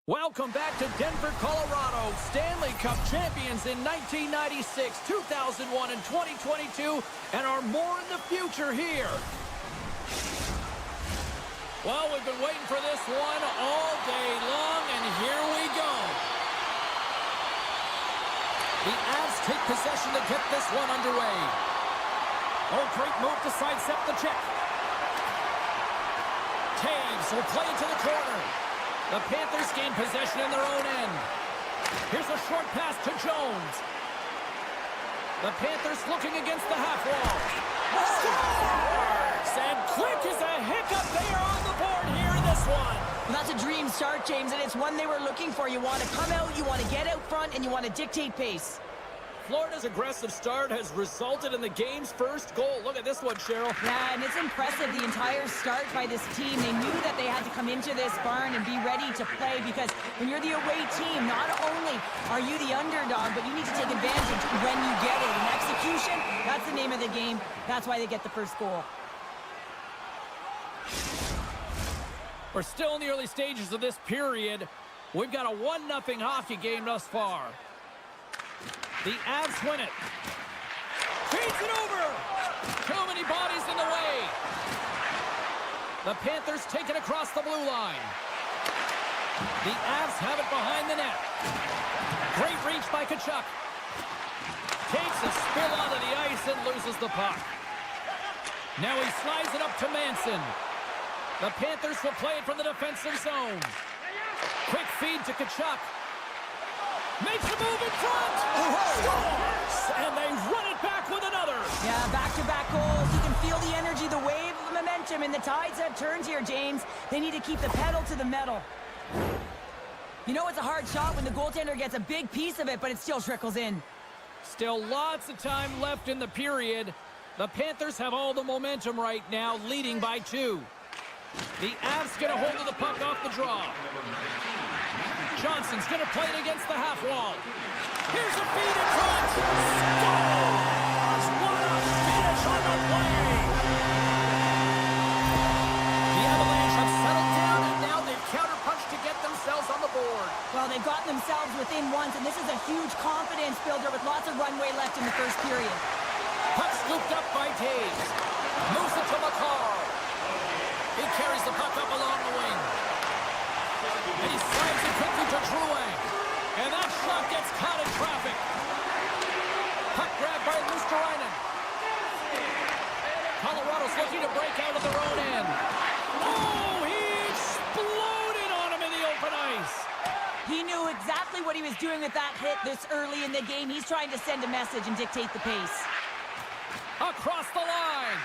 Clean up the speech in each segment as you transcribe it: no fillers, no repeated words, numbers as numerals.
Welcome back to Denver, Colorado. Stanley Cup champions in 1996, 2001, and 2022, and are more in the future here. Well, we've been waiting for this one all day long, and here we go. The Avs take possession to get this one underway. Oh, great move to sidestep the check. Taves will play into the corner. The Panthers gain possession in their own end. Here's a short pass to Jones. The Panthers looking against the half wall. Scores! And quick as a hiccup, they are on the board here in this one. Well, that's a dream start, James, and it's one they were looking for. You want to come out, you want to get out front, and you want to dictate pace. Florida's aggressive start has resulted in the game's first goal. Look at this one, Cheryl. Yeah, and it's impressive, the entire start by this team. They knew that they had to come into this barn and be ready to play, because when you're the away team, not only are you the underdog, but you need to take advantage when you get it. And execution, that's the name of the game. That's why they get the first goal. We're still in the early stages of this period. We've got a 1-0 hockey game thus far. The Avs win it. Feeds it over. Too many bodies in the way. The Panthers take it across the blue line. The Avs have it behind the net. Great reach by Tkachuk. Takes a spill onto the ice and loses the puck. Now he slides it up to Manson. The Panthers will play it from the defensive zone. Quick feed to Tkachuk. Makes a move in front. Scores! And they run it back with another. Yeah, back-to-back goals. You can feel the energy, the wave of momentum, and the tides have turned here, James. They need to keep the pedal to the metal. You know it's a hard shot when the goaltender gets a big piece of it, but it still trickles in. Still lots of time left in the period. The Panthers have all the momentum right now, leading by 2. The Avs get a hold of the puck off the draw. Johnson's going to play it against the half wall. Here's a feed in front. Scores! What a finish on the play! The Avalanche have settled down, and now they've counterpunched to get themselves on the board. Well, they've gotten themselves within once, and this is a huge confidence builder with lots of runway left in the first period. Puck scooped up by Taves. Moves it to McCarr. He carries the puck up along the wing. And he slides it quickly to Drouin. And that shot gets caught in traffic. Puck grabbed by Luosterainen. Colorado's looking to break out of their own end. Oh, he exploded on him in the open ice. He knew exactly what he was doing with that hit this early in the game. He's trying to send a message and dictate the pace. Across the line.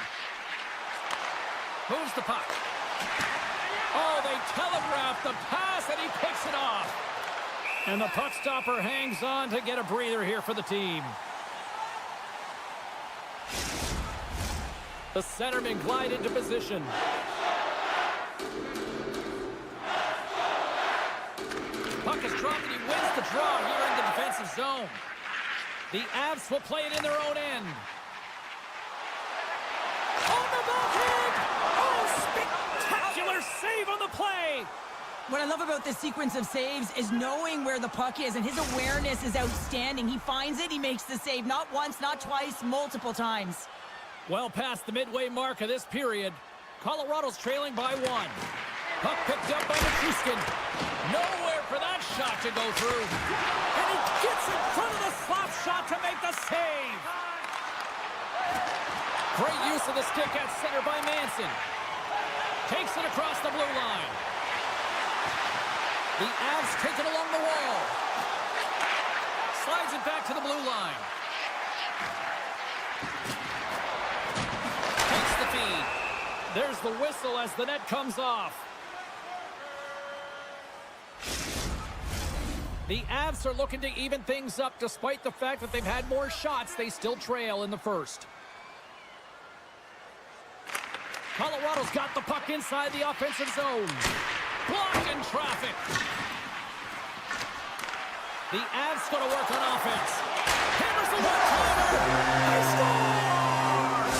Moves the puck. Oh, they telegraphed the pass, and he picks it off. And the puck stopper hangs on to get a breather here for the team. The centermen glide into position. Puck is dropped, and he wins the draw here in the defensive zone. The Avs will play it in their own end. On the backhand! Oh, spectacular save on the play! What I love about this sequence of saves is knowing where the puck is, and his awareness is outstanding. He finds it, he makes the save, not once, not twice, multiple times. Well past the midway mark of this period, Colorado's trailing by 1. Puck picked up by Nichushkin. Nowhere for that shot to go through. And he gets in front of the slap shot to make the save. Great use of the stick at center by Manson. Takes it across the blue line. The Avs take it along the wall. Slides it back to the blue line. Takes the feed. There's the whistle as the net comes off. The Avs are looking to even things up despite the fact that they've had more shots. They still trail in the first. Colorado's got the puck inside the offensive zone. Blocked in traffic. The Avs going to work on offense. Hammers the one-timer. He scores!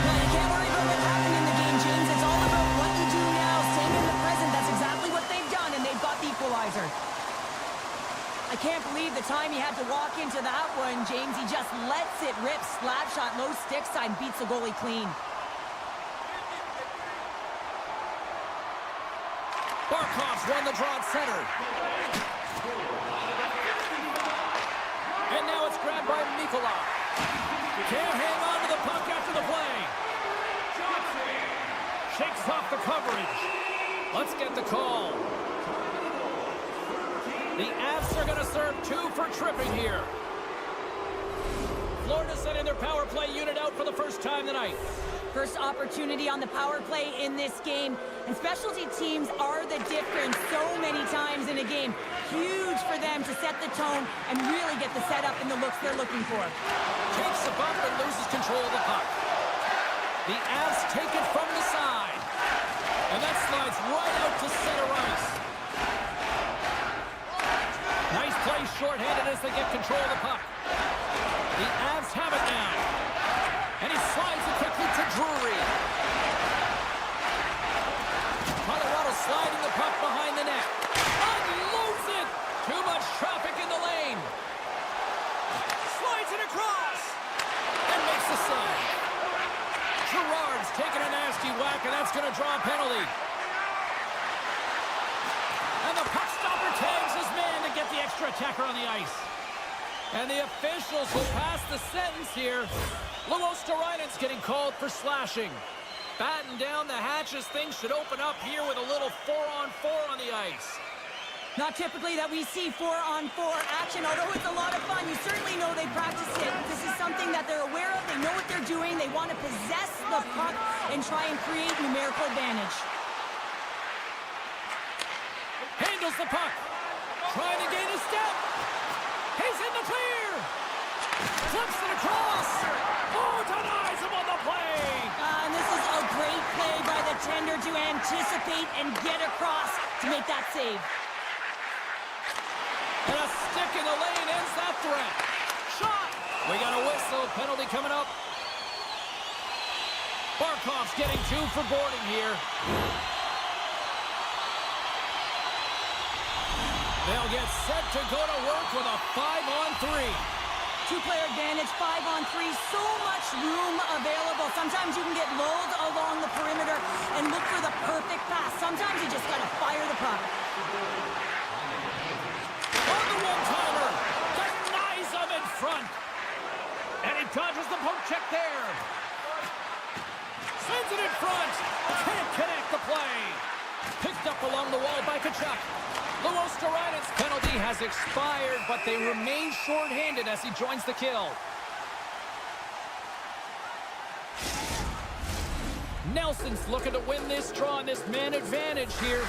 Well, you can't worry about what happened in the game, James. It's all about what you do now. Staying in the present. That's exactly what they've done, and they've got the I can't believe the time he had to walk into that one, James. He just lets it rip. Slap shot, low stick side, beats the goalie clean. Barkov's won the draw at center. And now it's grabbed by Mikula. Can't hang on to the puck after the play. Shakes off the coverage. Let's get the call. The Avs are going to serve 2 for tripping here. Florida sending their power play unit out for the first time tonight. First opportunity on the power play in this game. And specialty teams are the difference so many times in a game. Huge for them to set the tone and really get the setup and the looks they're looking for. Takes the bump and loses control of the puck. The Avs take it from the side. And that slides right out to center ice. Nice play shorthanded as they get control of the puck. The Avs have it now. And he slides it quickly to Drury. Colorado sliding the puck behind the net. Unloads it. Too much traffic in the lane. Slides it across. And makes the save. Gerard's taking a nasty whack, and that's going to draw a penalty. And the puck stopper tags his man to get the extra attacker on the ice. And the officials will pass the sentence here. Luosterainen's getting called for slashing. Batten down the hatches. Things should open up here with a little 4-on-4 on the ice. Not typically that we see 4-on-4 action, although it's a lot of fun. You certainly know they practice it. This is something that they're aware of. They know what they're doing. They want to possess the puck and try and create numerical advantage. Handles the puck. Trying to gain a step. He's in the clear. Flips it across. Oh, denies him on the play. And this is a great play by the tender to anticipate and get across to make that save. And a stick in the lane ends that threat. Shot. We got a whistle. Penalty coming up. Barkov's getting 2 for boarding here. They'll get set to go to work with a 5-on-3. 2-player advantage, 5-on-3, so much room available. Sometimes you can get lulled along the perimeter and look for the perfect pass. Sometimes you just gotta fire the puck. On the one-timer, denies him in front. And he dodges the poke check there. Sends it in front. Can't connect the play. Picked up along the wall by Tkachuk. Luosterainen's penalty has expired, but they remain shorthanded as he joins the kill. Nelson's looking to win this draw on this man advantage here.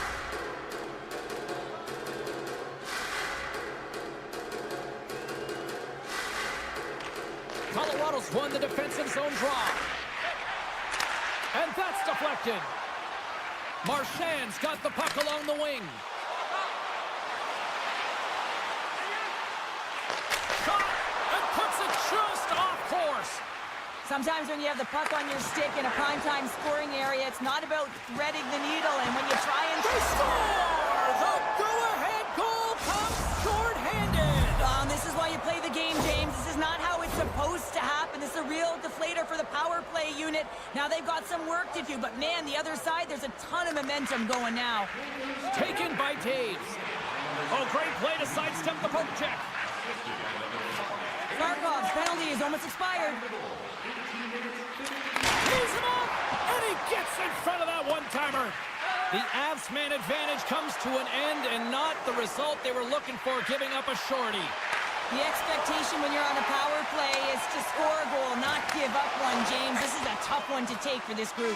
Colorado's won the defensive zone draw. And that's deflected. Marchand's got the puck along the wing. Just off course. Sometimes when you have the puck on your stick in a primetime scoring area, it's not about threading the needle, and when you try and... They score! The go-ahead goal comes short-handed. This is why you play the game, James. This is not how it's supposed to happen. This is a real deflator for the power play unit. Now they've got some work to do, but man, the other side, there's a ton of momentum going now. Taken by Taves. Oh, great play to sidestep the poke check. Barkov's penalty is almost expired. He's him up, and he gets in front of that one-timer. The Avs man advantage comes to an end, and not the result they were looking for, giving up a shorty. The expectation when you're on a power play is to score a goal, not give up one, James. This is a tough one to take for this group.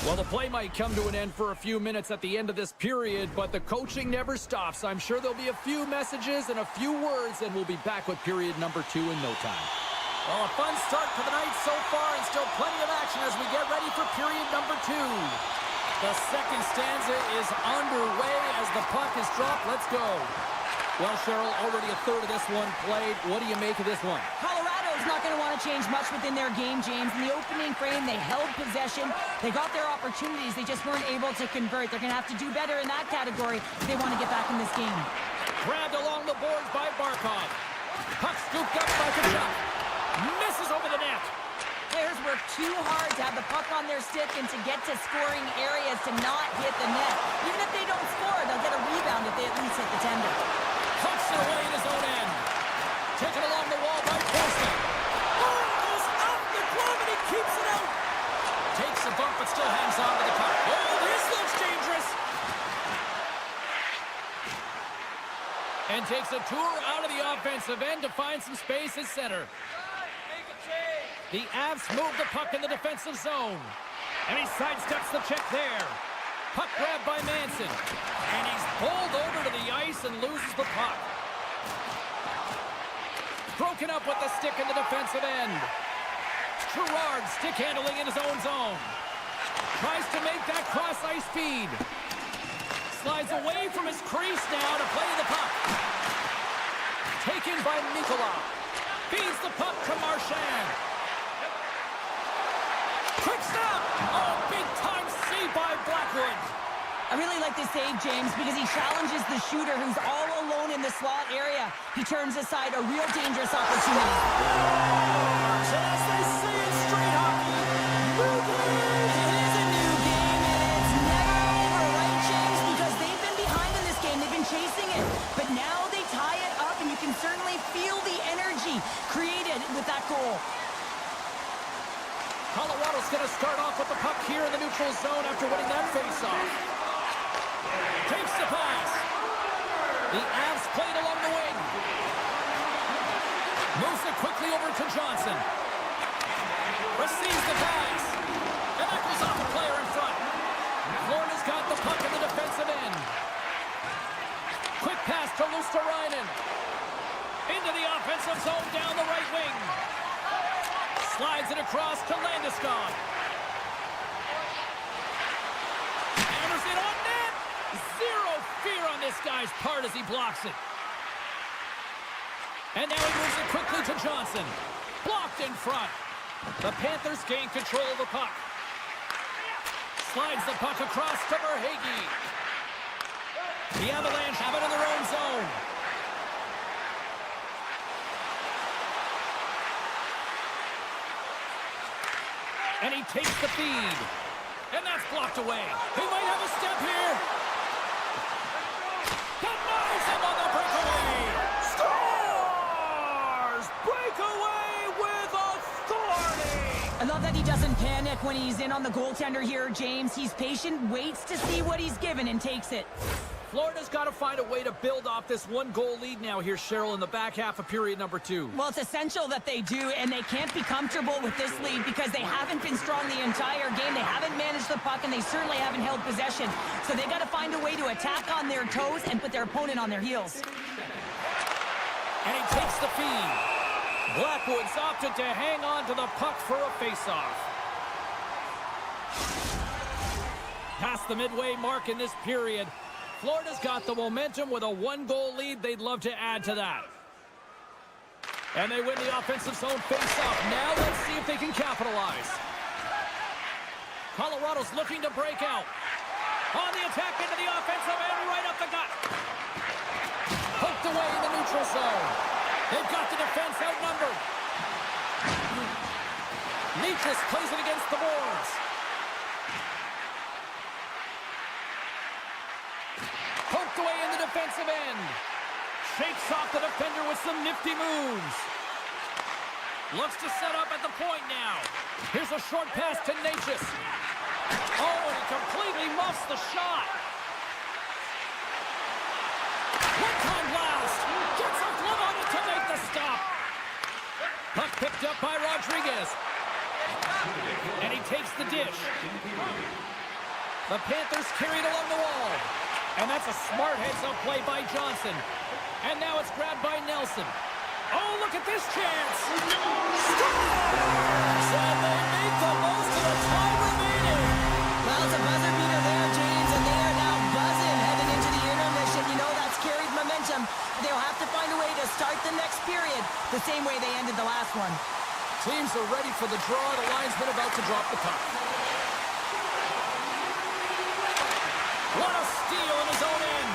Well, the play might come to an end for a few minutes at the end of this period, but the coaching never stops. I'm sure there'll be a few messages and a few words, and we'll be back with period number 2 in no time. Well, a fun start to the night so far, and still plenty of action as we get ready for period number 2. The second stanza is underway as the puck is dropped. Let's go. Well, Cheryl, already a third of this one played. What do you make of this one? Colorado Colorado's not going to want to change much within their game, James. In the opening frame, they held possession. They got their opportunities. They just weren't able to convert. They're going to have to do better in that category if they want to get back in this game. Grabbed along the boards by Barkov. Puck scooped up by Kachuk. Misses over the net. Players work too hard to have the puck on their stick and to get to scoring areas to not hit the net. Even if they don't score, they'll get a rebound if they at least hit the tender. Pucks it away in his own end. Taken along the wall by Postman. Oh, goes out the glove and he keeps it out. Takes a bump but still hangs on to the puck. Oh, this looks dangerous. And takes a tour out of the offensive end to find some space at center. The Avs move the puck in the defensive zone. And he sidesteps the check there. Puck grabbed by Manson. And he's pulled over to the ice and loses the puck. Broken up with the stick in the defensive end. Gerard stick handling in his own zone. Tries to make that cross-ice feed. Slides away from his crease now to play the puck. Taken by Nicola. Feeds the puck to Marchand. Quick stop! Oh, big-time save by Blackwood. I really like this save, James, because he challenges the shooter who's all alone in the slot area. He turns aside a real dangerous opportunity. And as they say in straight hockey, new game! It is a new game, and it's never over, right, James? Because they've been behind in this game. They've been chasing it. But now they tie it up, and you can certainly feel the energy created with that goal. Colorado's going to start off with the puck here in the neutral zone after winning that faceoff. Takes the pass. The Avs played along the wing. Moves it quickly over to Johnson. Receives the pass. And that goes off the player in front. Florida's got the puck in the defensive end. Quick pass to Luosterainen. Into the offensive zone down the right wing. Slides it across to Landeskog. Hammers it on net. Zero fear on this guy's part as he blocks it. And now he moves it quickly to Johnson. Blocked in front. The Panthers gain control of the puck. Slides the puck across to Verhaeghe. The Avalanche have it in their own zone. And he takes the feed. And that's blocked away. He might have a step here. Denies him on the breakaway. Scores! Breakaway with authority. I love that he doesn't panic when he's in on the goaltender here, James. He's patient, waits to see what he's given, and takes it. Florida's got to find a way to build off this one-goal lead now here, Cheryl, in the back half of period number 2. Well, it's essential that they do, and they can't be comfortable with this lead because they haven't been strong the entire game. They haven't managed the puck, and they certainly haven't held possession. So they got to find a way to attack on their toes and put their opponent on their heels. And he takes the feed. Blackwood's opted to hang on to the puck for a face-off. Past the midway mark in this period, Florida's got the momentum with a one-goal lead. They'd love to add to that. And they win the offensive zone face-off. Now let's see if they can capitalize. Colorado's looking to break out. On the attack into the offensive end, right up the gut. Poked away in the neutral zone. They've got the defense outnumbered. Nietjes plays it against the boards. Poked away in the defensive end. Shakes off the defender with some nifty moves. Looks to set up at the point now. Here's a short pass to Nietjes. Oh, and he completely muffs the shot. One-time blast. Gets a glove on it to make the stop. Puck picked up by Rodriguez. And he takes the dish. The Panthers carried along the wall. And that's a smart heads-up play by Johnson. And now it's grabbed by Nelson. Oh, look at this chance! Scores! And they make the most of the time remaining. Well, it's a buzzer beater there, James, and they are now buzzing heading into the intermission. You know, that's carried momentum. They'll have to find a way to start the next period. The the same way they ended the last one. Teams are ready for the draw. The linesman about to drop the puck. What a steal in his own end.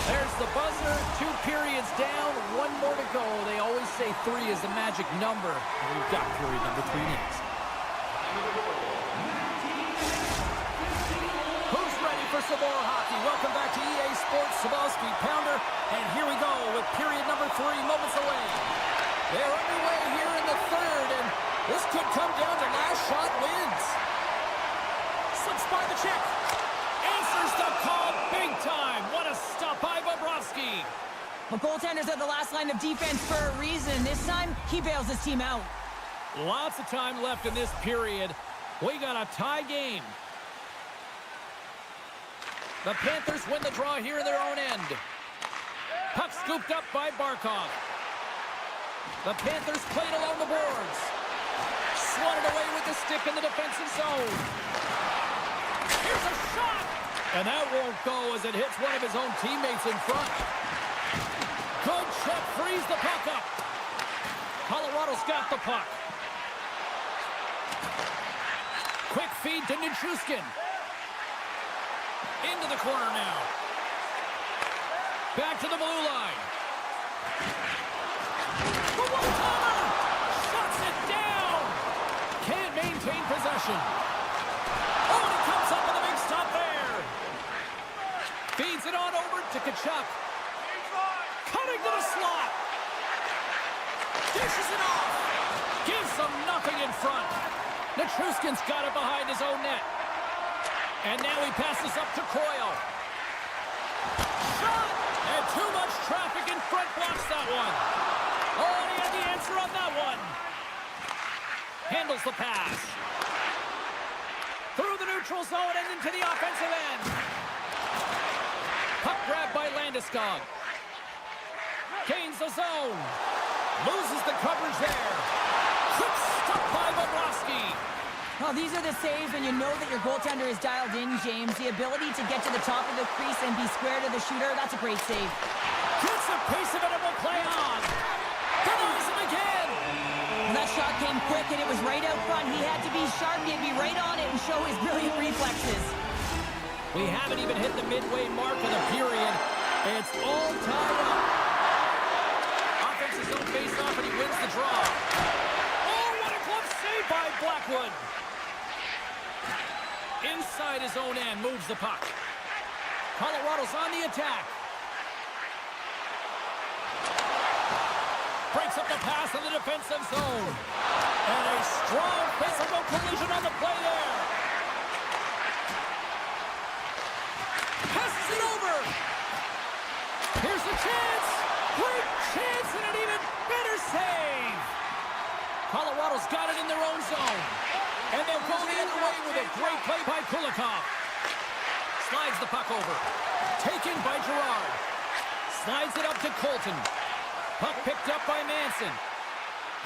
There's the buzzer. 2 periods down. 1 more to go. They always say 3 is the magic number. We've got period number 3 next. Who's ready for some more hockey? Welcome back to EA Sports Sabalski Pounder. And here we go with period number 3 moments away. They're underway here in the 3rd, and this could come down to last shot wins. Slips by the check. Answers the call big time. What a stop by Bobrovsky. Well, goaltenders are the last line of defense for a reason. This time, he bails his team out. Lots of time left in this period. We got a tie game. The Panthers win the draw here in their own end. Puck scooped up by Barkov. The Panthers played along the boards. Swatted away with the stick in the defensive zone. Here's a shot! And that won't go as it hits one of his own teammates in front. Good check, frees the puck up. Colorado's got the puck. Quick feed to Nichushkin. Into the corner now. Back to the blue line. The one-timer! Shuts it down! Can't maintain possession. Oh, and he comes up with a big stop there. Feeds it on over to Tkachuk. Cutting to the slot. Dishes it off. Gives them nothing in front. Nichushkin's got it behind his own net. And now he passes up to Coyle. Shot! And too much traffic in front blocks that one. Oh, and he had the answer on that one. Handles the pass. Through the neutral zone and into the offensive end. Puck grab by Landeskog. Gains the zone. Loses the coverage there. Quick stop by Bobrovsky. Well, these are the saves when you know that your goaltender is dialed in, James. The ability to get to the top of the crease and be square to the shooter, that's a great save. Gets a piece of it and will play on. Denies him again. Well, that shot came quick and it was right out front. He had to be sharp, he had to be right on it and show his brilliant reflexes. We haven't even hit the midway mark of the period. It's all tied up. Offense his own face-off and he wins the draw. Oh, what a glove save by Blackwood. Inside his own end, moves the puck. Colorado's on the attack. Breaks up the pass in the defensive zone. And a strong physical collision on the play there. Passes it over. Here's the chance. Great chance and an even better save. Colorado's got it in their own zone. And they'll go the other way with a great play by Kulikov. Slides the puck over. Taken by Girard. Slides it up to Colton. Puck picked up by Manson.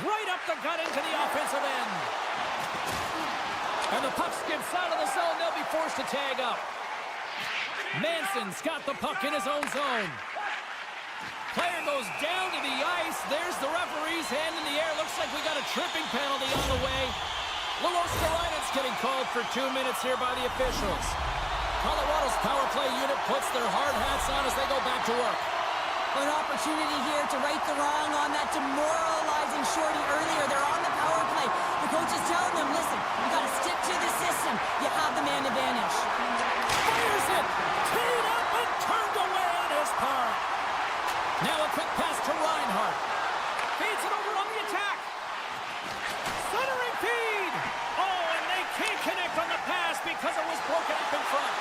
Right up the gut into the offensive end. And the puck skips out of the zone. They'll be forced to tag up. Manson's got the puck in his own zone. Player goes down to the ice. There's the referee's hand in the air. Looks like we got a tripping penalty on the way. Luosterainen's getting called for 2 minutes here by the officials. Colorado's power play unit puts their hard hats on as they go back to work. An opportunity here to right the wrong on that demoralizing shorty earlier. They're on the power play. The coach is telling them, listen, you got to stick to the system. You have the man advantage. Fires it. Teed up and turned away on his part. Now a quick pass to Reinhart. Feeds it over on the attack. Centering feed. Oh, and they can't connect on the pass because it was broken up in front.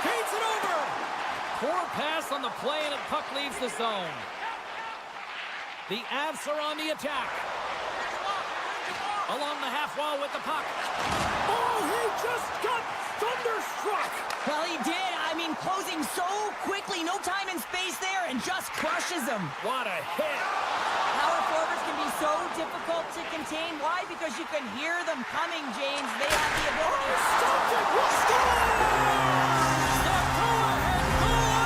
Feeds it over. Poor pass on the play and the puck leaves the zone. The Avs are on the attack. Along the half wall with the puck. Oh, he just got thunderstruck. Well, he did. I mean, closing so quickly. No time and space there and just crushes him. What a hit. Power forwards can be so difficult to contain. Why? Because you can hear them coming, James. They have the ability. Stopped it. What? The go-ahead goal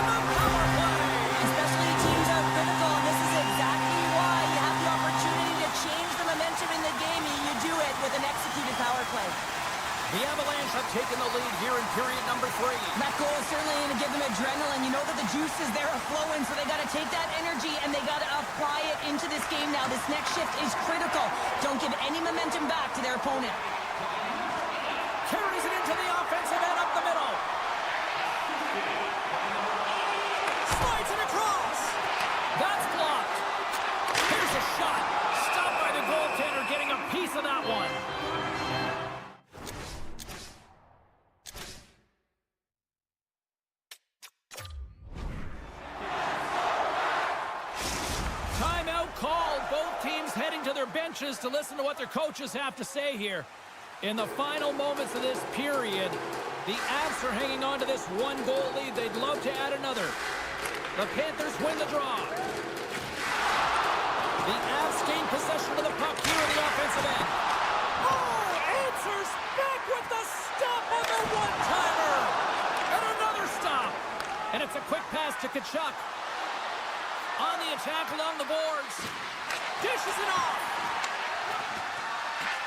with an executed power play. The Avalanche have taken the lead here in period number 3. That goal is certainly going to give them adrenaline. You know that the juices there are flowing, so they got to take that energy and they got to apply it into this game now. This next shift is critical. Don't give any momentum back to their opponent. Carries it into the offensive end up the middle. Slides it across. That's blocked. Here's a shot. Stopped by the goaltender, getting a piece of that one. Called. Both teams heading to their benches to listen to what their coaches have to say here. In the final moments of this period, the Avs are hanging on to this one-goal lead. They'd love to add another. The Panthers win the draw. The Avs gain possession of the puck here in the offensive end. Oh, answers back with the stop on the one-timer. And another stop. And it's a quick pass to Tkachuk. On the attack along the boards. Dishes it off.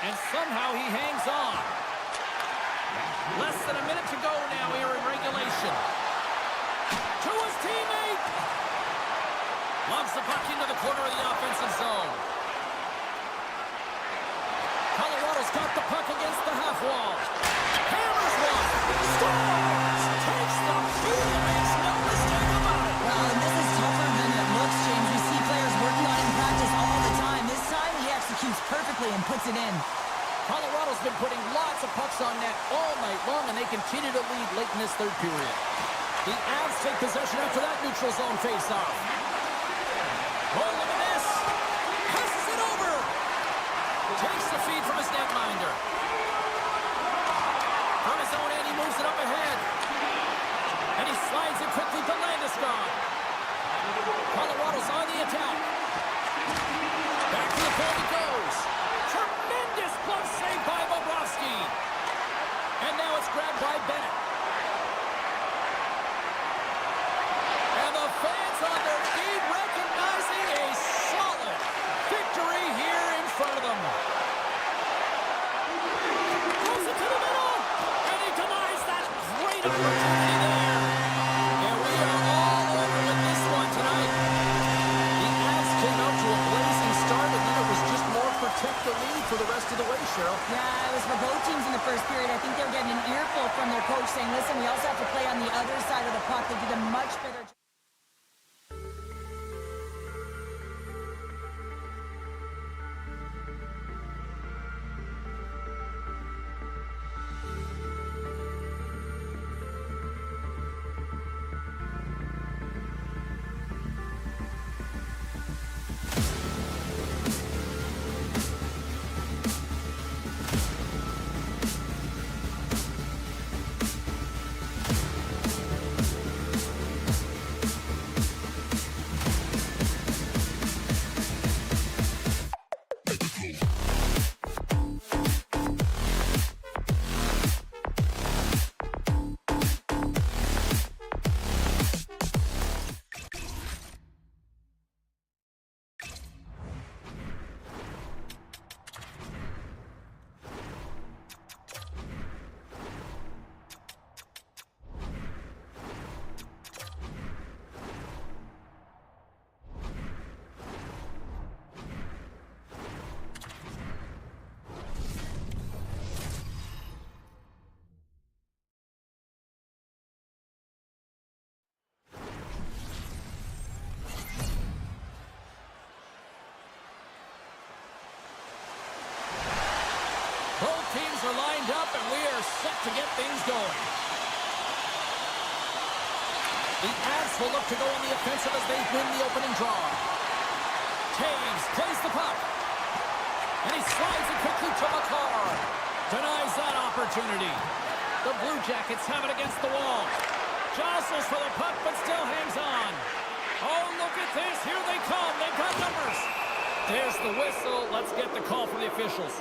And somehow he hangs on. Less than a minute to go now here in regulation. To his teammate. Loves the puck into the corner of the offensive zone. Colorado's got the puck against the half wall. Hammers one. Scores. Takes the field. Makes no mistake about it. Well, and this is tougher than it looks, James. We see players working on it in practice all the time. This time he executes perfectly and puts it in. Colorado's been putting lots of pucks on net all night long, and they continue to lead late in this third period. The Avs take possession after that neutral zone face-off. Oh, look at this. Passes it over. Takes the feed from his netminder. From his own end, he moves it up ahead. And he slides it quickly to Landeskog. Colorado's on the attack. Back to the point he goes. Tremendous glove save by Bobrovsky. And now it's grabbed by Bennett. And the fans on their feet recognizing a solid victory here in front of them. Throws it to the middle. And he denies that great opportunity there. And we are all over with this one tonight. The Avs came out to a blazing start, and then it was just more protect the lead for the rest of the way, Cheryl. Yeah, it was for both teams in the first period. I think they were getting an earful from their coach saying, listen, we also have to play on the other side of the puck. They did a much better job. Teams are lined up, and we are set to get things going. The Avs will look to go on the offensive as they win the opening draw. Taves plays the puck. And he slides it quickly to Makar. Denies that opportunity. The Blue Jackets have it against the wall. Jostles for the puck, but still hangs on. Oh, look at this. Here they come. They've got numbers. There's the whistle. Let's get the call from the officials.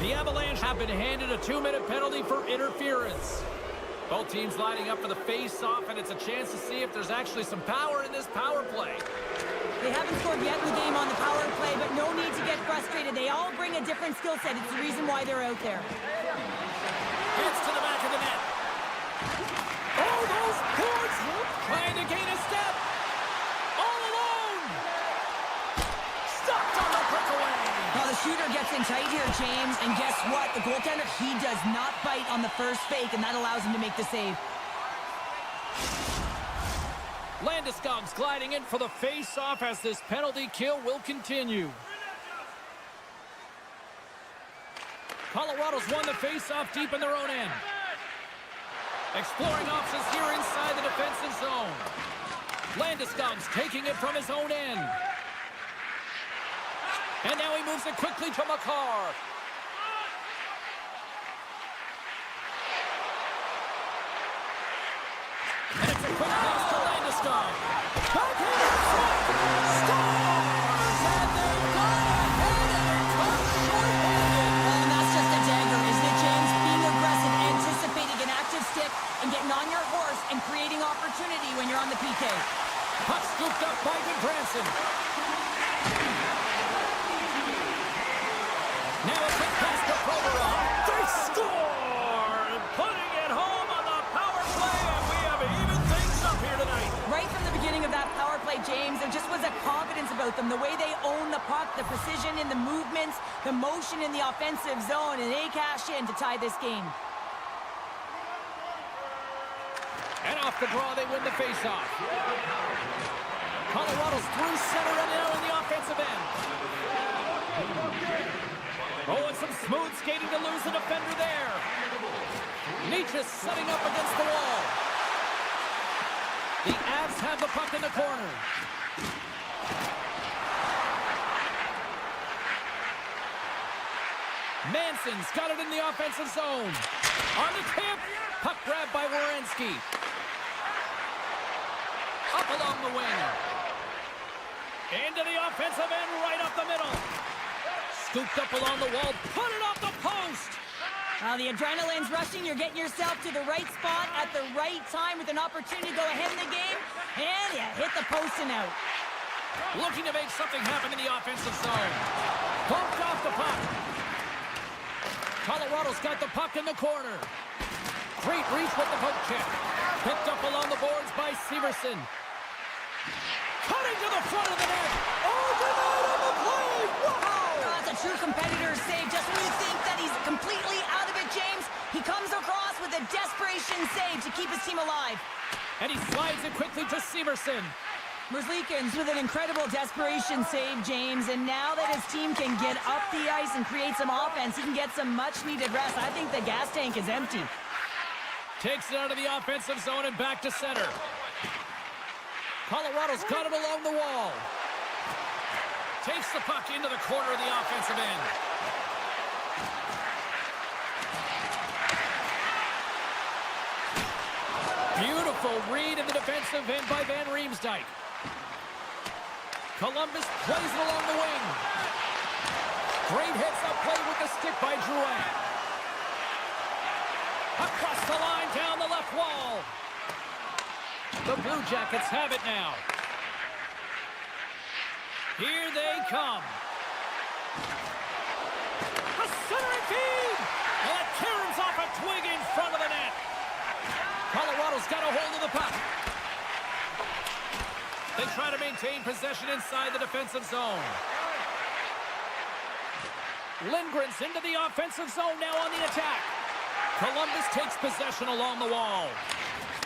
The Avalanche have been handed a 2-minute penalty for interference. Both teams lining up for the face-off, and it's a chance to see if there's actually some power in this power play. They haven't scored yet in the game on the power play, but no need to get frustrated. They all bring a different skill set. It's the reason why they're out there. Hits to the back of the net. Oh, those boards! Trying to gain a step. All alone. Stopped on the breakaway. Well, the shooter gets in tight here, James, and guess what? The goaltender, he does not bite on the first fake, and that allows him to make the save. Landeskog's gliding in for the face-off as this penalty kill will continue. Colorado's won the face-off deep in their own end. Exploring options here inside the defensive zone. Landeskog's taking it from his own end. And now he moves it quickly to McCarr. And it's a quick pass to Landeskog. Backhand shot! Scores! And they've gone ahead and they're caught short-handed. And that's just a dagger, isn't it, James? Being aggressive, anticipating an active stick, and getting on your horse and creating opportunity when you're on the PK. Puck scooped up by Goodbranson. Now a quick pass to Provorov. They score! Putting it home on the power play, and we have evened things up here tonight. Right from the beginning of that power play, James, there just was a confidence about them. The way they own the puck, the precision in the movements, the motion in the offensive zone, and they cash in to tie this game. And off the draw, they win the faceoff. Colorado's through center and now in the offensive end. Oh, and some smooth skating to lose the defender there. Nietzsche setting up against the wall. The Avs have the puck in the corner. Manson's got it in the offensive zone. On the tip. Puck grabbed by Werenski. Up along the wing. Into the offensive end, right up the middle. Scooped up along the wall, put it off the post. The adrenaline's rushing. You're getting yourself to the right spot at the right time with an opportunity to go ahead in the game. And you hit the post and out. Looking to make something happen in the offensive zone. Bumped off the puck. Colorado's got the puck in the corner. Great reach with the poke check. Picked up along the boards by Severson. Cutting to the front of the net. Oh, denied on the play. Wow! That's a true competitor's save. Just when you think that he's completely out of it, James, he comes across with a desperation save to keep his team alive. And he slides it quickly to Severson. Merzlikins with an incredible desperation save, James, and now that his team can get up the ice and create some offense, he can get some much-needed rest. I think the gas tank is empty. Takes it out of the offensive zone and back to center. Colorado's got it along the wall. Takes the puck into the corner of the offensive end. Beautiful read in the defensive end by Van Riemsdyk. Columbus plays it along the wing. Great heads-up play with the stick by Drouin. Across the line, down the left wall. The Blue Jackets have it now. Here they come. A centering feed! And it caroms off a twig in front of the net. Colorado's got a hold of the puck. They try to maintain possession inside the defensive zone. Lindgren's into the offensive zone now on the attack. Columbus takes possession along the wall.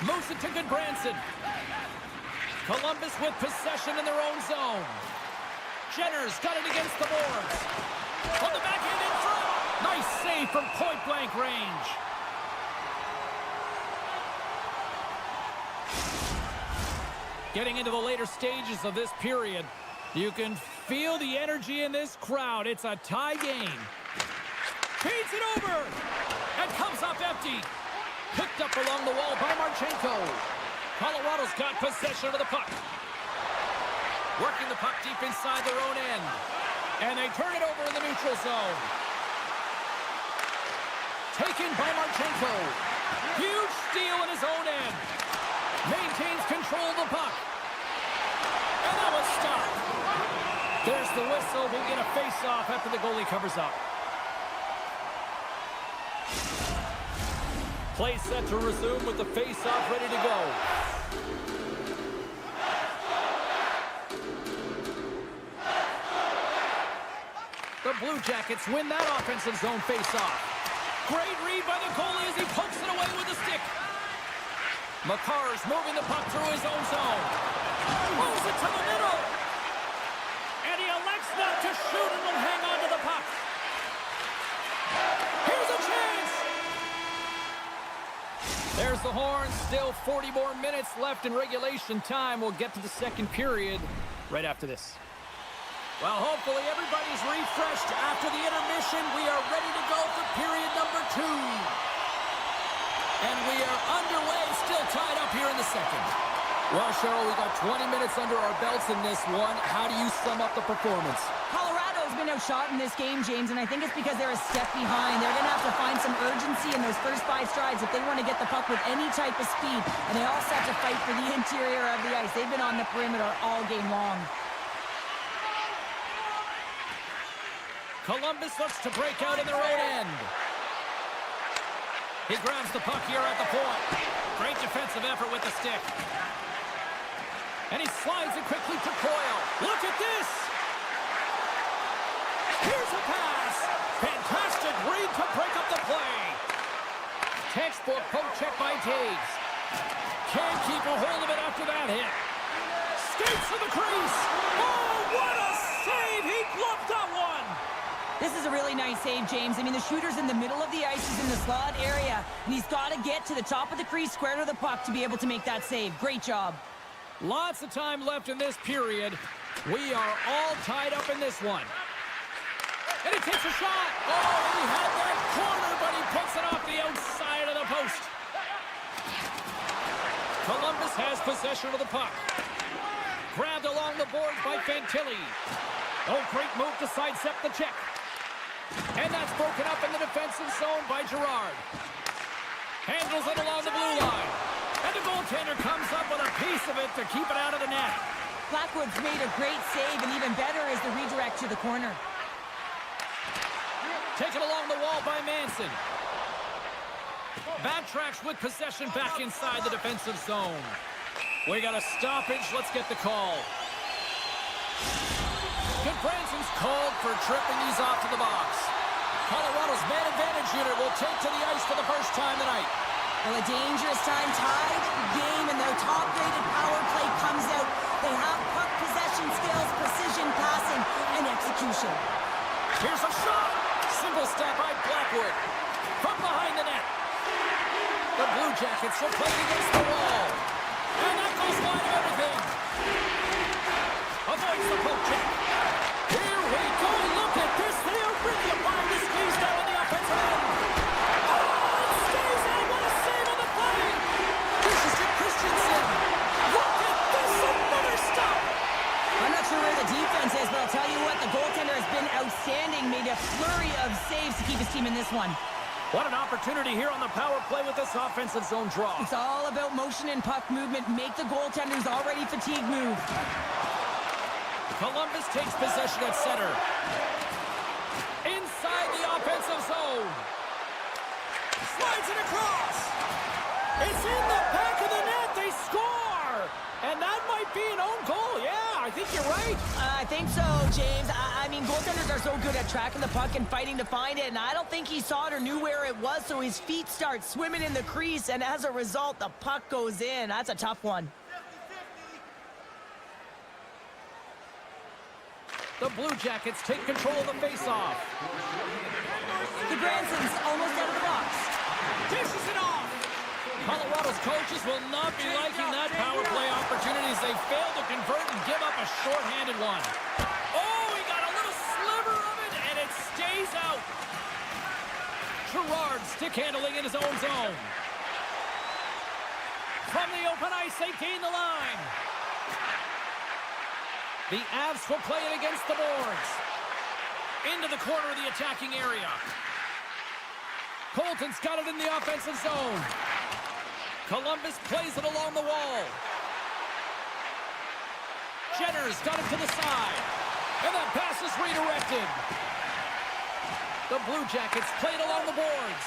Moves it to Goodbranson. Columbus with possession in their own zone. Jenner's got it against the boards. On the backhand in front. Nice save from point-blank range. Getting into the later stages of this period, you can feel the energy in this crowd. It's a tie game. Feeds it over. And comes up empty. Picked up along the wall by Marchenko. Colorado's got possession of the puck. Working the puck deep inside their own end. And they turn it over in the neutral zone. Taken by Marchenko. Huge steal in his own end. Maintains control of the puck. And that was stopped. There's the whistle. We'll get a face-off after the goalie covers up. Play set to resume with the face-off ready to go. The Blue Jackets win that offensive zone face-off. Great read by the goalie as he pokes it away with a stick. Makar's moving the puck through his own zone. Moves it to the middle. And he elects not to shoot and will hang on to the puck. Here's a chance. There's the horn. Still 40 more minutes left in regulation time. We'll get to the second period right after this. Well, hopefully everybody's refreshed after the intermission. We are ready to go for period number 2. And we are underway, still tied up here in the second. Well, Cheryl, we got 20 minutes under our belts in this one. How do you sum up the performance? Colorado's been outshot in this game, James, and I think it's because they're a step behind. They're going to have to find some urgency in those first 5 strides if they want to get the puck with any type of speed. And they all set to fight for the interior of the ice. They've been on the perimeter all game long. Columbus looks to break out in their own end. He grabs the puck here at the point. Great defensive effort with the stick. And he slides it quickly to Coyle. Look at this! Here's a pass! Fantastic read to break up the play. Textbook poke check by Taves. Can't keep a hold of it after that hit. Skates to the crease! Oh, what a save! He gloved that one! This is a really nice save, James. I mean, the shooter's in the middle of the ice. He's in the slot area, and he's got to get to the top of the crease, square to the puck, to be able to make that save. Great job. Lots of time left in this period. We are all tied up in this one. And he takes a shot. Oh, he had that corner, but he puts it off the outside of the post. Columbus has possession of the puck. Grabbed along the boards by Fantilli. Oh, great move to sidestep the check. And that's broken up in the defensive zone by Girard. Handles it along the blue line. And the goaltender comes up with a piece of it to keep it out of the net. Blackwood's made a great save, and even better is the redirect to the corner. Taken along the wall by Manson. Backtracks with possession back inside the defensive zone. We got a stoppage. Let's get the call. Branson's called for tripping these off to the box. Colorado's man advantage unit will take to the ice for the first time tonight. Well, a dangerous time, tied game, and their top-rated power play comes out. They have puck possession skills, precision passing, and execution. Here's a shot. Single step by Blackwood. From behind the net. The Blue Jackets are playing against the wall. And that goes wide of everything. Avoids the poke check. Here we go. Look at this. They are really applying this squeeze down on the offensive end. Oh, it stays in. What a save on the play. This is to Christensen. Look at this. Another stop. I'm not sure where the defense is, but I'll tell you what, the goaltender has been outstanding. Made a flurry of saves to keep his team in this one. What an opportunity here on the power play with this offensive zone draw. It's all about motion and puck movement. Make the goaltender's already fatigued move. Columbus takes possession at center. Inside the offensive zone. Slides it across. It's in the back of the net. They score. And that might be an own goal. Yeah, I think you're right. I think so, James. I mean, goaltenders are so good at tracking the puck and fighting to find it, and I don't think he saw it or knew where it was, so his feet start swimming in the crease, and as a result, the puck goes in. That's a tough one. The Blue Jackets take control of the face-off. The Bransons almost out of the box. Dishes it off. Colorado's coaches will not be liking that power play opportunity as they fail to convert and give up a short-handed one. Oh, he got a little sliver of it, and it stays out. Girard stick handling in his own zone. From the open ice, they gain the line. The Avs will play it against the boards. Into the corner of the attacking area. Colton's got it in the offensive zone. Columbus plays it along the wall. Jenner's got it to the side. And that pass is redirected. The Blue Jackets played along the boards.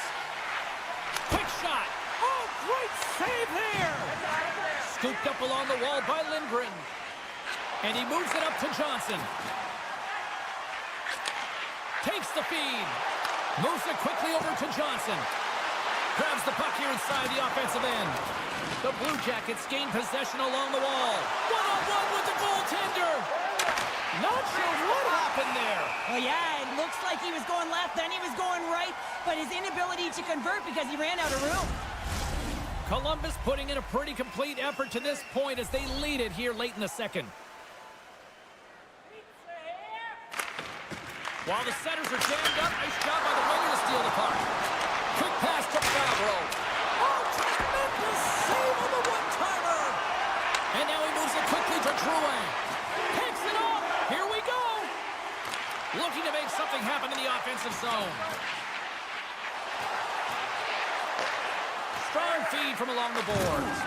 Quick shot. Oh, great save there. Scooped up along the wall by Lindgren. And he moves it up to Johnson. Takes the feed. Moves it quickly over to Johnson. Grabs the puck here inside the offensive end. The Blue Jackets gain possession along the wall. One-on-one with the goaltender. Not sure what happened there. Well, yeah, it looks like he was going left, then he was going right, but his inability to convert because he ran out of room. Columbus putting in a pretty complete effort to this point as they lead it here late in the second. While the centers are jammed up, nice job by the winger to steal the puck. Quick pass to Favreau. Oh, tremendous save on the one-timer. And now he moves it quickly to Drouin. Picks it off. Here we go. Looking to make something happen in the offensive zone. Strong feed from along the boards.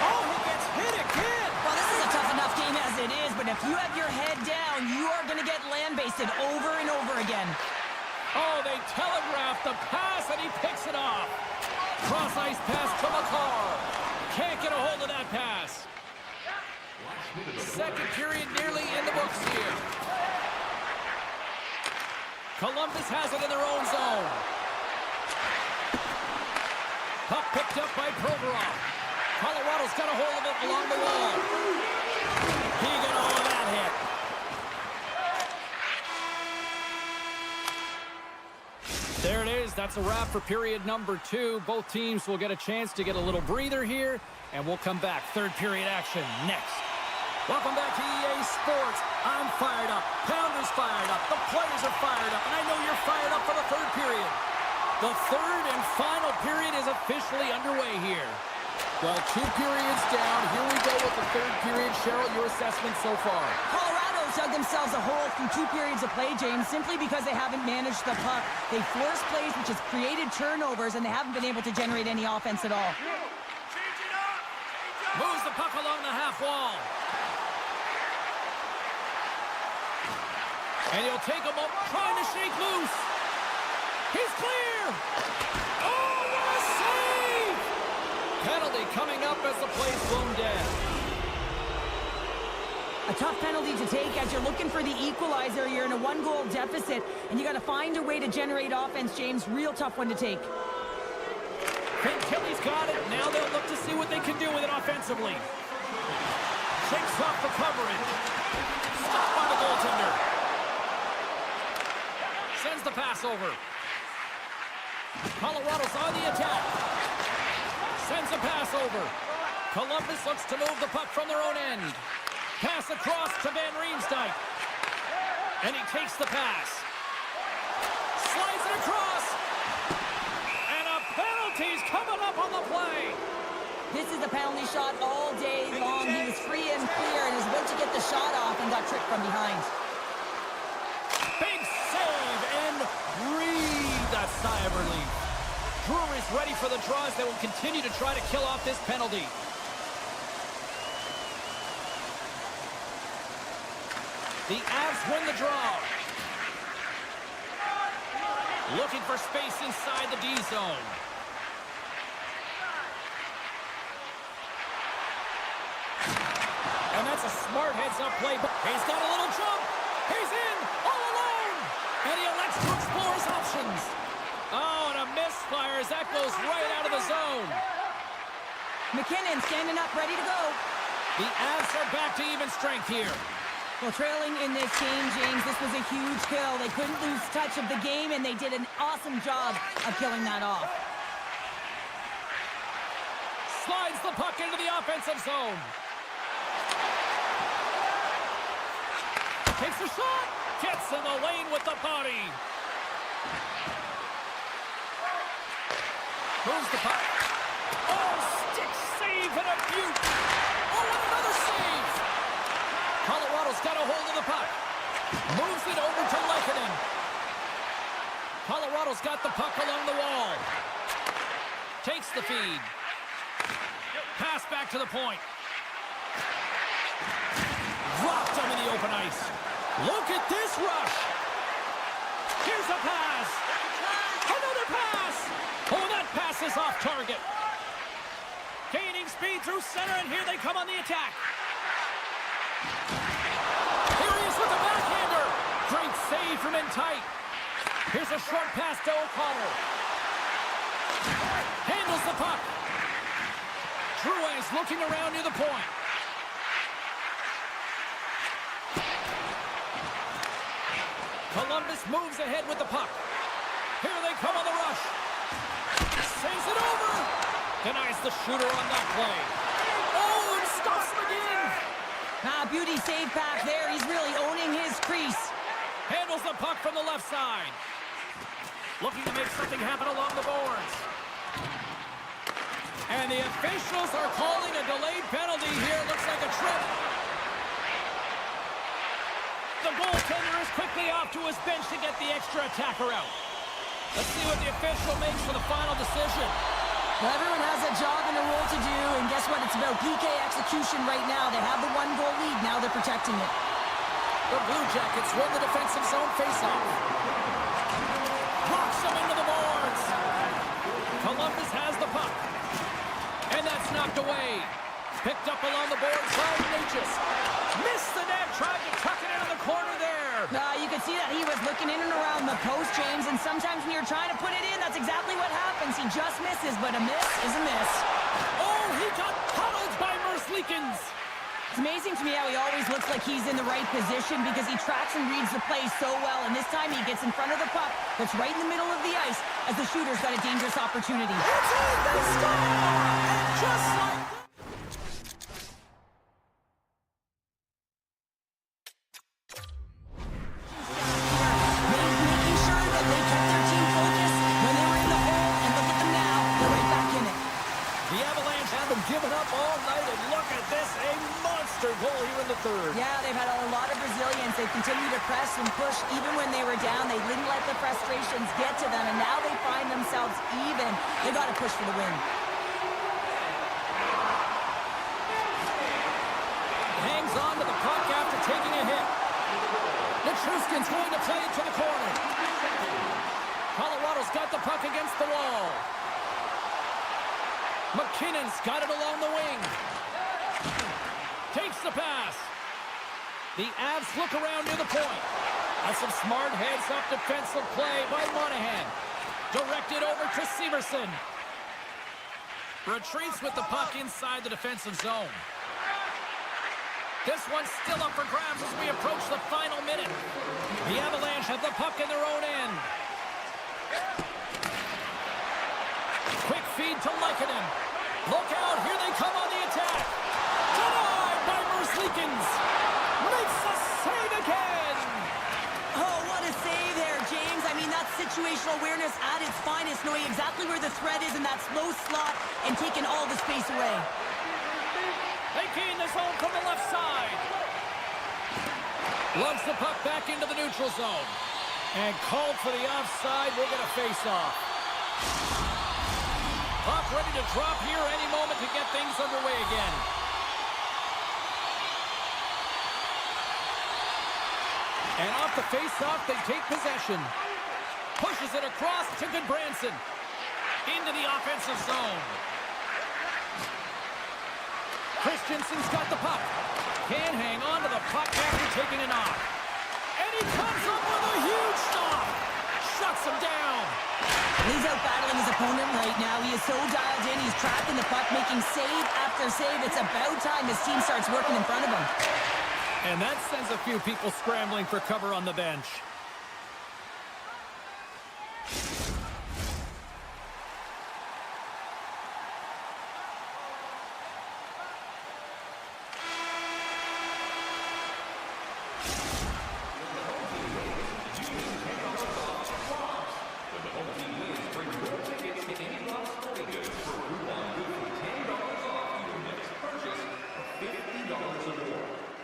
Oh, he gets hit again. Well, this is a tough enough game as it is, but if you have your head down, you are going to get land-basted over and over again. Oh, they telegraphed the pass, and he picks it off. Cross-ice pass to McCarr. Can't get a hold of that pass. Second period nearly in the books here. Columbus has it in their own zone. Puck picked up by Provorov. Colorado's got a hold of it along the wall. He got a hold of that hit. There it is. That's a wrap for period number 2. Both teams will get a chance to get a little breather here, and we'll come back. Third period action next. Welcome back to EA Sports. I'm fired up. Panthers fired up. The players are fired up, and I know you're fired up for the third period. The third and final period is officially underway here. Well, 2 periods down. Here we go with the third period. Cheryl, your assessment so far? Colorado dug themselves a hole through 2 periods of play, James, simply because they haven't managed the puck. They forced plays, which has created turnovers, and they haven't been able to generate any offense at all. Moves the puck along the half wall. And he'll take a moment, trying to shake loose. He's clear. Oh, what a save! Penalty coming up as the play's blown dead. A tough penalty to take as you're looking for the equalizer. You're in a 1-goal deficit, and you got to find a way to generate offense, James. Real tough one to take. Kelly's got it. Now they'll look to see what they can do with it offensively. Shakes off the coverage. Stopped by the goaltender. Sends the pass over. Colorado's on the attack. Sends a pass over. Columbus looks to move the puck from their own end. Pass across to Van Riemsdyk. And he takes the pass. Slides it across. And a penalty's coming up on the play. This is a penalty shot all day long. He was free and clear and was about to get the shot off and got tricked from behind. Big save and breathe a sigh of relief. Brewery's ready for the draws. They will continue to try to kill off this penalty. The Avs win the draw. Looking for space inside the D zone. And that's a smart heads-up play. He's got a little jump. He's in, all alone. And he elects to explore his options. Oh, and a misfire as that goes right out of the zone. McKinnon standing up, ready to go. The Avs are back to even strength here. Well, trailing in this game, James, this was a huge kill. They couldn't lose touch of the game, and they did an awesome job of killing that off. Slides the puck into the offensive zone. Takes a shot. Gets in the lane with the body. Moves the puck. Oh, stick save and a beaut. Oh, and another save. Colorado's got a hold of the puck. Moves it over to Lehkonen. Colorado's got the puck along the wall. Takes the feed. Pass back to the point. Dropped him in the open ice. Look at this rush. Here's a pass. Another pass. Oh, that pass is off target. Gaining speed through center, and here they come on the attack. Here he is with the backhander. Great save from in tight. Here's a short pass to O'Connor. Handles the puck. Truex looking around near the point. Columbus moves ahead with the puck. Here they come on the rush. Sends it over. Denies the shooter on that play. Oh, and stops him again. Beauty save back there. He's really owning his crease. Handles the puck from the left side. Looking to make something happen along the boards. And the officials are calling a delayed penalty here. Looks like a trip. The goaltender is quickly off to his bench to get the extra attacker out. Let's see what the official makes for the final decision. Well, everyone has a job and a role to do, and guess what? It's about PK execution right now. They have the 1-goal lead. Now they're protecting it. The Blue Jackets win the defensive zone faceoff. Knocks them into the boards. Columbus has the puck. And that's knocked away. Picked up along the boards by Natchez. Missed the net, tried to tuck it into the corner there. You could see that he was looking in and around the post, James, and sometimes when you're trying to put it in, that's exactly what happens. He just misses, but a miss is a miss. Oh, he got huddled by Merzlikins. It's amazing to me how he always looks like he's in the right position because he tracks and reads the play so well, and this time he gets in front of the puck that's right in the middle of the ice as the shooter's got a dangerous opportunity. It's in the score! And just like making sure that they kept their team focused when they were in the hole, and look at them now. They're right back in it. the Avalanche haven't given up all night, and look at this, a monster goal here in the third. Yeah, they've had a lot of resilience. They've continued to press and push even when they were down. They didn't let the frustrations get to them, and now they find themselves even. They got to push for the win. Hangs on to the puck after taking a hit. Nichushkin's going to play it to the corner. Colorado's got the puck against the wall. McKinnon's got it along the wing. Takes the pass. The Avs look around near the point. That's some smart heads-up defensive play by Monahan. Directed over to Severson. Retreats with the puck inside the defensive zone. This one's still up for grabs as we approach the final minute. The Avalanche have the puck in their own end. Quick feed to Lehkonen. Look out, here they come on the attack. Denied by Merzlikins. Makes the save again. Oh, what a save there, James. I mean, that's situational awareness at its finest, knowing exactly where the threat is in that slow slot and taking all the space away. They gain the zone from the left side. Loves the puck back into the neutral zone. And called for the offside. We'll get a face-off. Puck ready to drop here any moment to get things underway again. And off the face-off, they take possession. Pushes it across to Goodbranson. Into the offensive zone. Christensen's got the puck. Can't hang on to the puck after taking a knock. And he comes up with a huge stop. Shuts him down. He's out battling his opponent right now. He is so dialed in. He's tracking the puck, making save after save. It's about time his team starts working in front of him. And that sends a few people scrambling for cover on the bench.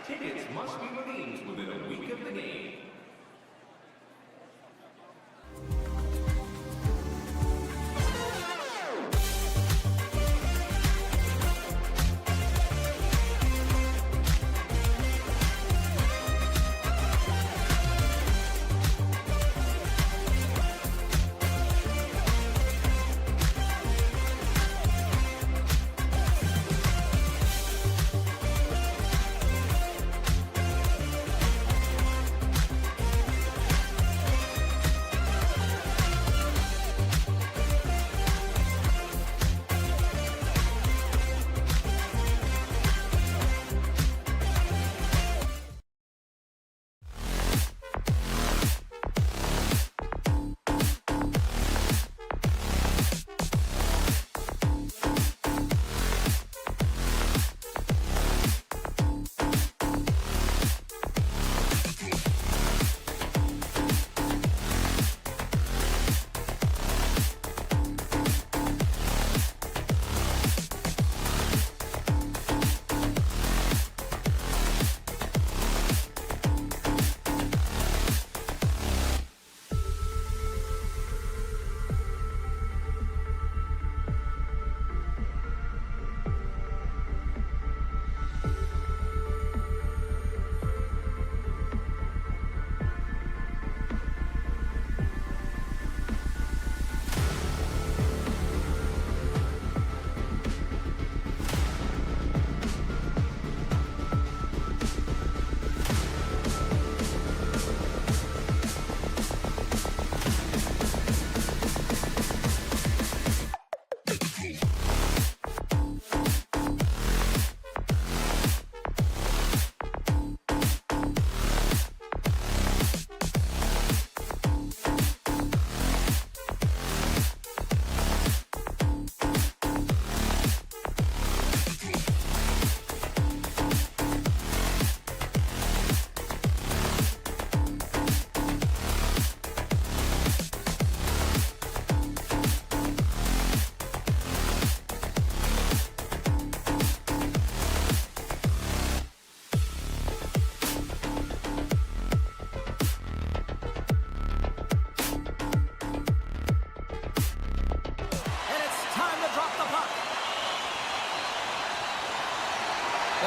Tickets must be redeemed within a week of the game.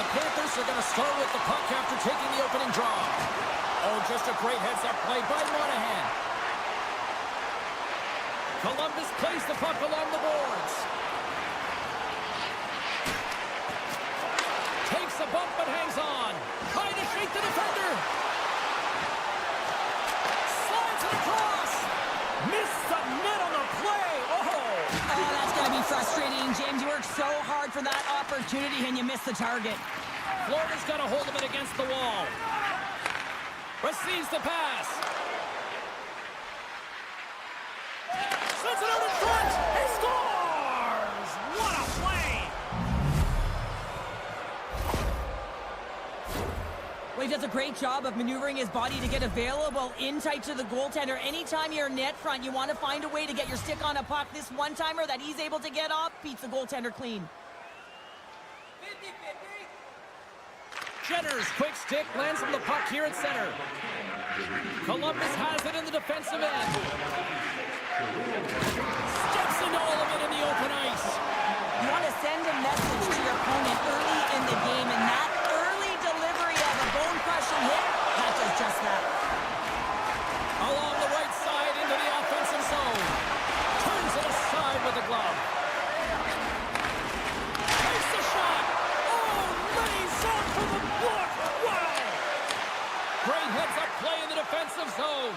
The Panthers are going to start with the puck after taking the opening draw. Oh, just a great heads-up play by Monahan. Columbus plays the puck along the boards. Takes a bump but hangs on. Trying to shake the defender. Slides it across. Missed the net on the play. Oh, that's going to be frustrating. James, you worked so hard for that opportunity and you missed the target. Florida's got a hold of it against the wall. Receives the pass. Sends it out in front. He scores! What a play! Well, he does a great job of maneuvering his body to get available in tight to the goaltender. Anytime you're net front, you want to find a way to get your stick on a puck. This one-timer that he's able to get off beats the goaltender clean. Jenner's quick stick lands him the puck here at center. Columbus has it in the defensive end. Steps into all of it in the open ice. You want to send a message to your opponent early in the game, and that early delivery of a bone-crushing hit, that does just that. Along the right side into the offensive zone. Turns it aside with the glove. Takes the shot. Oh, Lenny's on for the block. Wow! Great heads-up play in the defensive zone.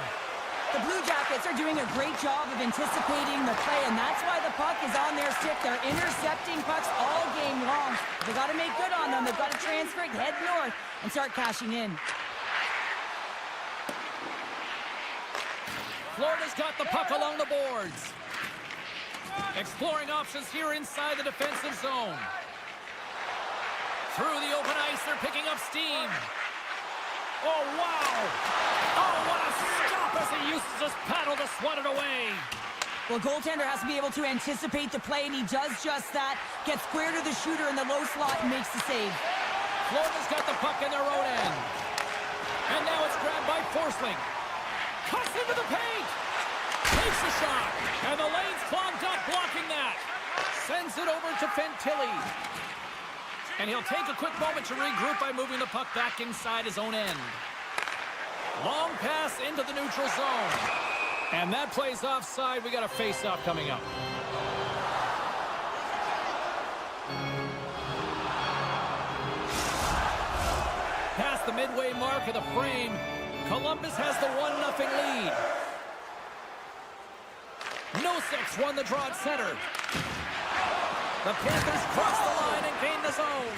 The Blue Jackets are doing a great job of anticipating the play, and that's why the puck is on their stick. They're intercepting pucks all game long. They've got to make good on them. They've got to transfer it, head north, and start cashing in. Florida's got the puck along the boards. Exploring options here inside the defensive zone. Through the open ice, they're picking up steam. Oh, wow! Oh, what a stop as he uses his paddle to swat it away. Well, goaltender has to be able to anticipate the play, and he does just that. Gets square to the shooter in the low slot and makes the save. Florida's got the puck in their own end. And now it's grabbed by Forsling. Cuts into the paint. Takes a shot. And the lane's clogged up, blocking that. Sends it over to Fantilli. And he'll take a quick moment to regroup by moving the puck back inside his own end. Long pass into the neutral zone. And that plays offside. We got a face-off coming up. Past the midway mark of the frame, Columbus has the 1-0 lead. Nosek won the draw at center. The Panthers cross the line and gain the zone.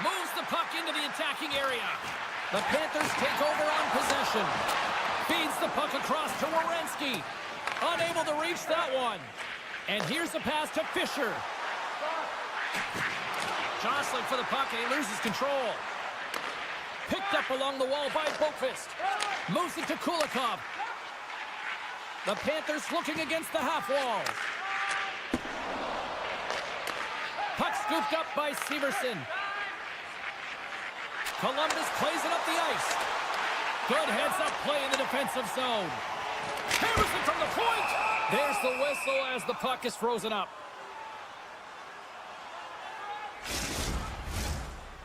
Moves the puck into the attacking area. The Panthers take over on possession. Feeds the puck across to Werenski. Unable to reach that one. And here's the pass to Fisher. Jostling for the puck, and he loses control. Picked up along the wall by Boqvist. Moves it to Kulikov. The Panthers looking against the half wall. Puck scooped up by Severson. Columbus plays it up the ice. Good heads-up play in the defensive zone. Hammerson from the point. There's the whistle as the puck is frozen up.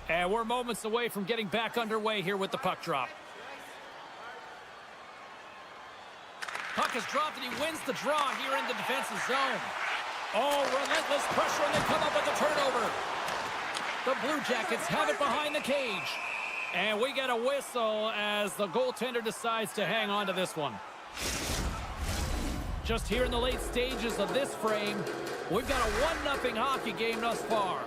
And we're moments away from getting back underway here with the puck drop. Puck is dropped and he wins the draw here in the defensive zone. Oh, relentless pressure, and they come up with the turnover. The Blue Jackets have it behind the cage. And we get a whistle as the goaltender decides to hang on to this one. Just here in the late stages of this frame, we've got a 1-0 hockey game thus far.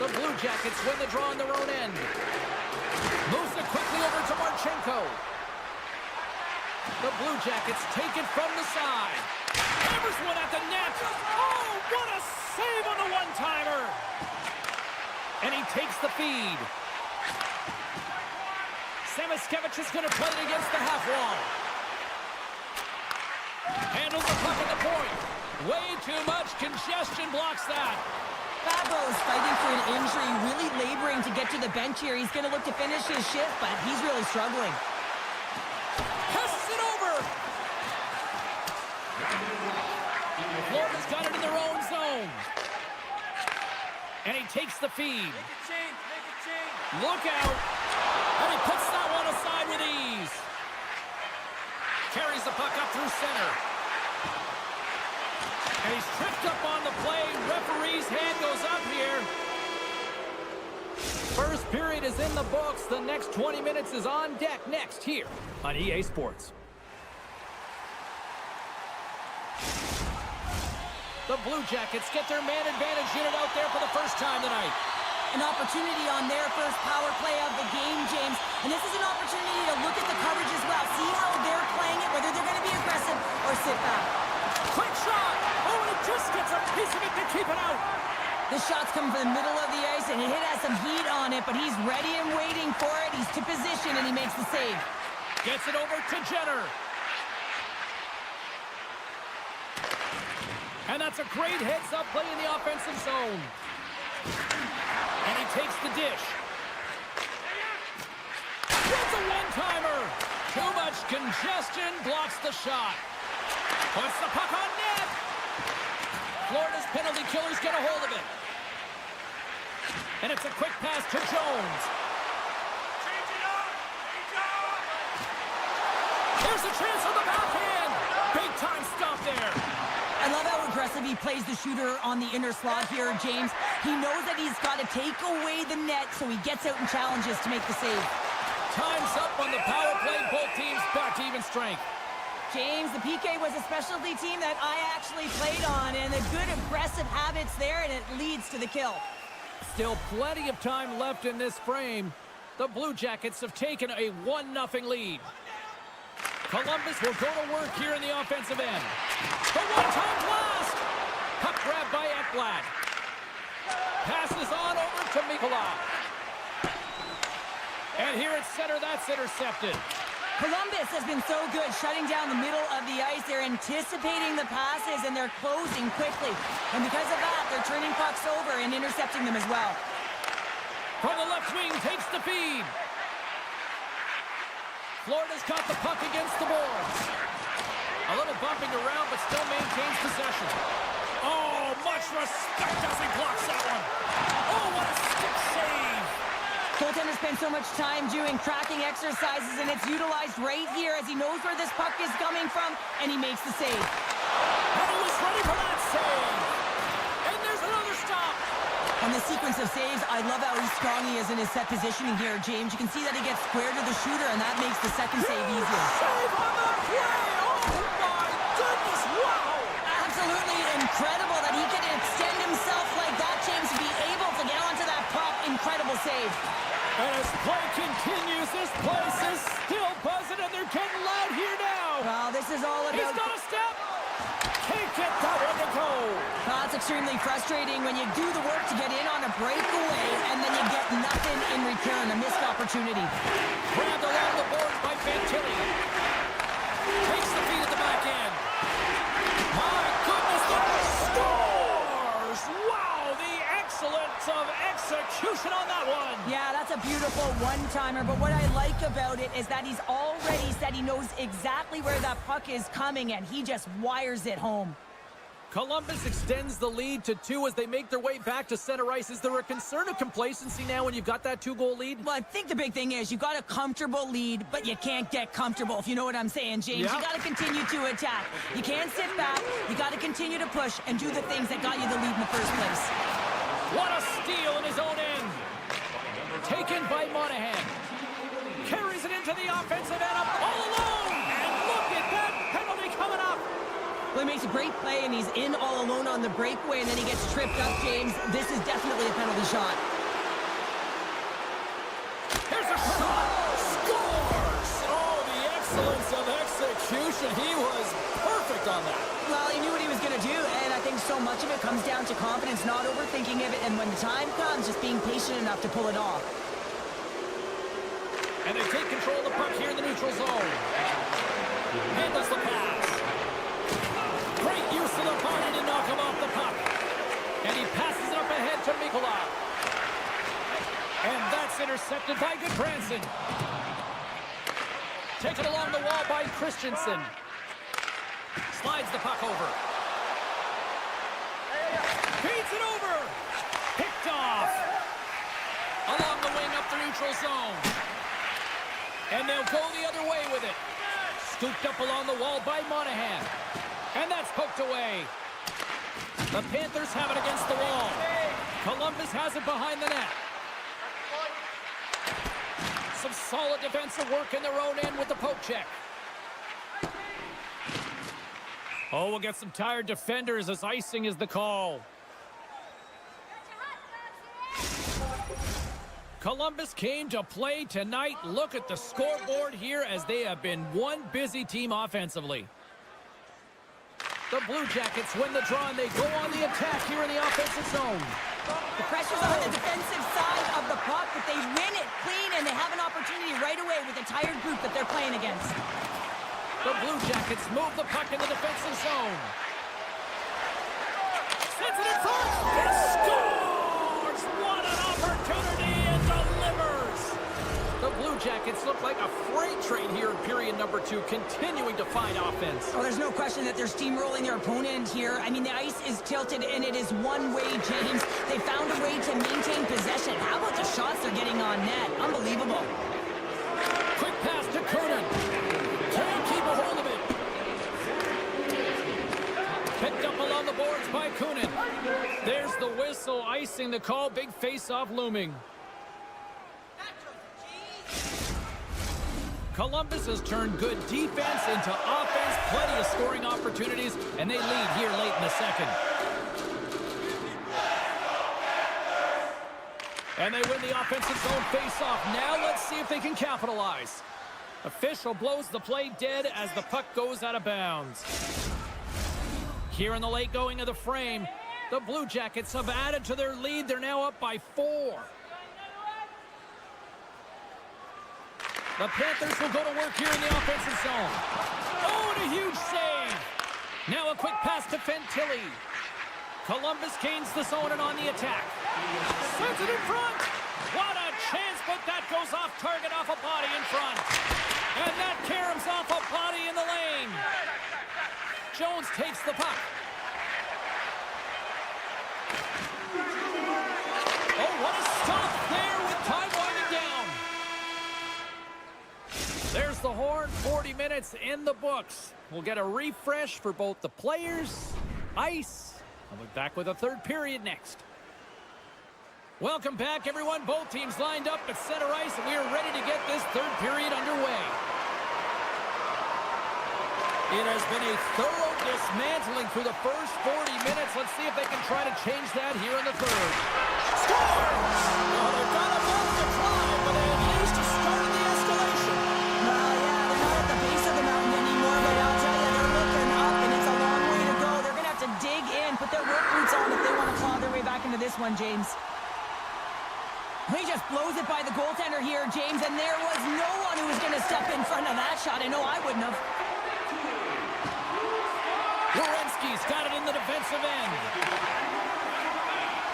The Blue Jackets win the draw on their own end. Moves it quickly over to Marchenko. The Blue Jackets take it from the side. Hammers one at the net. Oh, what a save on the one-timer. And he takes the feed. Samiskevich is going to play it against the half wall. Handles the puck at the point. Way too much congestion blocks that. Fabro's fighting for an injury, really laboring to get to the bench here. He's going to look to finish his shift, but he's really struggling. Passes it over. Florida's got it in their own zone. And he takes the feed. Look out. And he puts that one aside with ease. Carries the puck up through center. And he's tripped up on the play. Referee's hand goes up here. First period is in the books. The next 20 minutes is on deck next here on EA Sports. The Blue Jackets get their man advantage unit out there for the first time tonight. An opportunity on their first power play of the game, James. And this is an opportunity to look at the coverage as well. See how they're playing it, whether they're going to be aggressive or sit back. Quick shot! Oh, and it just gets a piece of it to keep it out. The shot's coming from the middle of the ice, and it has some heat on it, but he's ready and waiting for it. He's to position, and he makes the save. Gets it over to Jenner. And that's a great heads-up play in the offensive zone. And he takes the dish. It's a one-timer. Too much congestion, blocks the shot. Puts the puck on net. Florida's penalty killers get a hold of it. And it's a quick pass to Jones. Here's a chance on the backhand. Big-time stop there. I love how aggressive he plays the shooter on the inner slot here, James. He knows that he's got to take away the net, so he gets out and challenges to make the save. Time's up on the power play. Both teams back to even strength. James, the PK was a specialty team that I actually played on, and the good aggressive habits there, and it leads to the kill. Still plenty of time left in this frame. The Blue Jackets have taken a 1-0 lead. Columbus will go to work here in the offensive end. The one-time blast! Puck grabbed by Ekblad. Passes on over to Mikula. And here at center, that's intercepted. Columbus has been so good shutting down the middle of the ice. They're anticipating the passes, and they're closing quickly. And because of that, they're turning pucks over and intercepting them as well. From the left wing, takes the feed. Florida's got the puck against the boards. A little bumping around, but still maintains possession. Oh, much respect as he blocks that one. Oh, what a stick save. Goaltender spends so much time doing tracking exercises, and it's utilized right here as he knows where this puck is coming from, and he makes the save. And he was ready for that save. And there's another stop. On the sequence of saves, I love how strong he is in his set positioning here, James. You can see that he gets square to the shooter, and that makes the second save easier. Save on the play. Oh, my goodness. Wow. Absolutely incredible that he can extend himself like that, James, to be able to get onto that puck. Incredible save. And as play continues, this place is still buzzing, and they're getting loud here now. Well, this is all about... He's got a step. Can't get that one to go. That's extremely frustrating when you do the work to get in on a breakaway, and then you get nothing in return, a missed opportunity. Grabbed along the boards by Fantilli. Takes the feed at the back end. My goodness, the scores! Wow, the excellence of execution on that one. Yeah, that's a beautiful one-timer, but what I like about it is that he's already said he knows exactly where that puck is coming, and he just wires it home. Columbus extends the lead to 2 as they make their way back to center ice. Is there a concern of complacency now when you've got that 2-goal lead? Well, I think the big thing is you've got a comfortable lead, but you can't get comfortable, if you know what I'm saying, James. Yeah. You got to continue to attack. You can't sit back. You got to continue to push and do the things that got you the lead in the first place. What a steal in his own end. Taken by Monahan. Carries it into the offensive end up all alone. And look at that penalty coming up. Well, he makes a great play, and he's in all alone on the breakaway, and then he gets tripped up, James. This is definitely a penalty shot. Here's a shot. Scores. Oh, the excellence of execution. He was perfect on that. Well, he knew what he was going to do, and I think so much of it comes down to confidence, not overthinking of it, and when the time comes, just being patient enough to pull it off. And they take control of the puck here in the neutral zone. Handles the pass. Great use of the body to knock him off the puck. And he passes it up ahead to Mikula. And that's intercepted by Goodbranson. Taken along the wall by Christensen. Slides the puck over. Feeds it over. Picked off. Along the wing up the neutral zone. And they'll go the other way with it. Scooped up along the wall by Monahan. And that's poked away. The Panthers have it against the wall. Columbus has it behind the net. Some solid defensive work in their own end with the poke check. Oh, we'll get some tired defenders as icing is the call. Columbus came to play tonight. Look at the scoreboard here as they have been one busy team offensively. The Blue Jackets win the draw and they go on the attack here in the offensive zone. The pressure's on the defensive side of the puck, but they win it clean and they have an opportunity right away with the tired group that they're playing against. The Blue Jackets move the puck in the defensive zone. Sends it in front. It scores! What an opportunity and delivers! The Blue Jackets look like a freight train here in period number 2, continuing to find offense. Oh, there's no question that they're steamrolling their opponent here. I mean, the ice is tilted and it is one way, James. They found a way to maintain possession. How about the shots they're getting on net? Unbelievable. Quick pass to Kernan. Can't keep a hold of it. Picked up along the boards by Kunin. There's the whistle, icing the call. Big face-off looming. Columbus has turned good defense into offense. Plenty of scoring opportunities, and they lead here late in the second. And they win the offensive zone face-off. Now let's see if they can capitalize. Official blows the play dead as the puck goes out of bounds. Here in the late going of the frame, the Blue Jackets have added to their lead. They're now up by 4. The Panthers will go to work here in the offensive zone. Oh, and a huge save. Now a quick pass to Fantilli. Columbus gains the zone and on the attack. Sends it in front. What a chance, but that goes off target, off a body in front. And that caroms off a body in the lane. Jones takes the puck. Oh, what a stop there with time winding down. There's the horn. 40 minutes in the books. We'll get a refresh for both the players, ice. I'll be back with a third period next. Welcome back, everyone. Both teams lined up at center ice, and we are ready to get this third period underway. It has been a thorough dismantling through the first 40 minutes. Let's see if they can try to change that here in the third. Score! Well, they've got a ball to try, but they at least started the escalation. Well, yeah, they're not at the base of the mountain anymore, but I'll tell you, they're looking up, and it's a long way to go. They're going to have to dig in, put their work boots on if they want to claw their way back into this one, James. He just blows it by the goaltender here, James, and there was no one who was going to step in front of that shot. I know I wouldn't have. Werenski's got it in the defensive end.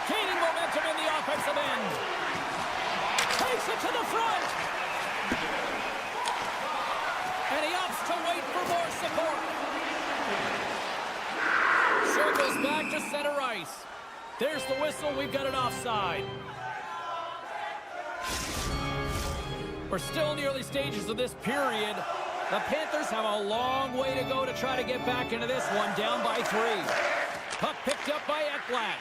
Gaining momentum in the offensive end. Takes it to the front. And he opts to wait for more support. Circles back to center ice. There's the whistle. We've got it offside. We're still in the early stages of this period. The Panthers have a long way to go to try to get back into this one, down by 3. Puck picked up by Ekblad.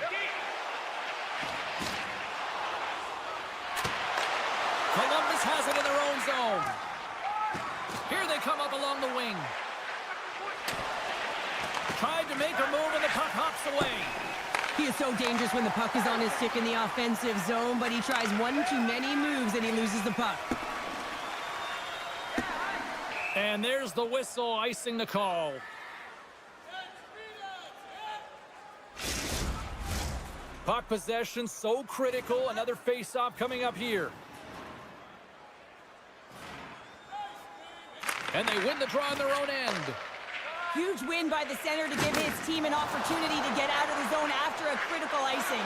Columbus has it in their own zone. Here they come up along the wing. Tried to make a move and the puck hops away. He is so dangerous when the puck is on his stick in the offensive zone, but he tries one too many moves and he loses the puck. And there's the whistle, icing the call. Puck possession so critical. Another face-off coming up here. And they win the draw on their own end. Huge win by the center to give his team an opportunity to get out of the zone after a critical icing.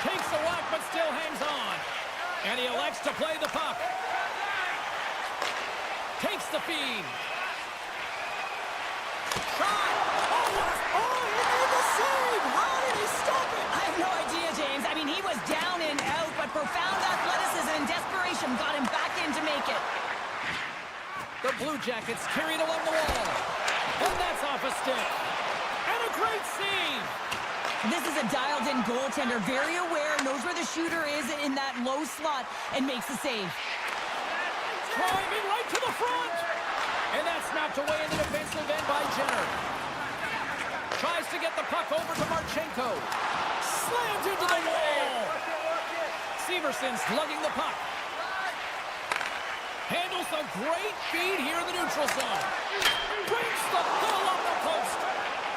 Takes the walk but still hangs on. And he elects to play the puck. Takes the feed. Shot! Oh, he made the save! How did he stop profound athleticism and desperation got him back in to make it. The Blue Jackets carried along the wall. And that's off a stick. And a great save. This is a dialed-in goaltender, very aware, knows where the shooter is in that low slot, and makes the save. Driving right to the front. And that's knocked away in the defensive end by Jenner. Tries to get the puck over to Marchenko. Slams into the wall. Severson's lugging the puck. Handles a great feed here in the neutral zone. Breaks the pull on the post.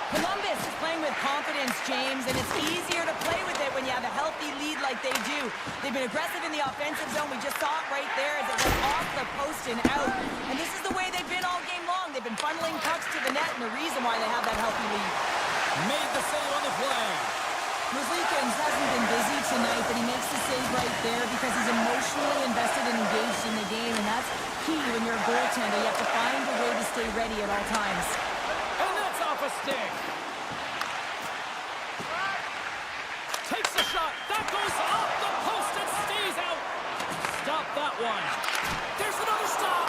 Columbus is playing with confidence, James, and it's easier to play with it when you have a healthy lead like they do. They've been aggressive in the offensive zone. We just saw it right there as it went off the post and out. And this is the way they've been all game long. They've been funneling pucks to the net, and the reason why they have that healthy lead. Made the save on the play. Merzlikins hasn't been busy tonight, but he makes the save right there because he's emotionally invested and engaged in the game, and that's key when you're a goaltender. You have to find a way to stay ready at all times. And that's off a stick. Takes a shot. That goes off the post and stays out. Stop that one. There's another stop.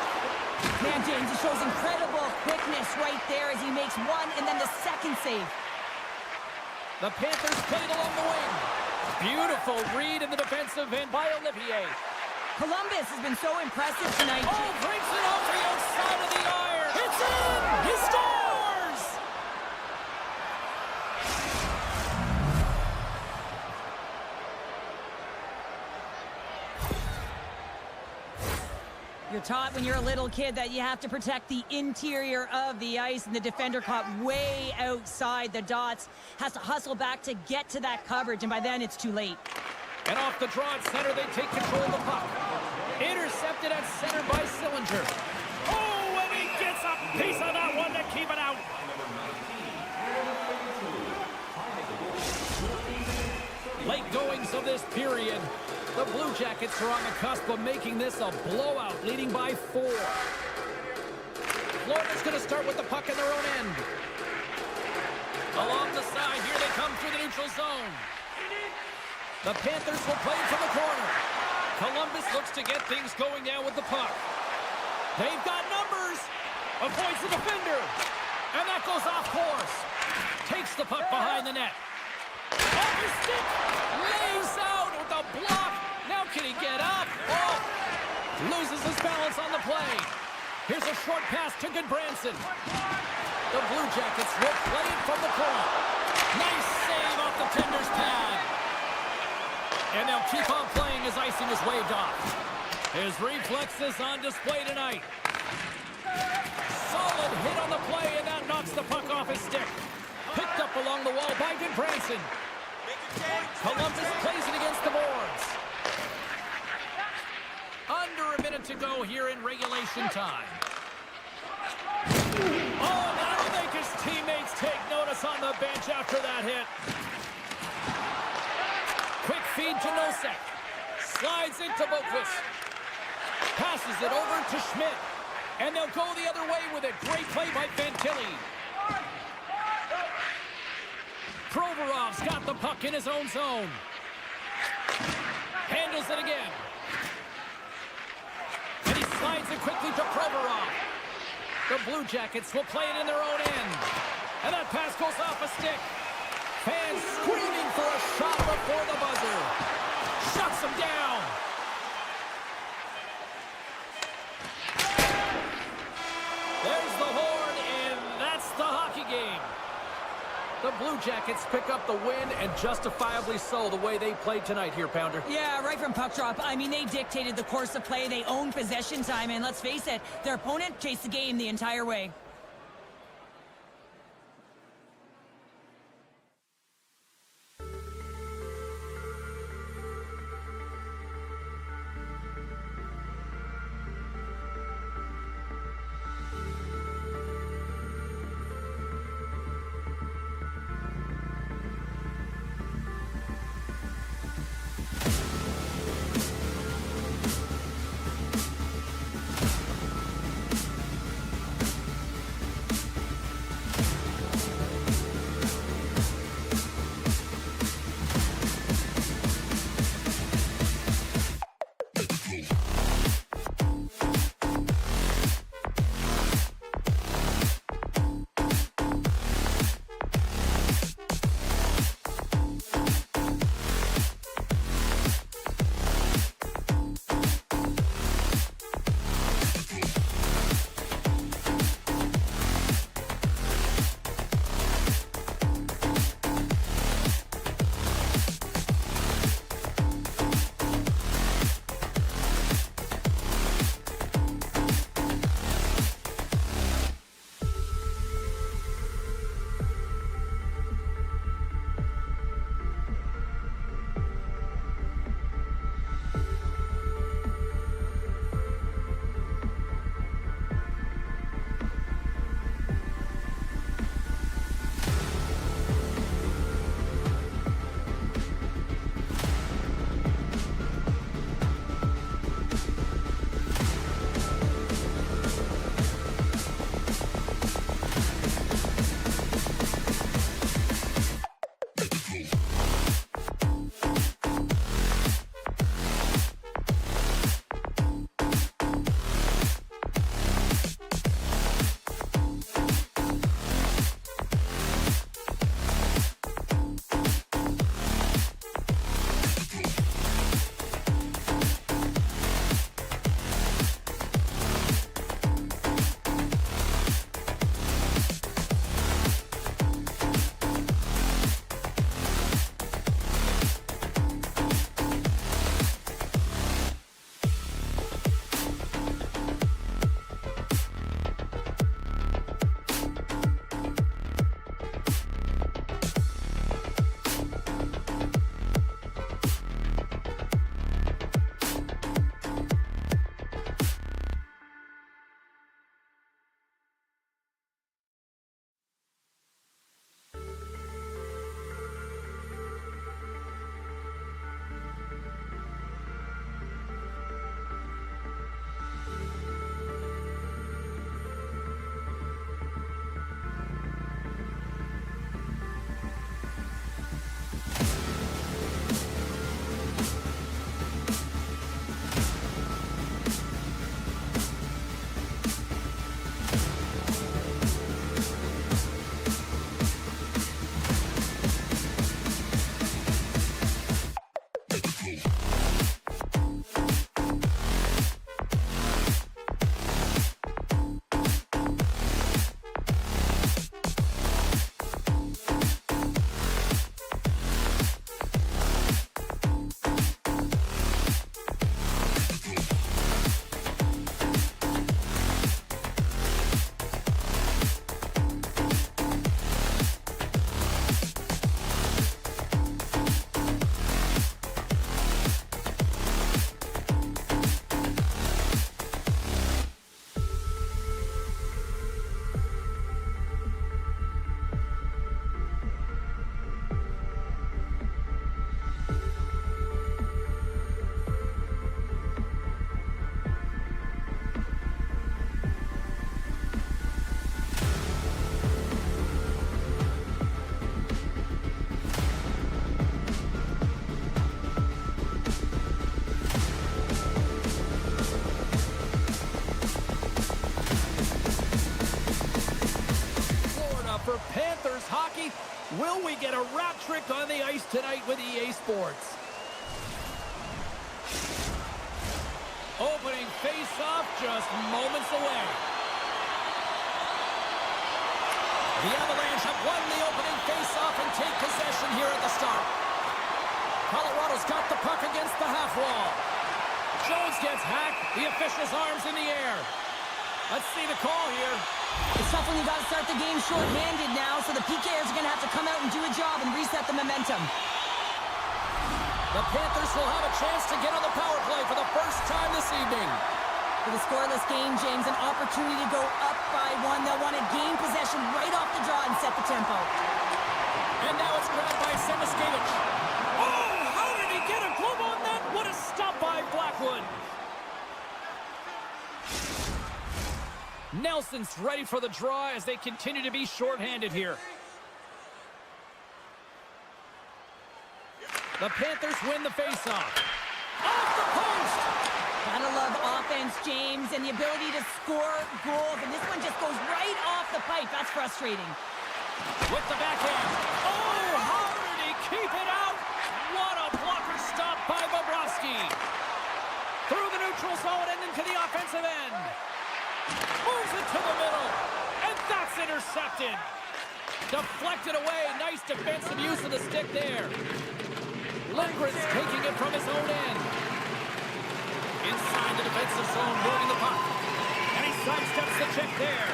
Man, James, he shows incredible quickness right there as he makes one and then the second save. The Panthers played along the wing. Beautiful read in the defensive end by Olivier. Columbus has been so impressive tonight. Oh, brings it off the outside of the iron. It's in! He scores! You're taught when you're a little kid that you have to protect the interior of the ice, and the defender caught way outside the dots. Has to hustle back to get to that coverage, and by then it's too late. And off the draw at center, they take control of the puck. Intercepted at center by Sillinger. Oh, and he gets a piece of that one to keep it out. Late goings of this period. The Blue Jackets are on the cusp of making this a blowout, leading by 4. Florida's going to start with the puck in their own end. Along the side, here they come through the neutral zone. The Panthers will play from the corner. Columbus looks to get things going down with the puck. They've got numbers. Avoids the defender. And that goes off course. Takes the puck behind the net. Off his stick. Lays out with a block. Now can he get up? Oh! Loses his balance on the play. Here's a short pass to Goodbranson. The Blue Jackets will play it from the corner. Nice save off the tender's pad. And they'll keep on playing as icing is waved off. His reflexes on display tonight. Solid hit on the play, and that knocks the puck off his stick. Picked up along the wall by Goodbranson. Columbus plays it against the boards. Under a minute to go here in regulation time. Oh, that'll make his teammates take notice on the bench after that hit. Quick feed to Nosek. Slides into Boquist. Passes it over to Schmidt. And they'll go the other way with it. Great play by Fantilli. Provorov's got the puck in his own zone. Handles it again. And he slides it quickly to Provorov. The Blue Jackets will play it in their own end. And that pass goes off a stick. Fans screaming for a shot before the buzzer. Shuts him down. There's the horn, and that's the hockey game. The Blue Jackets pick up the win, and justifiably so, the way they played tonight here, Pounder. Yeah, right from puck drop. I mean, they dictated the course of play. They owned possession time, and let's face it, their opponent chased the game the entire way. Panthers hockey. Will we get a wrap trick on the ice tonight with EA Sports? Opening face-off just moments away. The Avalanche have won the opening face-off and take possession here at the start. Colorado's got the puck against the half wall. Jones gets hacked. The official's arms in the air. Let's see the call here. It's tough when you got to start the game short-handed now, so the PKers are going to have to come out and do a job and reset the momentum. The Panthers will have a chance to get on the power play for the first time this evening. For the scoreless game, James, an opportunity to go up by one. They'll want to gain possession right off the draw and set the tempo. And now it's grabbed by Semiskevich. Oh, how did he get a glove on that? What a stop by Blackwood. Nelson's ready for the draw as they continue to be shorthanded here. The Panthers win the faceoff. Off the post! Gotta love offense, James, and the ability to score goals. And this one just goes right off the pipe. That's frustrating. With the backhand. Oh, how did he keep it out? What a blocker stop by Bobrovsky. Through the neutral zone and into the offensive end. Moves it to the middle. And that's intercepted. Deflected away. Nice defensive use of the stick there. Lindgren's taking it from his own end. Inside the defensive zone, moving the puck. And he sidesteps the check there.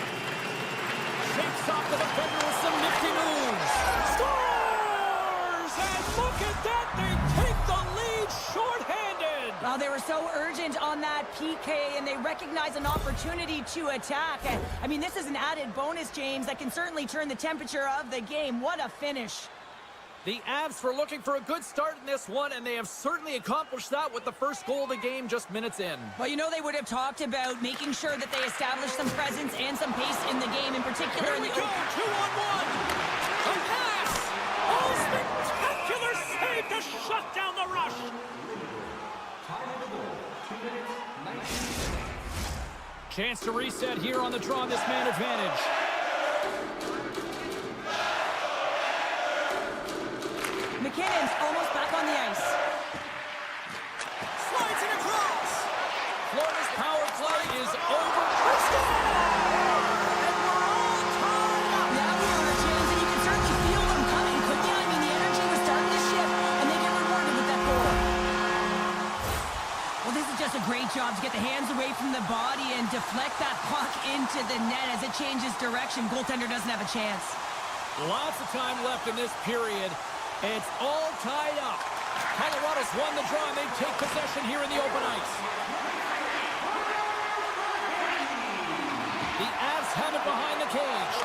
Shakes off the defender with some nifty moves. Scores! And look at that, they take the lead shorthanded. Well, they were so urgent on that PK, and they recognize an opportunity to attack. I mean, this is an added bonus, James, that can certainly turn the temperature of the game. What a finish. The Avs were looking for a good start in this one, and they have certainly accomplished that with the first goal of the game just minutes in. Well, you know, they would have talked about making sure that they establish some presence and some pace in the game, in particular. Here we go, 2-on-1. A pass. Oh, spectacular save to shut down the rush. Chance to reset here on the draw on this man advantage. McKinnon's almost back on the ice. Slides it across. Florida's power play is over. And we're all tied up. Yeah, we are, James, and you can certainly feel them coming, couldn't you? I mean, the energy was starting to shift, and they get rewarded with that goal. Well, this is just a great job to get the hands away from the body and deflect that puck into the net as it changes direction. Goaltender doesn't have a chance. Lots of time left in this period. It's all tied up. Colorado's won the draw, and they take possession here in the open ice. The Avs have it behind the cage.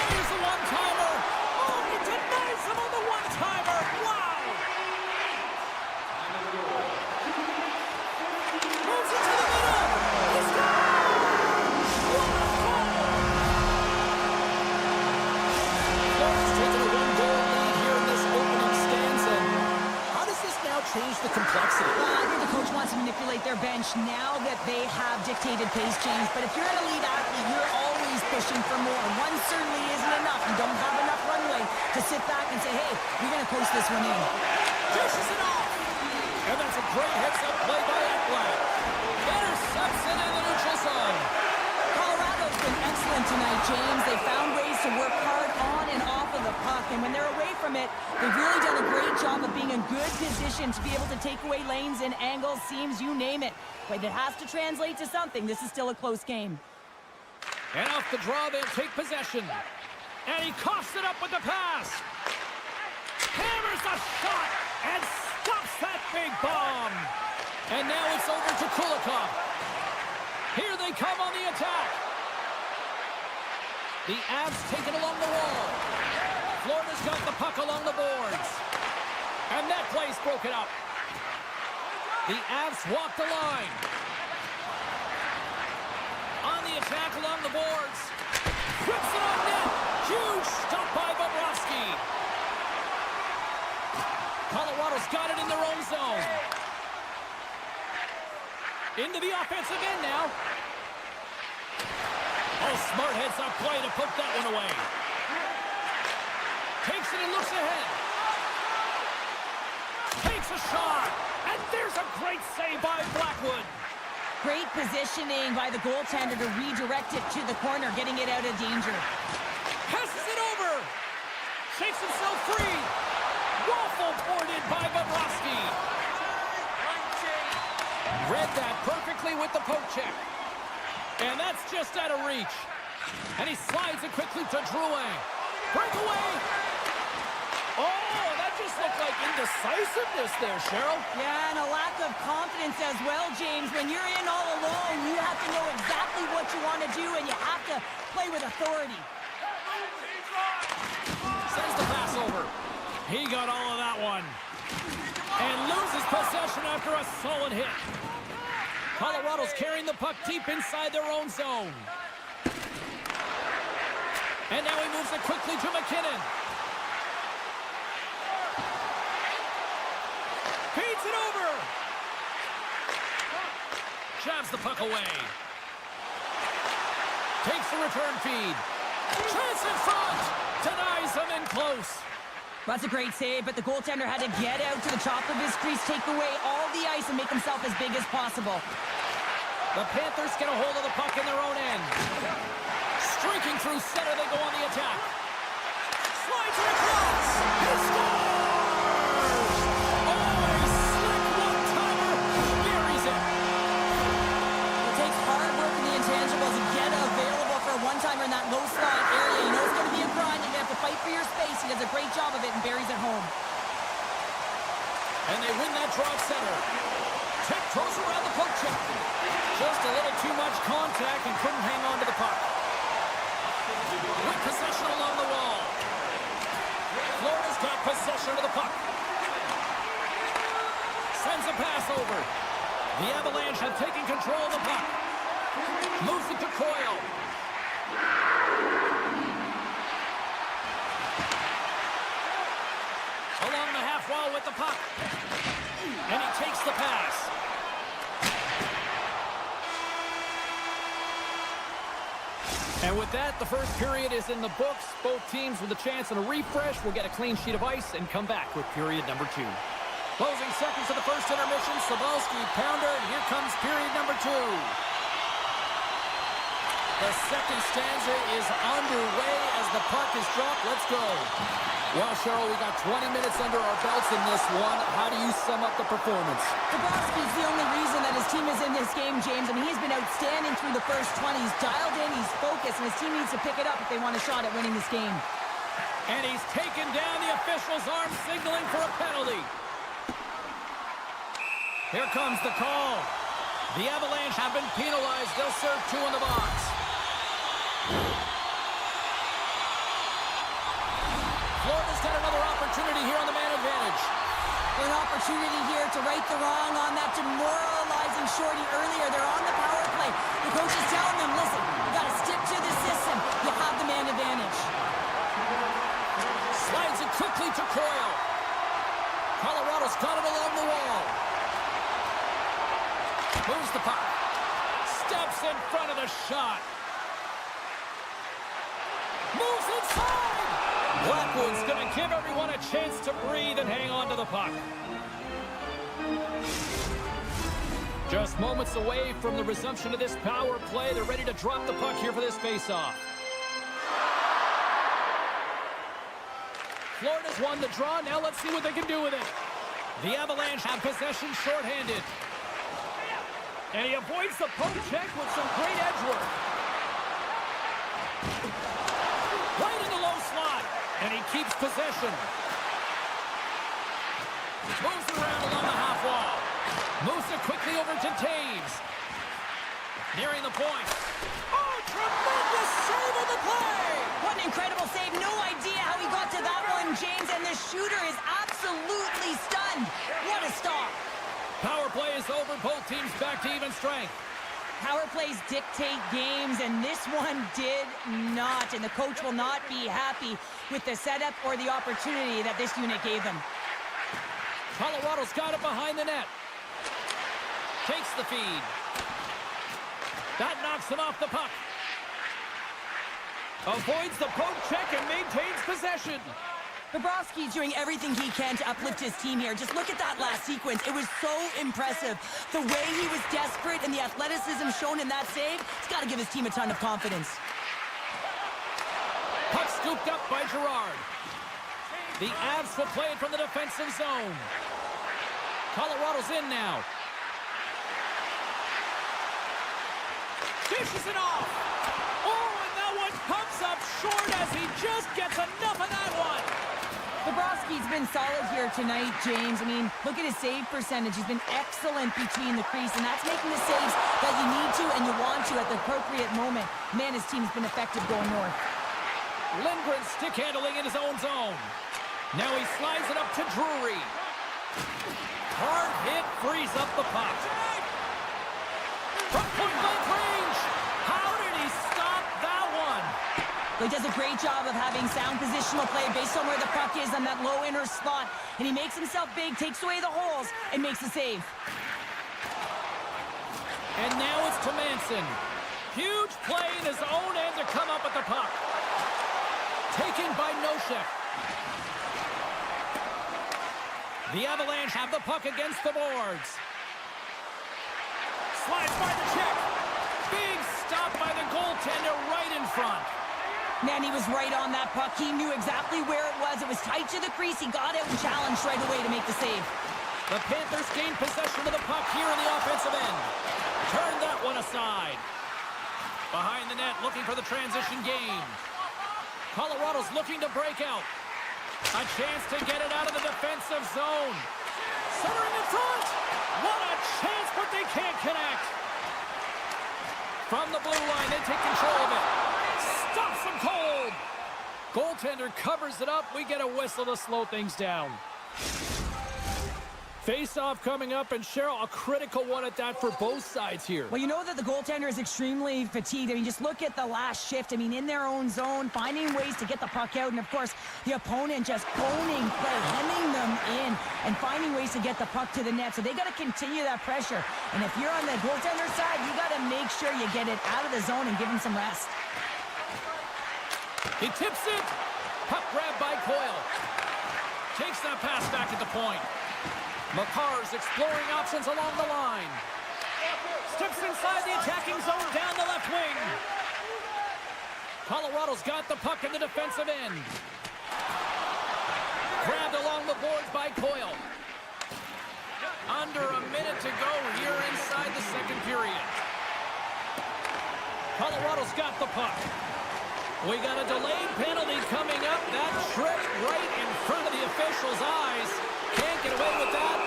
Here's the one-timer. Oh, he denies him on the one-timer. Wow! Moves it to the middle. He scores! What a goal! Florida's taken a one-goal lead here in this opening stanza. How does this now change the complexity? I think the coach wants to manipulate their bench now that they have dictated pace change. But if you're an elite athlete, you're always pushing for more. One certainly isn't enough. You don't have enough runway to sit back and say, hey, we're going to coast this one in. Dishes it off. And that's a great heads-up play by Ekblad. Intercepts it in the neutral zone. Colorado's been excellent tonight, James. They found ways to work hard on and off of the puck. And when they're away from it, they've really done a great job of being in good position to be able to take away lanes and angles, seams, you name it. But it has to translate to something. This is still a close game. And off the draw, they'll take possession. And he coughs it up with the pass. Hammers a shot and stops that big bomb. And now it's over to Kulikov. Here they come on the attack. The Avs take it along the wall. Florida's got the puck along the boards. And that play's broken up. The Avs walk the line. On the attack along the boards. Whips it on net. Huge stop by Bobrovsky. Colorado's got it in their own zone. Into the offensive end now. Oh, smart heads up play to put that one away. it and looks ahead. Takes a shot. And there's a great save by Blackwood. Great positioning by the goaltender to redirect it to the corner, getting it out of danger. Passes it over. Shakes himself free. Waffle boarded by Bobrovsky. Read that perfectly with the poke check. And that's just out of reach. And he slides it quickly to Drouin. Breakaway. Oh, that just looked like indecisiveness there, Cheryl. Yeah, and a lack of confidence as well, James. When you're in all alone, you have to know exactly what you want to do, and you have to play with authority. Sends the pass over. He got all of that one. And loses possession after a solid hit. Colorado's carrying the puck deep inside their own zone. And now he moves it quickly to McKinnon. Feeds it over. Jabs the puck away. Takes the return feed. Chance in front. Denies him in close. That's a great save, but the goaltender had to get out to the top of his crease, take away all the ice, and make himself as big as possible. The Panthers get a hold of the puck in their own end. Streaking through center, they go on the attack. Slides it across. He scores! Oh, a slick one-timer. Buries it. It takes hard work in the intangibles to get available for a one-timer in that low slot area. You know it's going to be a grind. You're going to have to fight for your space. He does a great job of it and buries it home. And they win that draw at center. Tiptoes around the poke check. Just a little too much contact and couldn't hang on to the puck. With possession along the wall. Florida's got possession of the puck. Sends a pass over. The Avalanche have taken control of the puck. Moves it to Coyle. Along the half wall with the puck. And he takes the pass. And with that, the first period is in the books. Both teams with a chance and a refresh will get a clean sheet of ice and come back with period number 2. Closing seconds of the first intermission. Slabowski, pounder, and here comes period number 2. The second stanza is underway as the puck is dropped. Let's go. Well, Cheryl, we got 20 minutes under our belts in this one. How do you sum up the performance? Bobrovsky's the only reason that his team is in this game, James. I mean, he's been outstanding through the first 20. He's dialed in, he's focused, and his team needs to pick it up if they want a shot at winning this game. And he's taken down the official's arm, signaling for a penalty. Here comes the call. The Avalanche have been penalized. They'll serve 2 in the box. Florida's got another opportunity here on the man advantage. An opportunity here to right the wrong on that demoralizing shorty earlier. They're on the power play. The coach is telling them, listen, you got to stick to the system. You have the man advantage. Slides it quickly to Coyle. Colorado's got it along the wall. Moves the puck. Steps in front of the shot. Moves inside. Blackwood's going to give everyone a chance to breathe and hang on to the puck. Just moments away from the resumption of this power play. They're ready to drop the puck here for this faceoff. Florida's won the draw. Now let's see what they can do with it. The Avalanche have possession shorthanded. And he avoids the poke check with some great edge work. Right in the low slot. And he keeps possession. Moves it around along the half wall. Moves it quickly over to Taves. Nearing the point. Oh, tremendous save of the play! What an incredible save. No idea how he got to that one, James. And the shooter is absolutely stunned. What a stop. Power play is over. Both teams back to even strength. Power plays dictate games, and this one did not. And the coach will not be happy with the setup or the opportunity that this unit gave them. Colorado's got it behind the net. Takes the feed. That knocks him off the puck. Avoids the poke check and maintains possession. Bobrovsky's doing everything he can to uplift his team here. Just look at that last sequence. It was so impressive. The way he was desperate and the athleticism shown in that save, it's got to give his team a ton of confidence. Puck scooped up by Girard. The Avs will play it from the defensive zone. Colorado's in now. Dishes it off. Oh, and that one comes up short as he just gets enough of that one. Bobrovsky's been solid here tonight, James. I mean, look at his save percentage. He's been excellent between the crease, and that's making the saves that you need to and you want to at the appropriate moment. Man, his team's been effective going north. Lindgren stick handling in his own zone. Now he slides it up to Drury. Hard hit frees up the puck. From point-blank range. How did he stop that one? He does a great job of having sound positional play based on where the puck is on that low inner slot. And he makes himself big, takes away the holes, and makes the save. And now it's to Manson. Huge play in his own end to come up with the puck. Taken by Nosek. The Avalanche have the puck against the boards. Slides by the check. Big stop by the goaltender right in front. Man, he was right on that puck. He knew exactly where it was. It was tight to the crease. He got out and challenged right away to make the save. The Panthers gain possession of the puck here in the offensive end. Turn that one aside. Behind the net, looking for the transition game. Colorado's looking to break out. A chance to get it out of the defensive zone. Centering in front. What a chance, but they can't connect. From the blue line, they take control of it. Stops them cold. Goaltender covers it up. We get a whistle to slow things down. Face-off coming up, and Cheryl, a critical one at that for both sides here. Well, you know that the goaltender is extremely fatigued. I mean, just look at the last shift. I mean, in their own zone, finding ways to get the puck out, and of course, the opponent just owning play, hemming them in, and finding ways to get the puck to the net. So they got to continue that pressure. And if you're on the goaltender side, you got to make sure you get it out of the zone and give him some rest. He tips it. Puck grabbed by Coyle. Takes that pass back at the point. Makar's exploring options along the line. Steps inside the attacking zone down the left wing. Colorado's got the puck in the defensive end. Grabbed along the boards by Coyle. Under a minute to go here inside the second period. Colorado's got the puck. We got a delayed penalty coming up. That tripped right in front of the official's eyes. Can't get away with that.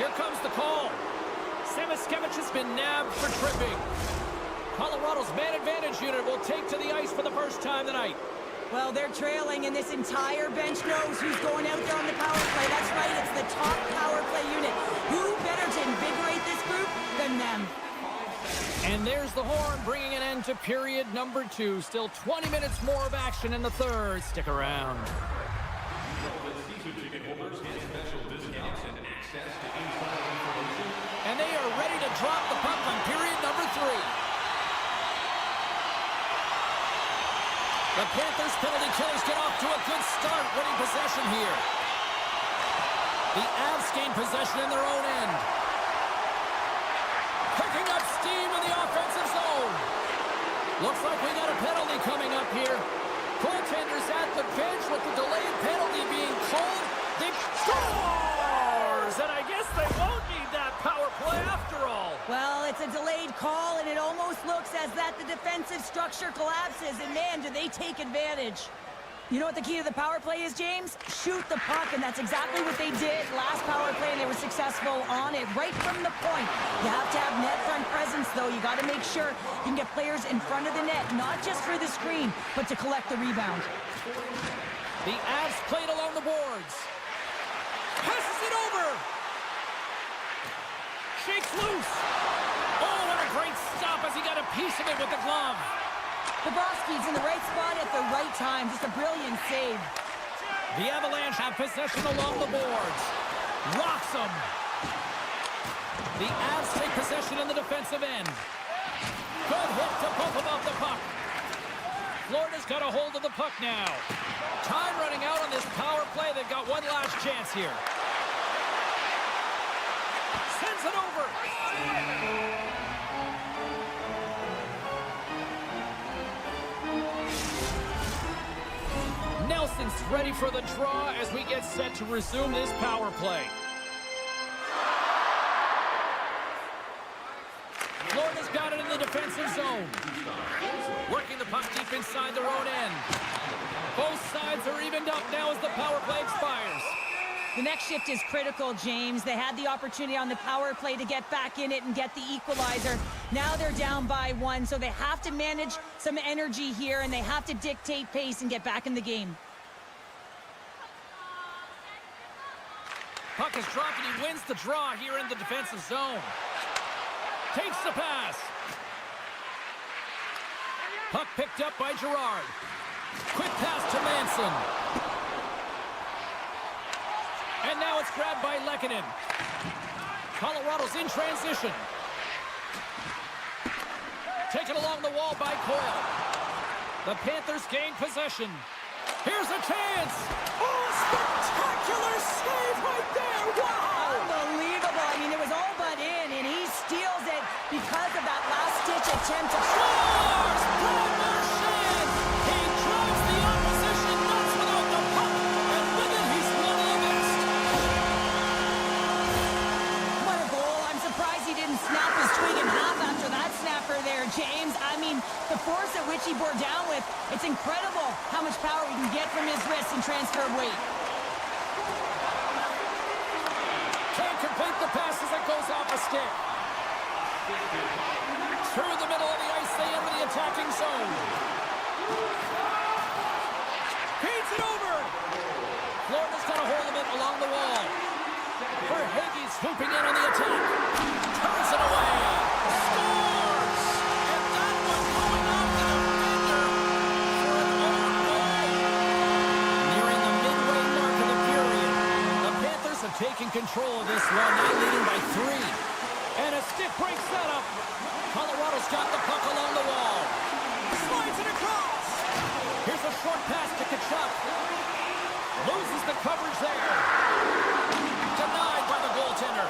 Here comes the call. Semiskevich has been nabbed for tripping. Colorado's man advantage unit will take to the ice for the first time tonight. Well, they're trailing, and this entire bench knows who's going out there on the power play. That's right, it's the top power play unit. Who better to invigorate this group than them? And there's the horn, bringing an end to period number 2. Still 20 minutes more of action in the third. Stick around. And they are ready to drop the puck on period number 3. The Panthers penalty killers get off to a good start, winning possession here. The Avs gain possession in their own end. Picking up steam in the offensive zone. Looks like we got a penalty coming up here. Goaltenders at the bench with the delayed penalty being called. They scores! And I guess they won't need that power play after all. Well, it's a delayed call, and it almost looks as that the defensive structure collapses, and man, do they take advantage. You know what the key to the power play is, James? Shoot the puck, and that's exactly what they did last power play, and they were successful on it right from the point. You have to have net front presence, though. You got to make sure you can get players in front of the net, not just for the screen, but to collect the rebound. The Avs played along the boards. Passes it over. Shakes loose. Oh, what a great stop as he got a piece of it with the glove. Bobrovsky's in the right spot at the right time. Just a brilliant save. The Avalanche have possession along the boards. Rocks them. The Avs take possession in the defensive end. Good hit to bump above the puck. Florida's got a hold of the puck now. Time running out on this power play. They've got one last chance here. Sends it over. Nelson's ready for the draw as we get set to resume this power play. Florida's got it in the defensive zone. Working the puck deep inside their own end. Both sides are evened up now as the power play expires. The next shift is critical, James. They had the opportunity on the power play to get back in it and get the equalizer. Now they're down by 1, so they have to manage some energy here, and they have to dictate pace and get back in the game. Puck is dropped, and he wins the draw here in the defensive zone. Takes the pass. Puck picked up by Girard. Quick pass to Manson. And now it's grabbed by Lehkonen. Colorado's in transition. Taken along the wall by Coyle. The Panthers gain possession. Here's a chance. Oh, spectacular save right there. Wow. Unbelievable. I mean, it was all but in, and he steals it because of that last-ditch attempt to... Scores! Brad Marchand! He drives the opposition nuts without the puck, and with it, he's one of the best. What a goal. I'm surprised he didn't snap his twig in half after that snapper there, James. I mean, the force at which he bore down with, it's incredible how much power he can get from his wrist and transfer weight. Can't complete the pass as it goes off a stick. Through the middle of the ice, they enter the attacking zone. Feeds it over. Florida's got a hold of it along the wall. Verhaeghe's swooping in on the attack. Turns it away. Scores! And that one going off the defender for an own goal. Nearing the midway mark of the period, the Panthers have taken control of this one, now leading by 3. And a stick breaks that up. Colorado's got the puck along the wall. Slides it across. Here's a short pass to Tkachuk. Loses the coverage there. Denied by the goaltender.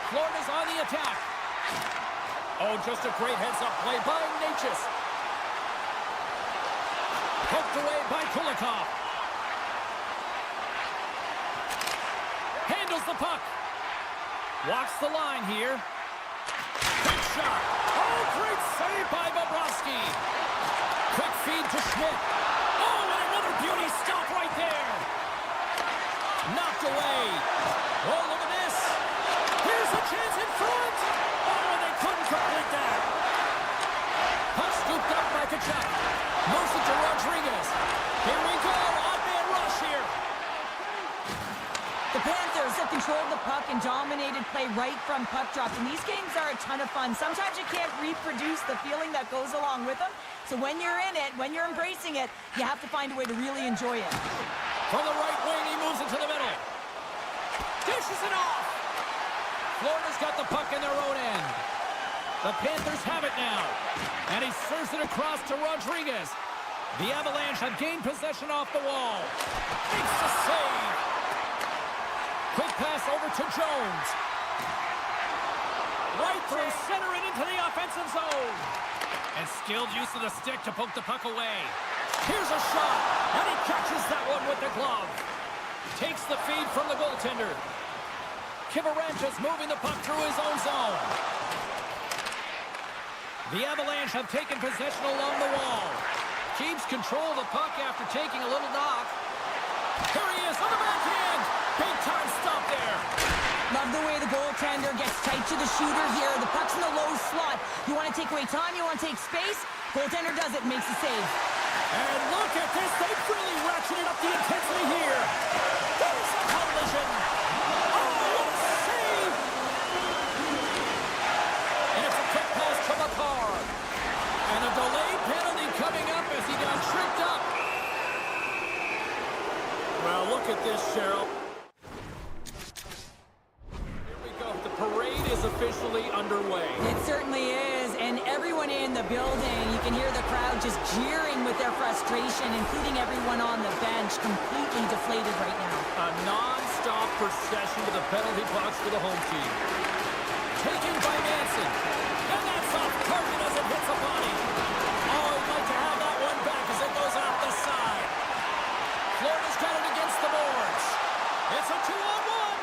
Florida's on the attack. Oh, just a great heads-up play by Natchez. Poked away by Kulikov. Handles the puck. Walks the line here. Quick shot. Oh, great save by Bobrovsky. Quick feed to Schmidt. Oh, and another beauty stop right there. Knocked away. Oh, look at this. Here's a chance in front. Oh, and they couldn't complete that. Puck scooped up by Tkachuk. Moves it to Rodriguez. Here we go. Odd-man rush here. The Panthers have controlled the puck and dominated play right from puck drop. And these games are a ton of fun. Sometimes you can't reproduce the feeling that goes along with them. So when you're in it, when you're embracing it, you have to find a way to really enjoy it. From the right wing, he moves it to the middle. Dishes it off. Florida's got the puck in their own end. The Panthers have it now. And he serves it across to Rodriguez. The Avalanche have gained possession off the wall. Makes the save. Quick pass over to Jones. Right through center and into the offensive zone. And skilled use of the stick to poke the puck away. Here's a shot, and he catches that one with the glove. Takes the feed from the goaltender. Kivarancha's moving the puck through his own zone. The Avalanche have taken possession along the wall. Keeps control of the puck after taking a little knock. Here he is on the backhand. Big time stop there. Love the way the goaltender gets tight to the shooter here. The puck's in the low slot. You want to take away time, you want to take space. Goaltender does it, makes the save. And look at this. They've really ratcheted up the intensity here. There's a collision. Oh, what a save. And it's a quick pass to Makar. And a delayed penalty coming up as he got tripped up. Well, look at this, Cheryl. Here we go. The parade is officially underway. It certainly is, and everyone in the the building. You can hear the crowd just jeering with their frustration, including everyone on the bench, completely deflated right now. A non-stop procession to the penalty box for the home team. Taken by Manson. And that's off target as it hits a body. Oh, he'd like to have that one back as it goes off the side. Florida's got it against the boards. It's a 2-on-1.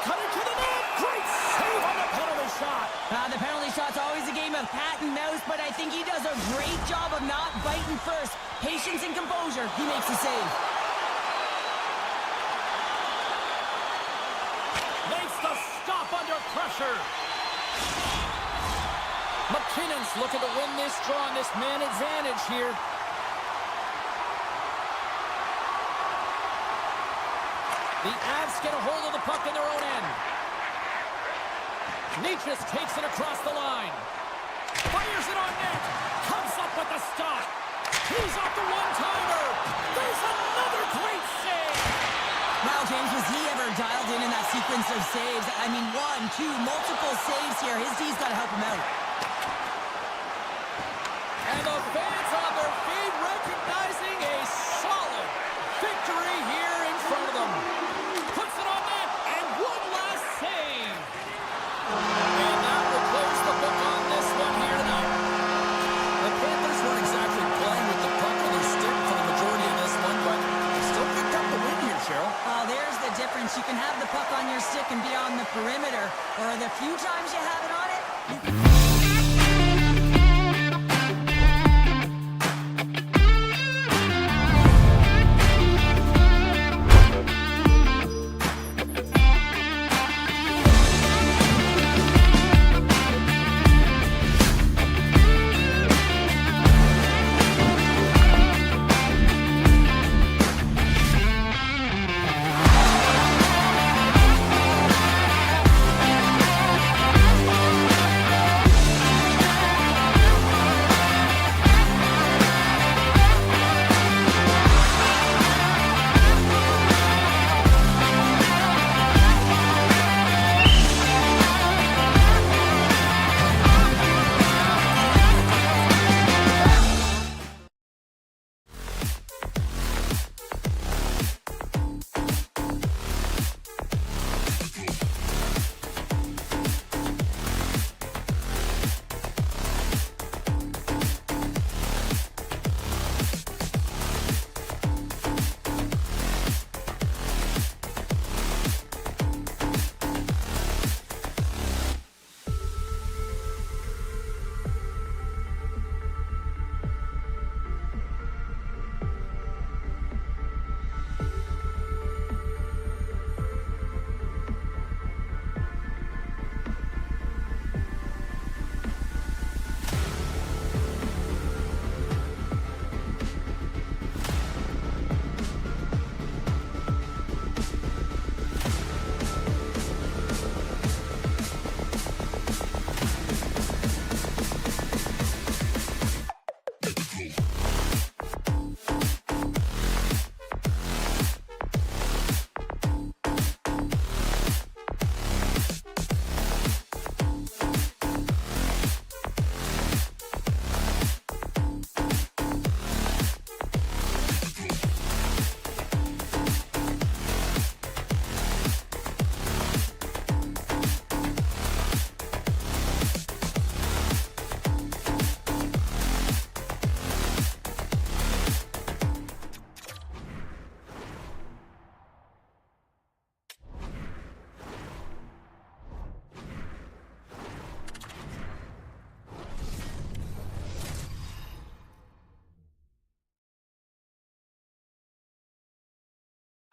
Cut it to the net. Great save on the penalty shot. The penalty shot's always a game of cat and mouse, but I think he does a great job of not biting first. Patience and composure. He makes the save. Makes the stop under pressure. McKinnon's looking to win this draw on this man advantage here. The Avs get a hold of the puck in their own end. Nietzsche takes it across the line. Fires it on net. Comes up with the stop. He's off the one-timer. There's another great save. Wow, James, was he ever dialed in that sequence of saves? I mean, 1, 2, multiple saves here. His D's got to help him out. And the fans on their feet recognizing a solid victory here in front of them. Puts it on net, and one last save. And that will close the book on this one here tonight. The Panthers weren't exactly playing with the puck on their stick for the majority of this one, but they still picked up the win here, Cheryl. Well, there's the difference. You can have the puck on your stick and be on the perimeter, or the few times you have it on it, you can...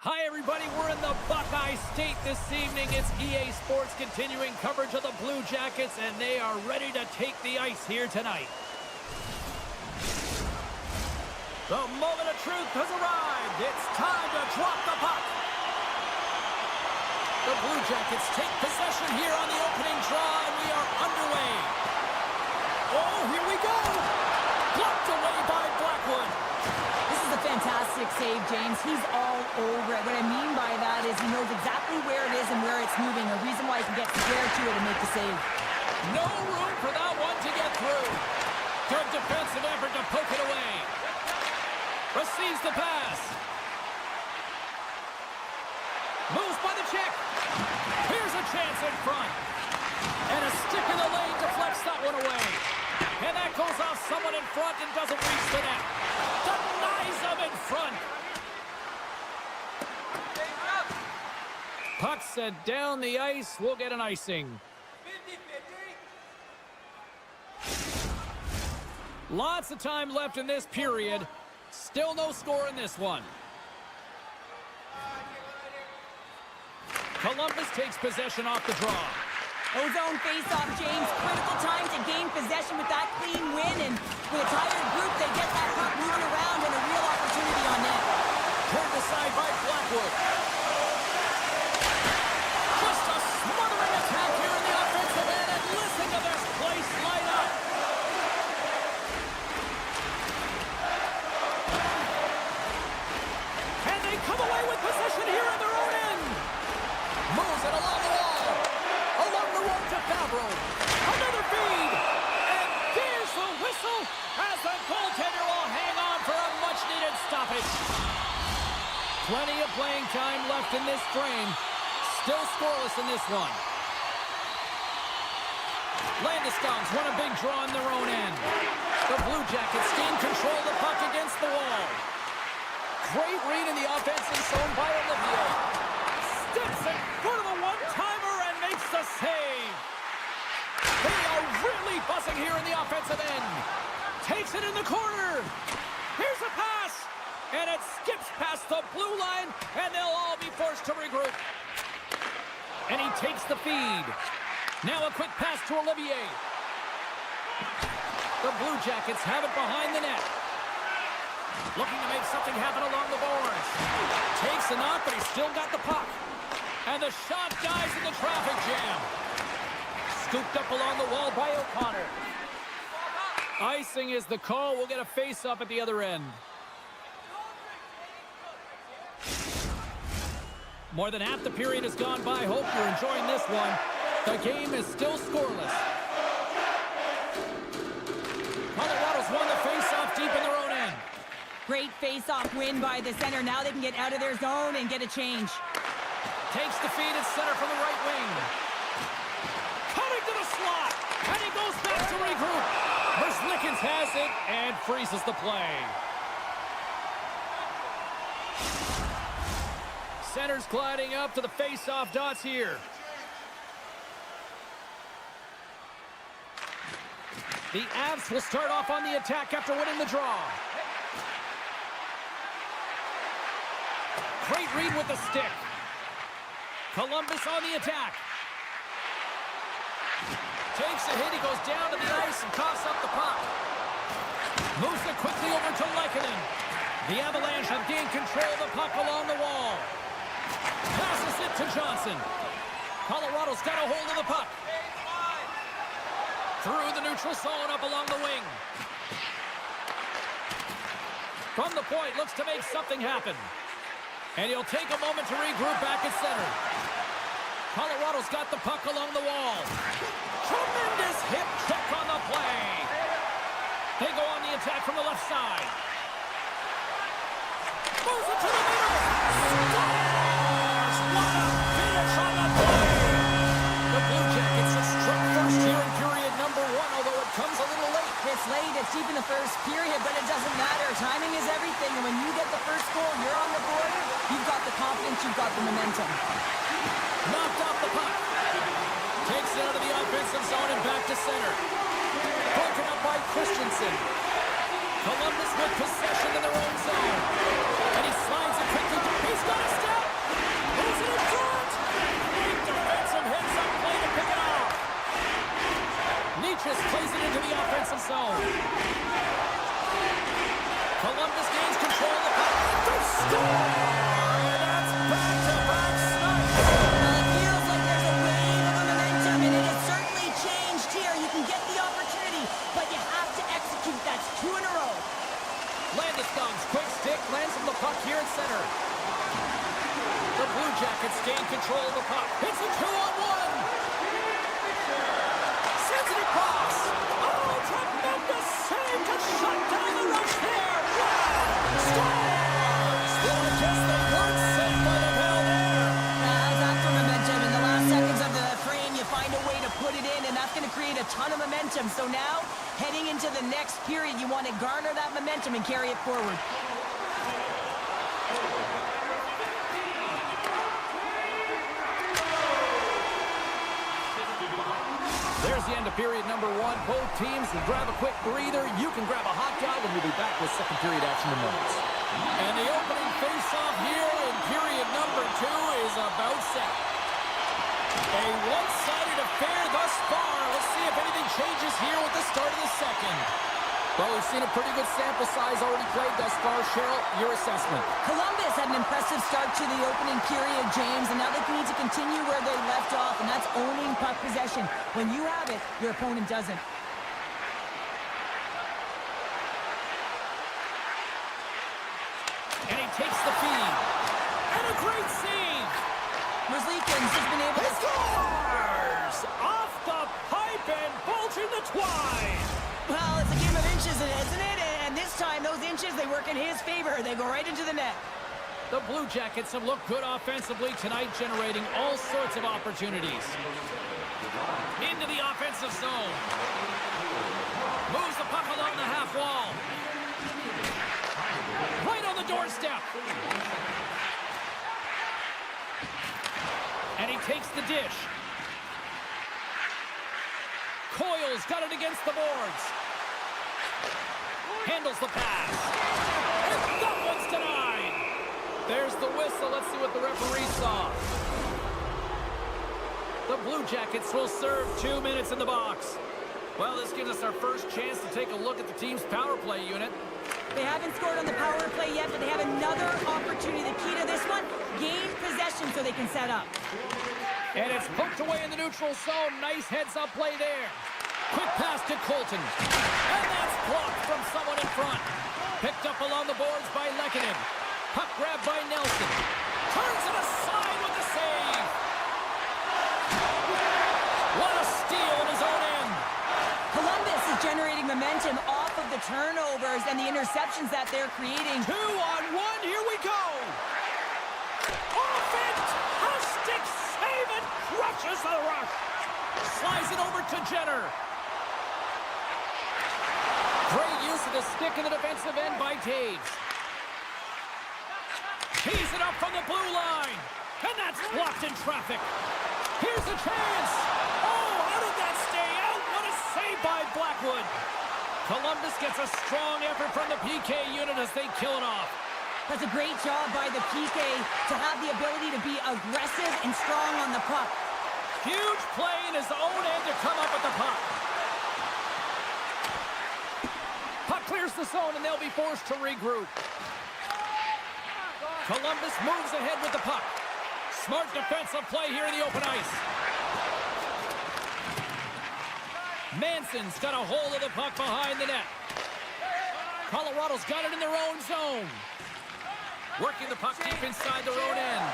Hi, everybody. We're in the Buckeye State this evening. It's EA Sports continuing coverage of the Blue Jackets, and they are ready to take the ice here tonight. The moment of truth has arrived. It's time to drop the puck. The Blue Jackets take possession here on the opening draw, and we are underway. Oh, here we go. Blocked away by Blackwood. This is a fantastic save, James. He's all over it. What I mean by that is he knows exactly where it is and where it's moving, a reason why he can get square to it and make the save. No room for that one to get through. defensive effort to poke it away. Receives the pass. Moves by the check. Here's a chance in front. And a stick in the lane deflects that one away. And that goes off someone in front and doesn't reach the net. Denies them in front. Puck sent down the ice. We'll get an icing. Lots of time left in this period. Still no score in this one. Columbus takes possession off the draw. Ozone face-off, James. Critical time to gain possession with that clean win. And with a tired group, they get that puck moving around and a real opportunity on net. Turned aside by Blackwood. Just a smothering attack here in the offensive end. And listen to this place light up. And they come away with possession here in their own end. Moves it along the wall. Along the wall to Favreau. Another feed. And there's the whistle as the goaltender will hang on for a much-needed stoppage. Plenty of playing time left in this frame. Still scoreless in this one. Landeskog's won a big draw in their own end. The Blue Jackets gain control of the puck against the wall. Great read in the offensive zone by Olivier. Steps in front of the one-timer and makes the save. They are really buzzing here in the offensive end. Takes it in the corner. Here's a pass. And it skips past the blue line, and they'll all be forced to regroup. And he takes the feed. Now a quick pass to Olivier. The Blue Jackets have it behind the net. Looking to make something happen along the boards. Takes a knock, but he's still got the puck. And the shot dies in the traffic jam. Scooped up along the wall by O'Connor. Icing is the call. We'll get a face-up at the other end. More than half the period has gone by. Hope you're enjoying this one. The game is still scoreless. Colorado's won the face-off deep in their own end. Great face-off win by the center. Now they can get out of their zone and get a change. Takes the feed at center from the right wing. Cutting to the slot. And he goes back to regroup. Merzlikins has it and freezes the play. Center's gliding up to the face-off dots here. The Avs will start off on the attack after winning the draw. Great read with the stick. Columbus on the attack. Takes a hit, he goes down to the ice and coughs up the puck. Moves it quickly over to Lehkonen. The Avalanche have gained control of the puck along the wall. Passes it to Johnson. Colorado's got a hold of the puck. Through the neutral zone up along the wing. From the point, looks to make something happen. And he'll take a moment to regroup back at center. Colorado's got the puck along the wall. Tremendous hip check on the play. They go on the attack from the left side. Moves it to the middle. Scores! What a finish on the play. The Blue Jackets have struck first here in period number 1, although it comes a little late. It's late, it's deep in the first period, but it doesn't matter. Timing is everything, and when you get the first goal, you're on the board. You've got the confidence, you've got the momentum. Knocked off the puck. Takes it out of the offensive zone and back to center. Broken up by Christensen. Columbus with possession in their own zone. And he slides it quickly. He's got a step. Moves it in front. Great defensive heads up play to pick it off. Nietzsche plays it into the offensive zone. Columbus gains control of the puck. They score! And that's back-to-back snipes. Well, it feels like there's a wave of momentum, and it has certainly changed here. You can get the opportunity, but you have to execute. That's 2 in a row. Landeskog's quick stick lands on the puck here at center. The Blue Jackets gain control of the puck. It's a 2-on-1. Sends it across. Oh, tremendous save to into the next period. You want to garner that momentum and carry it forward. There's the end of period number one. Both teams will grab a quick breather. You can grab a hot dog, and we'll be back with second period action in moments. And the opening face-off here in period number two is about set. A one-sided affair thus far. Let's see if anything changes here with the start of the second. Well, we've seen a pretty good sample size already played thus far. Cheryl, your assessment. Columbus had an impressive start to the opening period, James, and now they need to continue where they left off, and that's owning puck possession. When you have it, your opponent doesn't. And he takes the feed. And a great save. Merzlikins has been able to... Scores! Off the pipe and bulging the twine. Well, it's a game of inches, isn't it? And this time, those inches, they work in his favor. They go right into the net. The Blue Jackets have looked good offensively tonight, generating all sorts of opportunities. Into the offensive zone. Moves the puck along the half wall. Right on the doorstep. And he takes the dish. Coyle's got it against the boards. Handles the pass. And that one's denied. There's the whistle. Let's see what the referee saw. The Blue Jackets will serve 2 minutes in the box. Well, this gives us our first chance to take a look at the team's power play unit. They haven't scored on the power play yet, but they have another opportunity. The key to this one, gain possession so they can set up. And it's poked away in the neutral zone. Nice heads-up play there. Quick pass to Colton. And that's blocked from someone in front. Picked up along the boards by Lehkonen. Puck grab by Nelson. Turns it aside with the save. What a steal in his own end. Columbus is generating momentum off of the turnovers and the interceptions that they're creating. 2-on-1, here we go. Off it! A stick save and crushes the rush. Slides it over to Jenner. Great use of the stick in the defensive end by Taves. Tees it up from the blue line. And that's blocked in traffic. Here's a chance. Oh, how did that stay out? What a save by Blackwood. Columbus gets a strong effort from the PK unit as they kill it off. That's a great job by the PK to have the ability to be aggressive and strong on the puck. Huge play in his own end to come up with the puck. Puck clears the zone and they'll be forced to regroup. Columbus moves ahead with the puck. Smart defensive play here in the open ice. Manson's got a hold of the puck behind the net. Colorado's got it in their own zone. Working the puck deep inside their own end.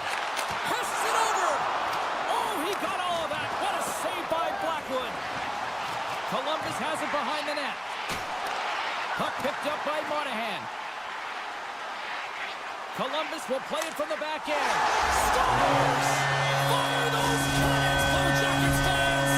Passes it over. Oh, he got all of that. What a save by Blackwood. Columbus has it behind the net. Puck picked up by Monahan. Columbus will play it from the back end. Scores! Fire those cannons, Blue Jackets fans!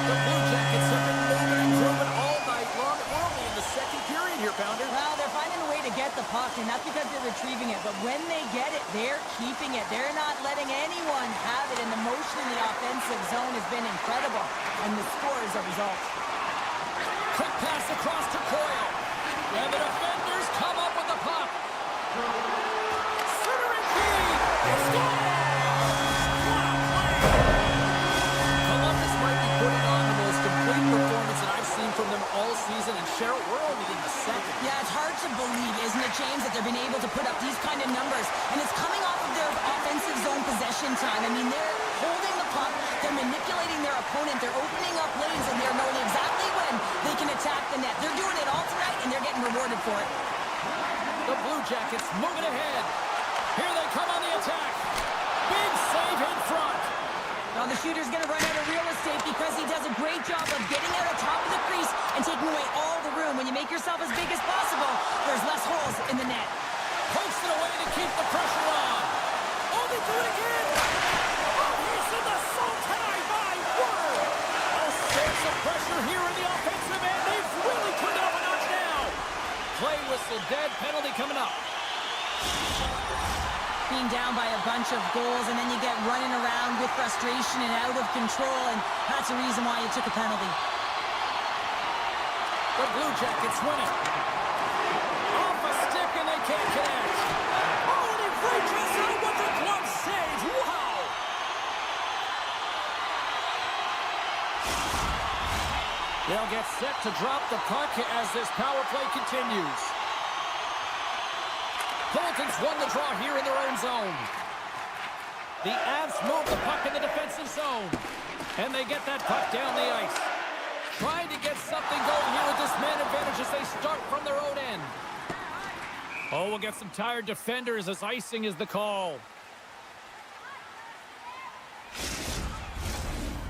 The Blue Jackets have been moving and grooving all night long. We're only in the second period here, Pounder. Well, they're finding a way to get the puck, and that's because they're retrieving it. But when they get it, they're keeping it. They're not letting anyone have it, and the motion in the offensive zone has been incredible. And the score is a result. Quick pass across to Coyle. And the defenders come up with the puck. Centering feed. Columbus might be putting on the most complete performance that I've seen from them all season. And Cheryl, we're only in the second. Yeah, it's hard to believe, isn't it, James, that they've been able to put up these kind of numbers. And it's coming off of their offensive zone possession time. I mean, they're holding the puck. They're manipulating their opponent. They're opening up lanes, and they're knowing exactly when they can attack the net. They're doing it all tonight, and they're getting rewarded for it. The Blue Jackets moving ahead. Here they come on the attack. Big save in front. Now the shooter's going to run out of real estate because he does a great job of getting out of top of the crease and taking away all the room. When you make yourself as big as possible, there's less holes in the net. Pokes it away to keep the pressure on. Oh, they do it again. Oh, he's in the zone tonight by Word. All sorts of pressure here in the offensive end. They've really turned play whistle dead. Penalty coming up. Being down by a bunch of goals, and then you get running around with frustration and out of control, and that's the reason why you took a penalty. The Blue Jackets win it. Off a stick, and they can't connect. Oh, and he reaches out with the glove save. Wow! They'll get set to drop the puck as this power play continues. Colton's won the draw here in their own zone. The Avs move the puck in the defensive zone. And they get that puck down the ice. Trying to get something going here with this man advantage as they start from their own end. Oh, we'll get some tired defenders as icing is the call.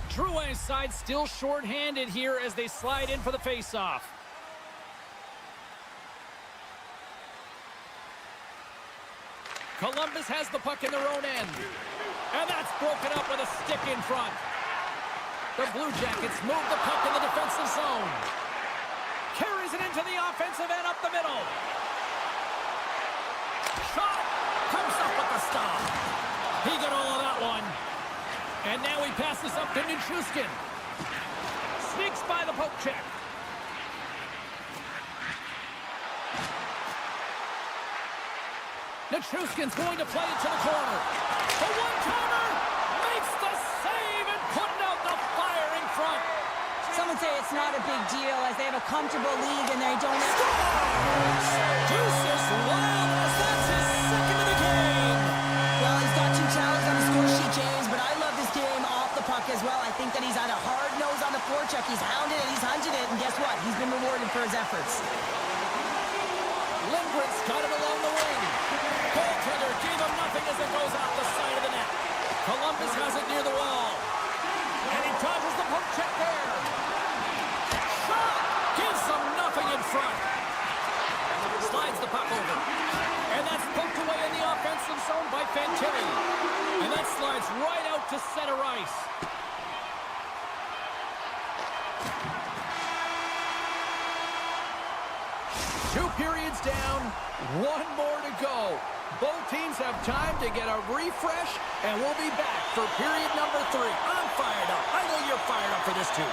Drouin's side still short-handed here as they slide in for the faceoff. Columbus has the puck in their own end. And that's broken up with a stick in front. The Blue Jackets move the puck in the defensive zone. Carries it into the offensive end up the middle. Shot! Comes up with the stop. He got all of that one. And now he passes up to Nichushkin. Sneaks by the poke check. Nichushkin's going to play it to the corner. The one-timer makes the save and putting out the fire in front. Some would say it's not a big deal as they have a comfortable lead and they don't have... Deuces wild as that's his second of the game. Well, he's got 2 challenges on the score sheet, James, but I love this game off the puck as well. I think that he's had a hard nose on the forecheck. He's hounded it, he's hunted it, and guess what? He's been rewarded for his efforts. Lindgren's got it along the wing. Goaltender gave him nothing as it goes out the side of the net. Columbus has it near the wall. And he dodges the poke check there. Shot! Gives him nothing in front. Slides the puck over. And that's poked away in the offensive zone by Fantilli. And that slides right out to center ice. Two periods down, 1 more to go. Both teams have time to get a refresh, and we'll be back for period number 3. I'm fired up. I know you're fired up for this too.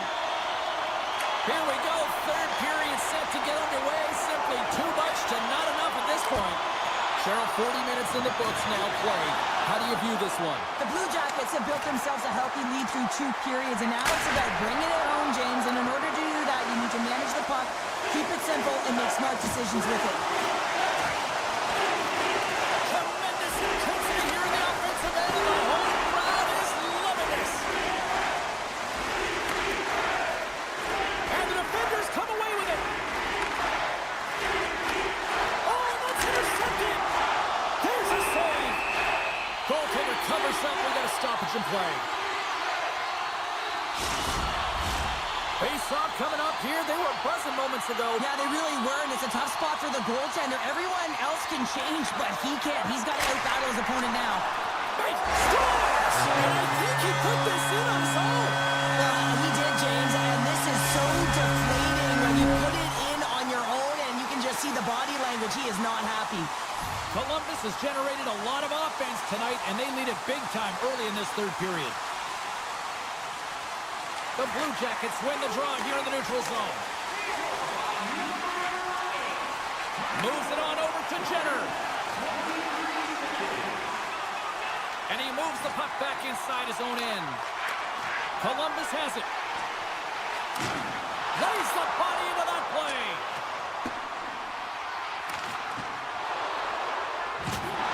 Here we go, third period set to get underway. Simply too much to not enough at this point. Cheryl, 40 minutes in the books now played. How do you view this one? The Blue Jackets have built themselves a healthy lead through 2 periods, and now it's about bringing it home, James. And in order to do that, you need to manage the puck, keep it simple, and make smart decisions with it. Tremendous intensity here in the offensive end, and the whole crowd is loving this. And the defenders come away with it. Oh, that's intercepted. There's a save. Goaltender covers up. We got a stoppage in play. Face-off coming up here. They were buzzing moments ago. Yeah, they really were, and it's a tough spot for the goaltender. Everyone else can change, but he can't. He's got to out-battle his opponent now. Hey, scores! And I think he put this in on his own. He did, James, and this is so deflating when you put it in on your own, and you can just see the body language. He is not happy. Columbus has generated a lot of offense tonight, and they lead it big time early in this third period. The Blue Jackets win the draw here in the neutral zone. Moves it on over to Jenner. And he moves the puck back inside his own end. Columbus has it. Lays the body into that play.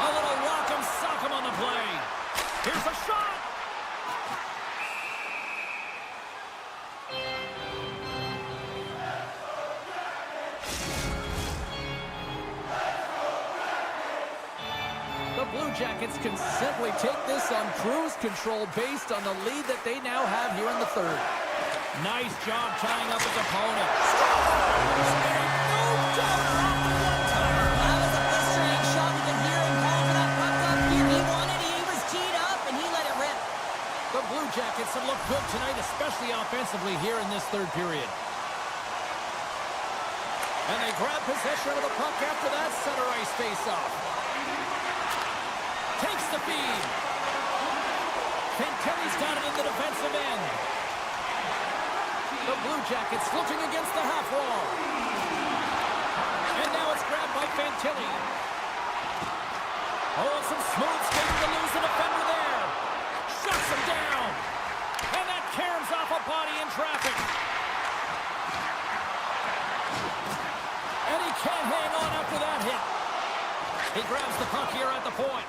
A little rock'em sock'em on the play. Here's a shot. The Blue Jackets can simply take this on cruise control based on the lead that they now have here in the third. Nice job tying up his opponent. Scores! And no doubt off the one-timer. That was a blistering shot. You can hear him call for that puck up here. He wanted it. He was teed up, and he let it rip. The Blue Jackets have looked good tonight, especially offensively here in this third period. And they grab possession of the puck after that center ice face-off. Takes the feed. Fantilli's got it in the defensive end. The Blue Jackets looking against the half wall. And now it's grabbed by Fantilli. Oh, some smooth skating to lose the defender there. Shuts him down. And that caroms off a body in traffic. And he can't hang on after that hit. He grabs the puck here at the point.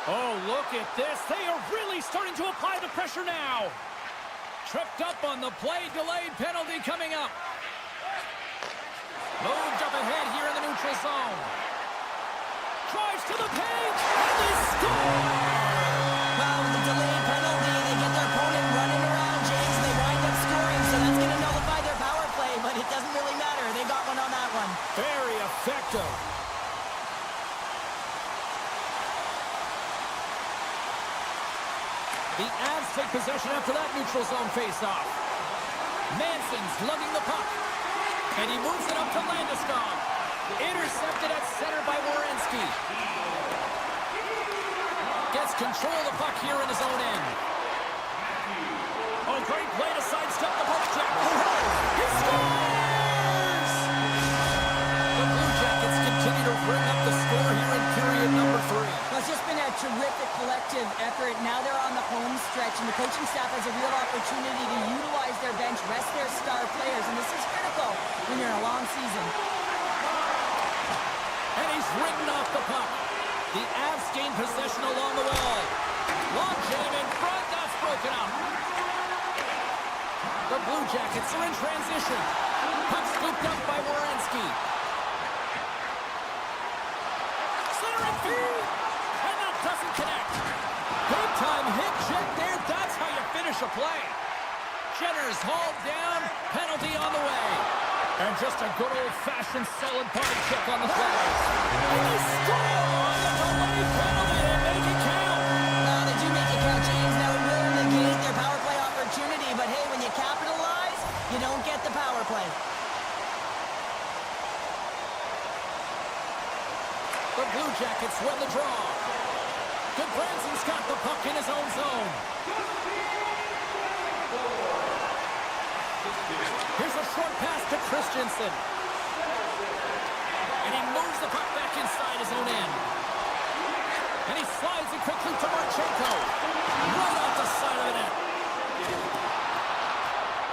Oh, look at this. They are really starting to apply the pressure now. Tripped up on the play. Delayed penalty coming up. Moved up ahead here in the neutral zone. Drives to the page. And they score! Well, with the delayed penalty, they get their opponent running around, James, and they wind up scoring, so that's going to nullify their power play, but it doesn't really matter. They got one on that one. Very effective. The Avs take possession after that neutral zone faceoff. Manson's lugging the puck. And he moves it up to Landeskog. Intercepted at center by Werenski. Gets control of the puck here in his own end. Oh, great play to sidestep the poke check. He scores! The Blue Jackets continue to bring up the score here in period number 3. Well, it's just been a terrific collective effort. Now they're on the home stretch, and the coaching staff has a real opportunity to utilize their bench, rest their star players, and this is critical when you're in a long season. And he's ridden off the puck. The Avs gain possession along the wall. Long jam in front, that's broken up. The Blue Jackets are in transition. Puck scooped up by Werenski. Centering feed, and that doesn't connect. Big time hit check there, that's how you finish a play. Jenner's hauled down, penalty on the way. And just a good old-fashioned solid body check on the play. And they score on the delayed penalty and make it count. Now they do make it count, James. Now it will negate their power play opportunity, but hey, when you capitalize, you don't get the power play. The Blue Jackets win the draw. Goodbranson's got the puck in his own zone. Here's a short pass to Christensen. And he moves the puck back inside his own end. And he slides it quickly to Marchenko. Right off the side of the net.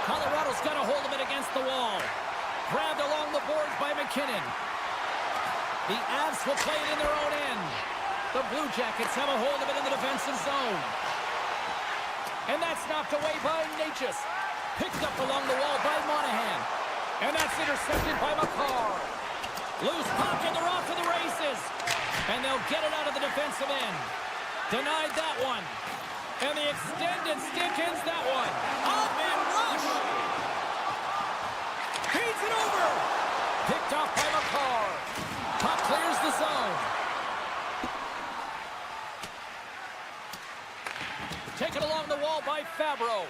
Colorado's got a hold of it against the wall. Grabbed along the boards by McKinnon. The Avs will play it in their own end. The Blue Jackets have a hold of it in the defensive zone. And that's knocked away by Natchez. Picked up along the wall by Monahan. And that's intercepted by McCarr. Loose puck and they're off to the races. And they'll get it out of the defensive end. Denied that one. And the extended stick ends that one. Up and rush. Feeds it over. Picked off by McCarr. Puck clears the zone. Taken along the wall by Fabro.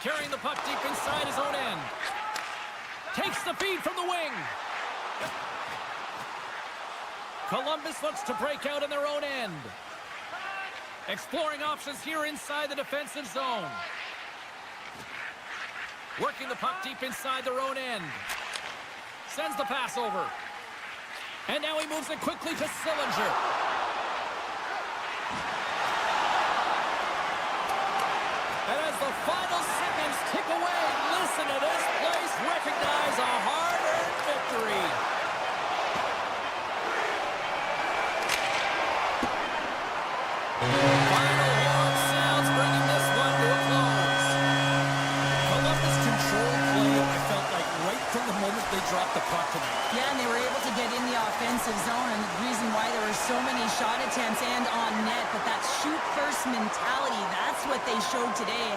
Carrying the puck deep inside his own end. Takes the feed from the wing. Columbus looks to break out in their own end. Exploring options here inside the defensive zone. Working the puck deep inside their own end. Sends the pass over. And now he moves it quickly to Sillinger. And as the final seconds tick away, listen to this place recognize a hard-earned victory. Final horn sounds, bringing this one to a close. Columbus controlled play, I felt like, right from the moment they dropped the puck tonight. Yeah, and they were able to get in the offensive zone, and the reason why there were so many shot attempts and on net, but that shoot-first mentality, that's what they showed today.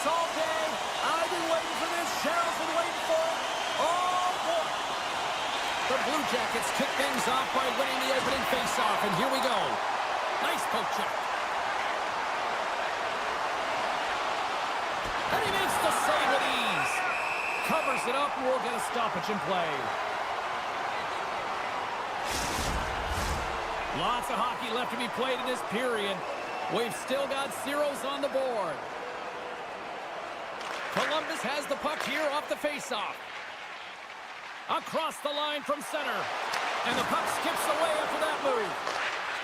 this all day. I've been waiting for this. Cheryl's been waiting for it. Oh, boy. The Blue Jackets kick things off by winning the opening faceoff, and here we go. Nice poke check. And he makes the save with ease. Covers it up, and we'll get a stoppage in play. Lots of hockey left to be played in this period. We've still got zeros on the board. Columbus has the puck here off the faceoff. Across the line from center. And the puck skips away after that move.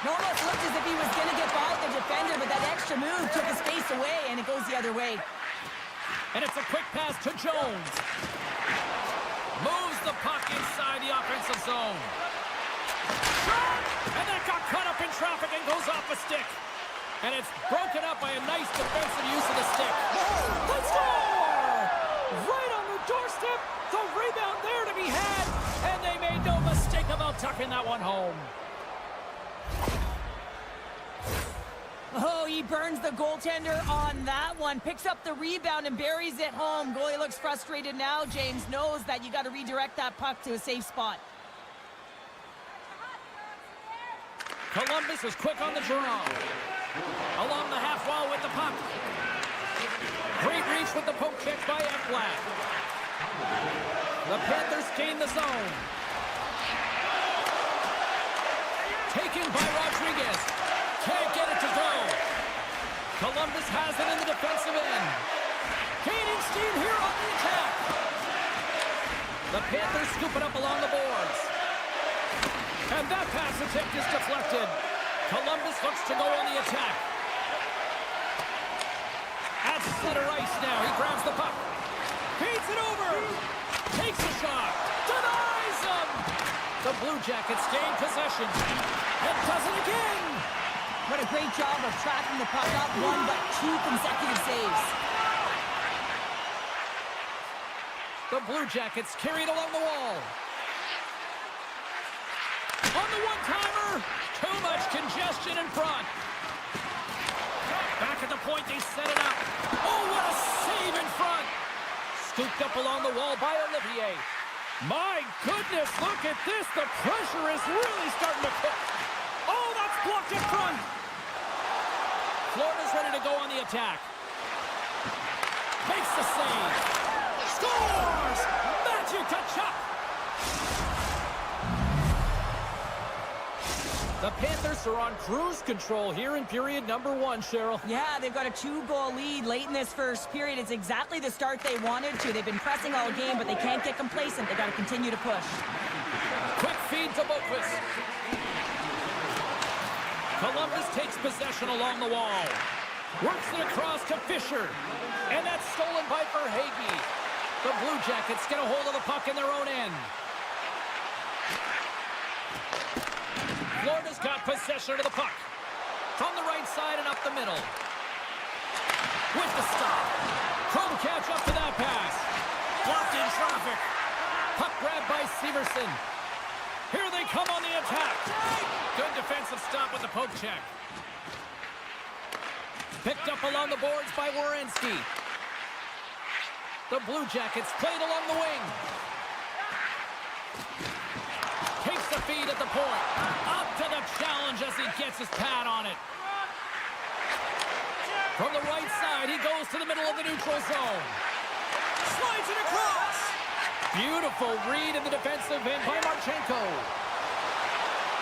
It almost looked as if he was going to get by the defender, but that extra move took his face away, and it goes the other way. And it's a quick pass to Jones. Moves the puck inside the offensive zone. Shot! And that got caught up in traffic and goes off a stick. And it's broken up by a nice defensive use of the stick. The score! Right on the doorstep. The rebound there to be had. And they made no mistake about tucking that one home. Oh, he burns the goaltender on that one. Picks up the rebound and buries it home. Goalie looks frustrated now. James knows that you got to redirect that puck to a safe spot. Columbus is quick on the draw. Along the half wall with the puck. Great reach with the poke check by Ekblad. The Panthers gain the zone. Taken by Rodriguez. Can't get it to go. Columbus has it in the defensive end. Gaining steam here on the attack. The Panthers scoop it up along the boards. And that pass attempt is deflected. Columbus looks to go on the attack. At center ice now. He grabs the puck. Feeds it over. Takes a shot. Denies him. The Blue Jackets gain possession. And does it again. What a great job of tracking the puck. Not one, but two consecutive saves. The Blue Jackets carry it along the wall. On the one-timer. Too much congestion in front. Back at the point, they set it up. Oh, what a save in front. Scooped up along the wall by Olivier. My goodness, look at this. The pressure is really starting to cook. Oh, that's blocked in front. Florida's ready to go on the attack. Makes the save. Scores! Matthew Tkachuk. The Panthers are on cruise control here in period number 1, Cheryl. Yeah, they've got a 2-goal lead late in this first period. It's exactly the start they wanted to. They've been pressing all game, but they can't get complacent. They got to continue to push. Quick feed to Boquist. Columbus takes possession along the wall. Works it across to Fisher. And that's stolen by Verhaeghe. The Blue Jackets get a hold of the puck in their own end. Florida's got possession of the puck. From the right side and up the middle. With the stop. Couldn't catch up to that pass. Blocked in traffic. Puck grabbed by Severson. Here they come on the attack. Good defensive stop with the poke check. Picked up along the boards by Werenski. The Blue Jackets played along the wing. Takes the feed at the point. Up to the challenge as he gets his pad on it. From the right side, he goes to the middle of the neutral zone. Slides it across. Beautiful read in the defensive end by Marchenko.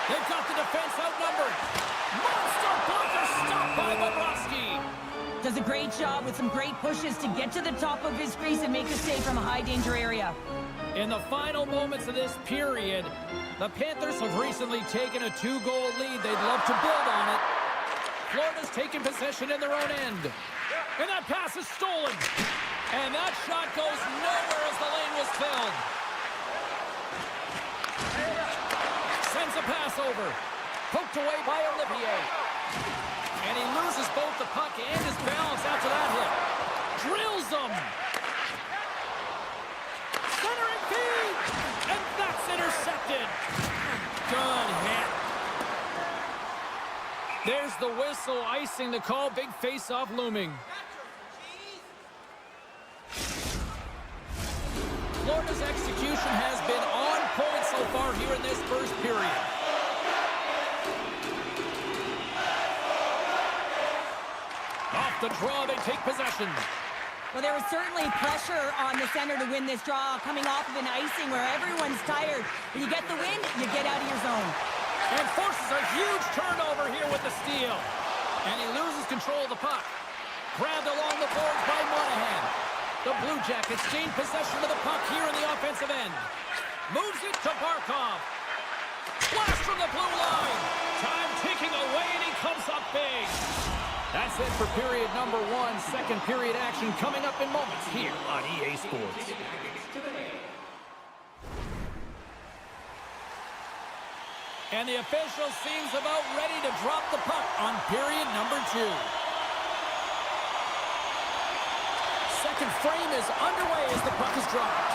They've got the defense outnumbered. Monster blocker stopped by Bobrovsky. Does a great job with some great pushes to get to the top of his crease and make a save from a high-danger area. In the final moments of this period, the Panthers have recently taken a 2-goal lead. They'd love to build on it. Florida's taking possession in their own end. And that pass is stolen. And that shot goes nowhere as the lane was filled. Sends a pass over. Poked away by Olivier. And he loses both the puck and his balance after that hit. Drills them. Centering feed. And that's intercepted. Good hit. There's the whistle, icing the call. Big face-off looming. Florida's execution has been on point so far here in this first period. Off the draw, they take possession. Well, there was certainly pressure on the center to win this draw, coming off of an icing where everyone's tired. When you get the win, you get out of your zone. And forces a huge turnover here with the steal. And he loses control of the puck. Grabbed along the boards by Monahan. The Blue Jackets gain possession of the puck here in the offensive end. Moves it to Barkov. Blast from the blue line. Time ticking away, and he comes up big. That's it for period number one. Second period action coming up in moments here on EA Sports. And the official seems about ready to drop the puck on period number two. Second frame is underway as the puck is dropped.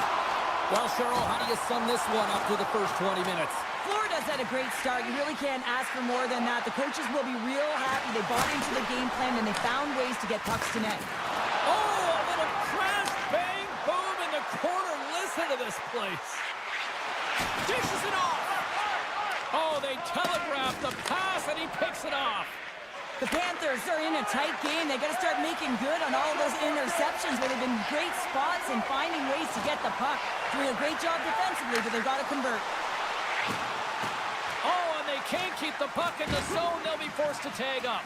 Well, Cheryl, how do you sum this one up through the first 20 minutes? Florida's had a great start. You really can't ask for more than that. The coaches will be real happy. They bought into the game plan, and they found ways to get pucks to net. Oh, a little crash, bang, boom in the corner. Listen to this place. Dishes it off. Oh, they telegraph the pass, and he picks it off. The Panthers are in a tight game. They got to start making good on all those interceptions where they've been great spots and finding ways to get the puck. Doing a great job defensively, but they've got to convert. Oh, and they can't keep the puck in the zone. They'll be forced to tag up.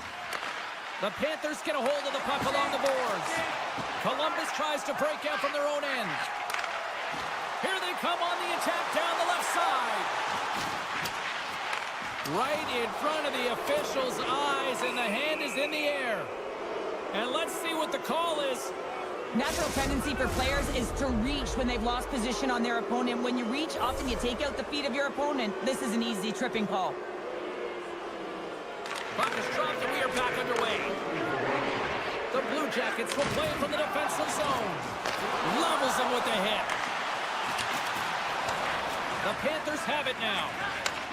The Panthers get a hold of the puck along the boards. Columbus tries to break out from their own end. Here they come on the attack down the left side. Right in front of the official's eyes, and the hand is in the air. And let's see what the call is. Natural tendency for players is to reach when they've lost position on their opponent. When you reach, often you take out the feet of your opponent. This is an easy tripping call. Puck is dropped, and we are back underway. The Blue Jackets will play from the defensive zone. Levels them with the hit. The Panthers have it now.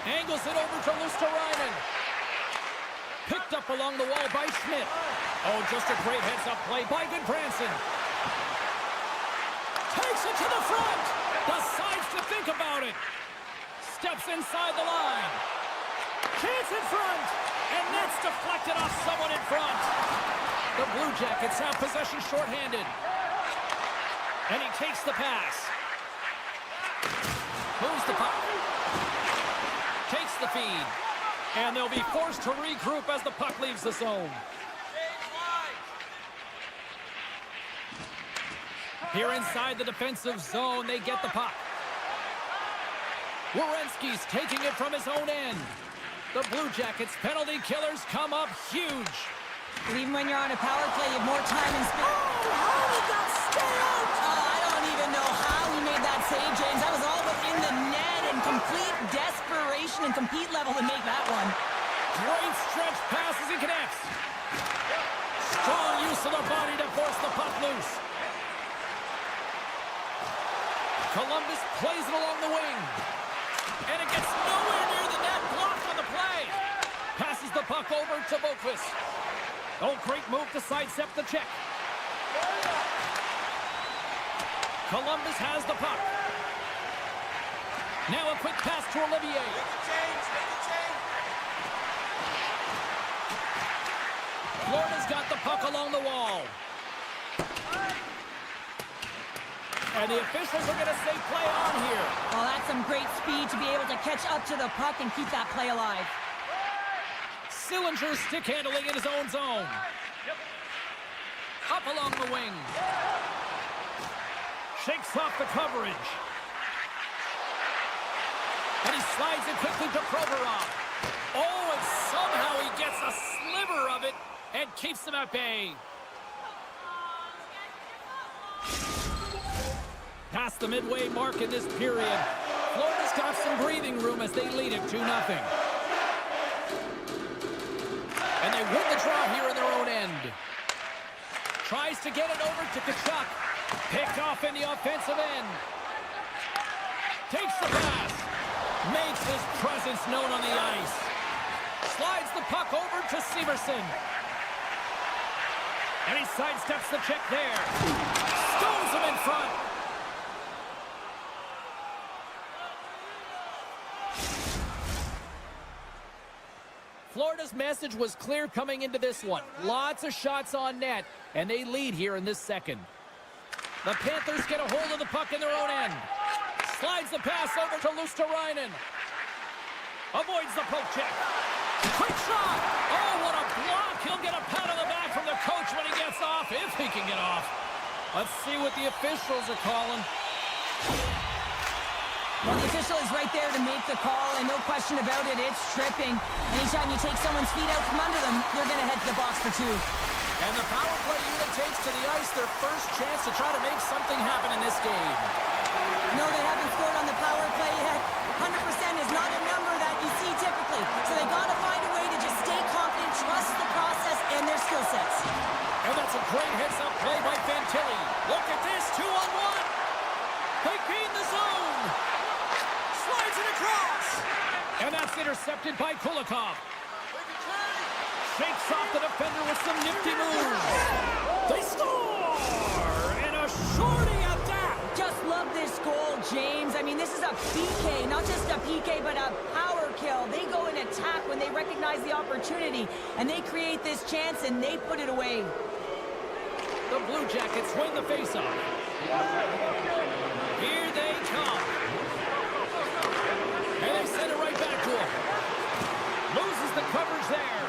Angles it over to Luosterainen. Picked up along the wall by Schmidt. Oh, just a great heads-up play by Goodbranson. Takes it to the front. Decides to think about it. Steps inside the line. Chance in front. And that's deflected off someone in front. The Blue Jackets have possession shorthanded. And he takes the pass. Moves the puck. Takes the feed. And they'll be forced to regroup as the puck leaves the zone. Here inside the defensive zone, they get the puck. Werenski's taking it from his own end. The Blue Jackets penalty killers come up huge. But even when you're on a power play, you have more time and space. Oh, how did that stay out? Oh, I don't even know how he made that save, James. That was all within the net and complete desperation and compete level to make that one. Great stretch passes and connects. Strong use of the body to force the puck loose. Columbus plays it along the wing. And it gets nowhere near the net. Blocked on the play. Passes the puck over to Boqvist. Oh, great move to sidestep the check. Columbus has the puck. Now a quick pass to Olivier. Florida's got the puck along the wall. And the officials are going to say play on here. Well, that's some great speed to be able to catch up to the puck and keep that play alive. Sillinger stick handling in his own zone. Up along the wing. Shakes off the coverage. And he slides it quickly to Provorov. Oh, and somehow he gets a sliver of it and keeps them at bay. Past the midway mark in this period. Florida's got some breathing room as they lead it 2-0. And they win the draw here in their own end. Tries to get it over to Tkachuk. Picked off in the offensive end. Takes the pass. Makes his presence known on the ice. Slides the puck over to Severson. And he sidesteps the check there. Stones him in front. Florida's message was clear coming into this one. Lots of shots on net, and they lead here in this second. The Panthers get a hold of the puck in their own end. Slides the pass over to Luosterainen. Avoids the poke check. Quick shot! Oh, what a block! He'll get a pat on the back from the coach when he gets off, if he can get off. Let's see what the officials are calling. Well, the official is right there to make the call, and no question about it, it's tripping. Anytime you take someone's feet out from under them, you're going to head to the box for 2. And the power play unit takes to the ice their first chance to try to make something happen in this game. No, they haven't scored on the power play yet. 100% is not a number that you see typically. So they got to find a way to just stay confident, trust the process and their skill sets. And that's a great heads-up play by Fantilli. Look at this, 2-on-1. They gain the zone. Slides it across. And that's intercepted by Kulikov. Shakes off the defender with some nifty moves. They score! And a shorty at that! Just love this goal, James. I mean, this is a PK, not just a PK, but a power kill. They go and attack when they recognize the opportunity, and they create this chance, and they put it away. The Blue Jackets win the faceoff. Here they come. And they send it right back to him. Loses the coverage there.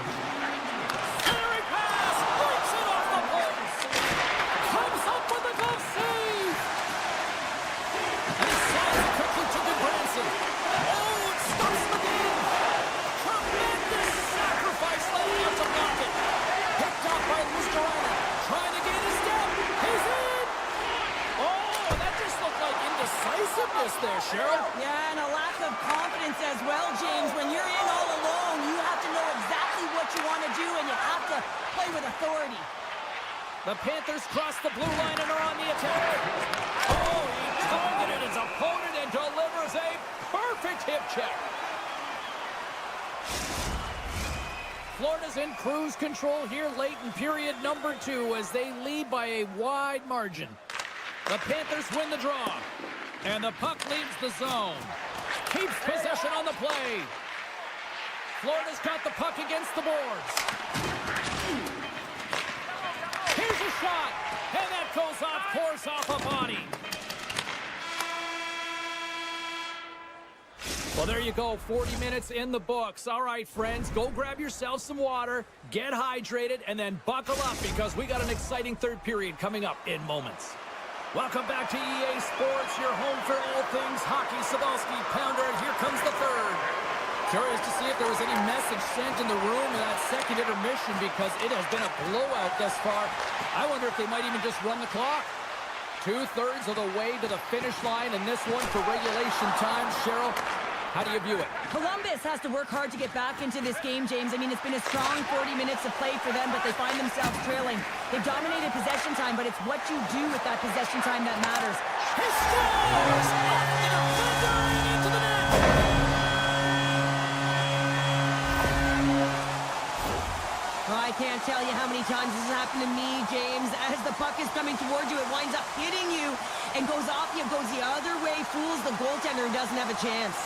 Centering pass. Breaks it off the post. Comes up with a glove save. And he slides it quickly to Branson. Oh, it stops the game. Tremendous sacrifice letting out to block it. Picked off by Luosterainen. Trying to get his step. He's in. Oh, that just looked like indecisiveness there, Cheryl. Yeah, and a lack of confidence as well, James. When you're in all alone, you have to know exactly what you want to do, and you have to play with authority. The Panthers cross the blue line and are on the attack. Oh, he targeted his opponent and delivers a perfect hip check. Florida's in cruise control here late in period number 2 as they lead by a wide margin. The Panthers win the draw. And the puck leaves the zone. Keeps possession on the play. Florida's got the puck against the boards. Here's a shot. And that goes off course off a body. Well, there you go. 40 minutes in the books. All right, friends, go grab yourself some water, get hydrated, and then buckle up because we got an exciting third period coming up in moments. Welcome back to EA Sports, your home for all things hockey. Sabalski, Pounder, and here comes the third. Curious to see if there was any message sent in the room in that second intermission because it has been a blowout thus far. I wonder if they might even just run the clock. 2/3 of the way to the finish line, and this one for regulation time. Cheryl, how do you view it? Columbus has to work hard to get back into this game, James. I mean, it's been a strong 40 minutes of play for them, but they find themselves trailing. They've dominated possession time, but it's what you do with that possession time that matters. He scores! Off the defender and into the net! Oh, I can't tell you how many times this has happened to me, James. As the puck is coming towards you, it winds up hitting you and goes off you, goes the other way, fools the goaltender and doesn't have a chance.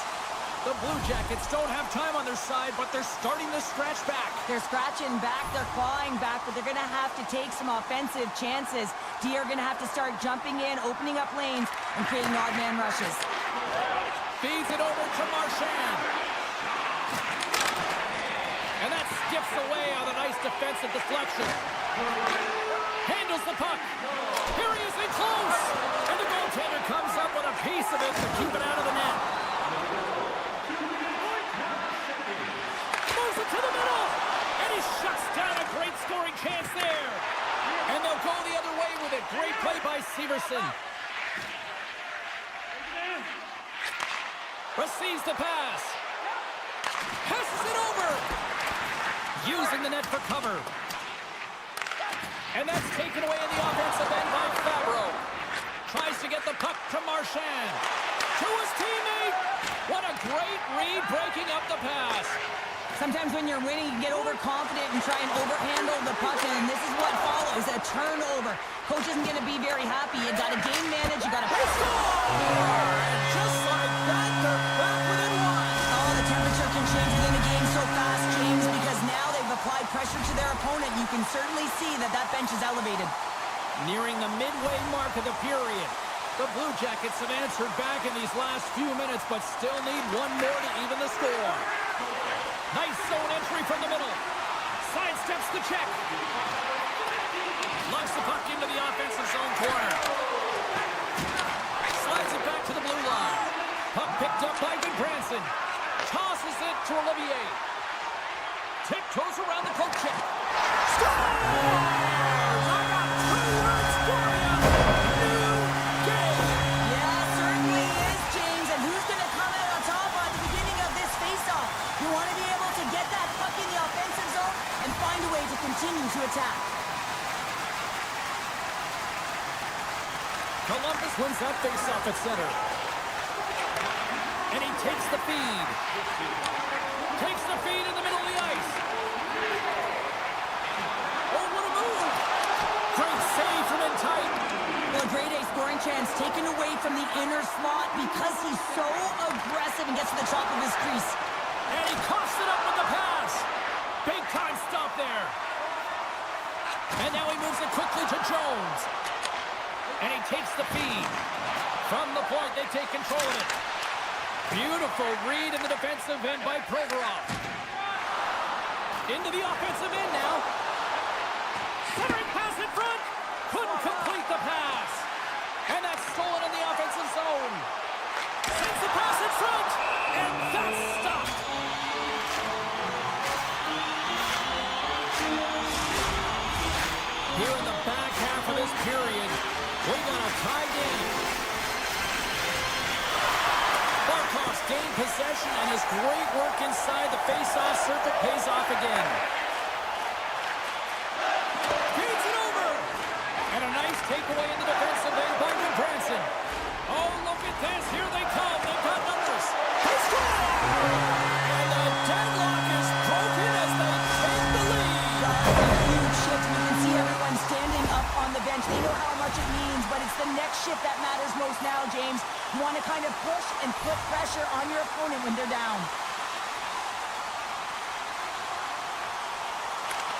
The Blue Jackets don't have time on their side, but they're starting to scratch back. They're scratching back, they're clawing back, but they're going to have to take some offensive chances. D are going to have to start jumping in, opening up lanes, and creating odd man rushes. Feeds it over to Marchand. And that skips away on a nice defensive deflection. Handles the puck. Here he is in close. And the goaltender comes up with a piece of it to keep it out of the net. Moves it to the middle. And he shuts down a great scoring chance there. And they'll go the other way with it. Great play by Severson. Receives the pass. Passes it over. Using the net for cover. And that's taken away in the offensive end by Fabro. Tries to get the puck to Marchand. To his teammate. What a great read breaking up the pass. Sometimes when you're winning, you get overconfident and try and overhandle the puck, and this is what follows, a turnover. Coach isn't going to be very happy. You got to game manage, you got to... They score! And just like that, they're back within one. A The Blue Jackets have answered back in these last few minutes, but still need one more to even the score. Nice zone entry from the middle. Sidesteps the check. Lugs the puck into the offensive zone corner. Slides it back to the blue line. Puck picked up by Goodbranson. Tosses it to Olivier. Tiptoes around the poke check. Scores! I got 2 words for you. New game. Yeah, certainly is, James. And who's going to come out on top at the beginning of this faceoff? You want to be able to get that puck in the offensive zone and find a way to continue to attack. Columbus wins that faceoff at center. And he takes the feed. Takes the feed in the middle of the ice. Oh, what a move! Great save from in tight. Well, a grade A scoring chance taken away from the inner slot because he's so aggressive and gets to the top of his crease. And he coughs it up with the pass. Big time stop there. And now he moves it quickly to Jones. And he takes the feed. From the point, they take control of it. Beautiful read in the defensive end by Provorov. Into the offensive end now. Centering pass in front. Couldn't complete the pass. And that's stolen in the offensive zone. Sends the pass in front. And that's stopped. Here in the back half of this period, we got a tie game. Barkov's gained possession, and his great work inside the face-off circle pays off again. Feeds it over. And a nice takeaway in the defensive end by Goodbranson. Oh, look at this. Here they come. They've got numbers. They score! And the deadlock is broken as they take the lead. Huge shift. You can see everyone standing up on the bench. They know how much it means, but it's the next shift that matters most now, James. You want to kind of push and put pressure on your opponent when they're down.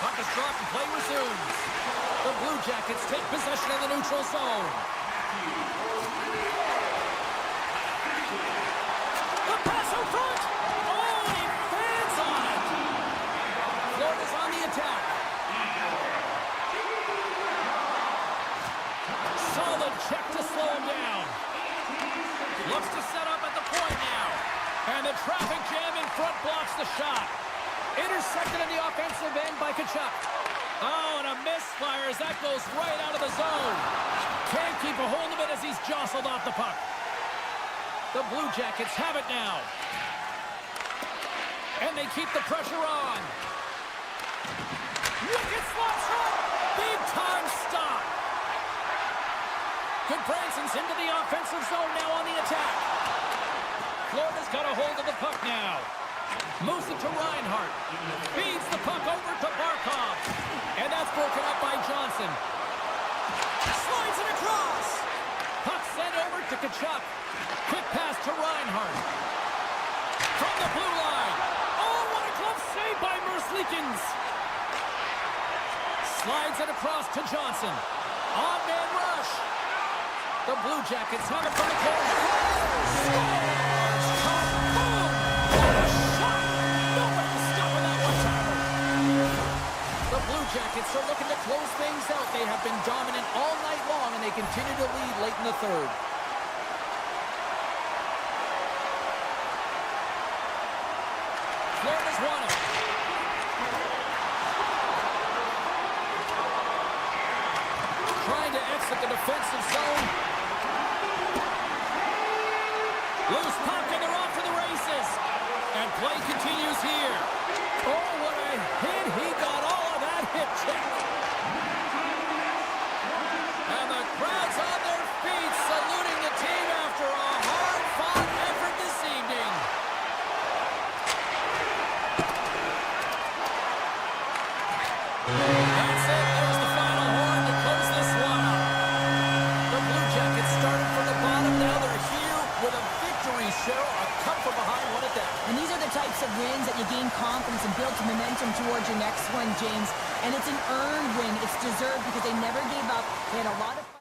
Puck is dropped and play resumes. The Blue Jackets take possession of the neutral zone. The pass out front. Oh, he fans on it. Florida's on the attack. Solid check to slow him down. Looks to set up at the point now. And the traffic jam in front blocks the shot. Intercepted in the offensive end by Tkachuk. Oh, and a misfire as that goes right out of the zone. Can't keep a hold of it as he's jostled off the puck. The Blue Jackets have it now. And they keep the pressure on. Wicked slap shot. Big time stop. Goodbranson's into the offensive zone now on the attack. Florida's got a hold of the puck now. Moves it to Reinhart. Feeds the puck over to Barkov. And that's broken up by Johnson. Slides it across. Puck sent over to Tkachuk. Quick pass to Reinhart. From the blue line. Oh, what a glove save by Merzlikins. Slides it across to Johnson. On-man rush. The Blue Jackets have it by Cole. Scores! Boom! What a shot! No way to stop with that one-timer. The Blue Jackets are looking to close things out. They have been dominant all night long, and they continue to lead late in the third. Florida's won it. Trying to exit the defensive zone. Loose puck, and they're off to the races. And play continues here. Oh, what a hit. He got all of that hit check. And the crowd's on their feet, saluting the team after a hard-fought effort this evening. That's it. There's the final horn to close this one up. The Blue Jackets started from the bottom. Now they're here with a victory show, a come from behind one at that. And these are the types of wins that you gain confidence and build momentum towards your next one, James. And it's an earned win. It's deserved because they never gave up. They had a lot of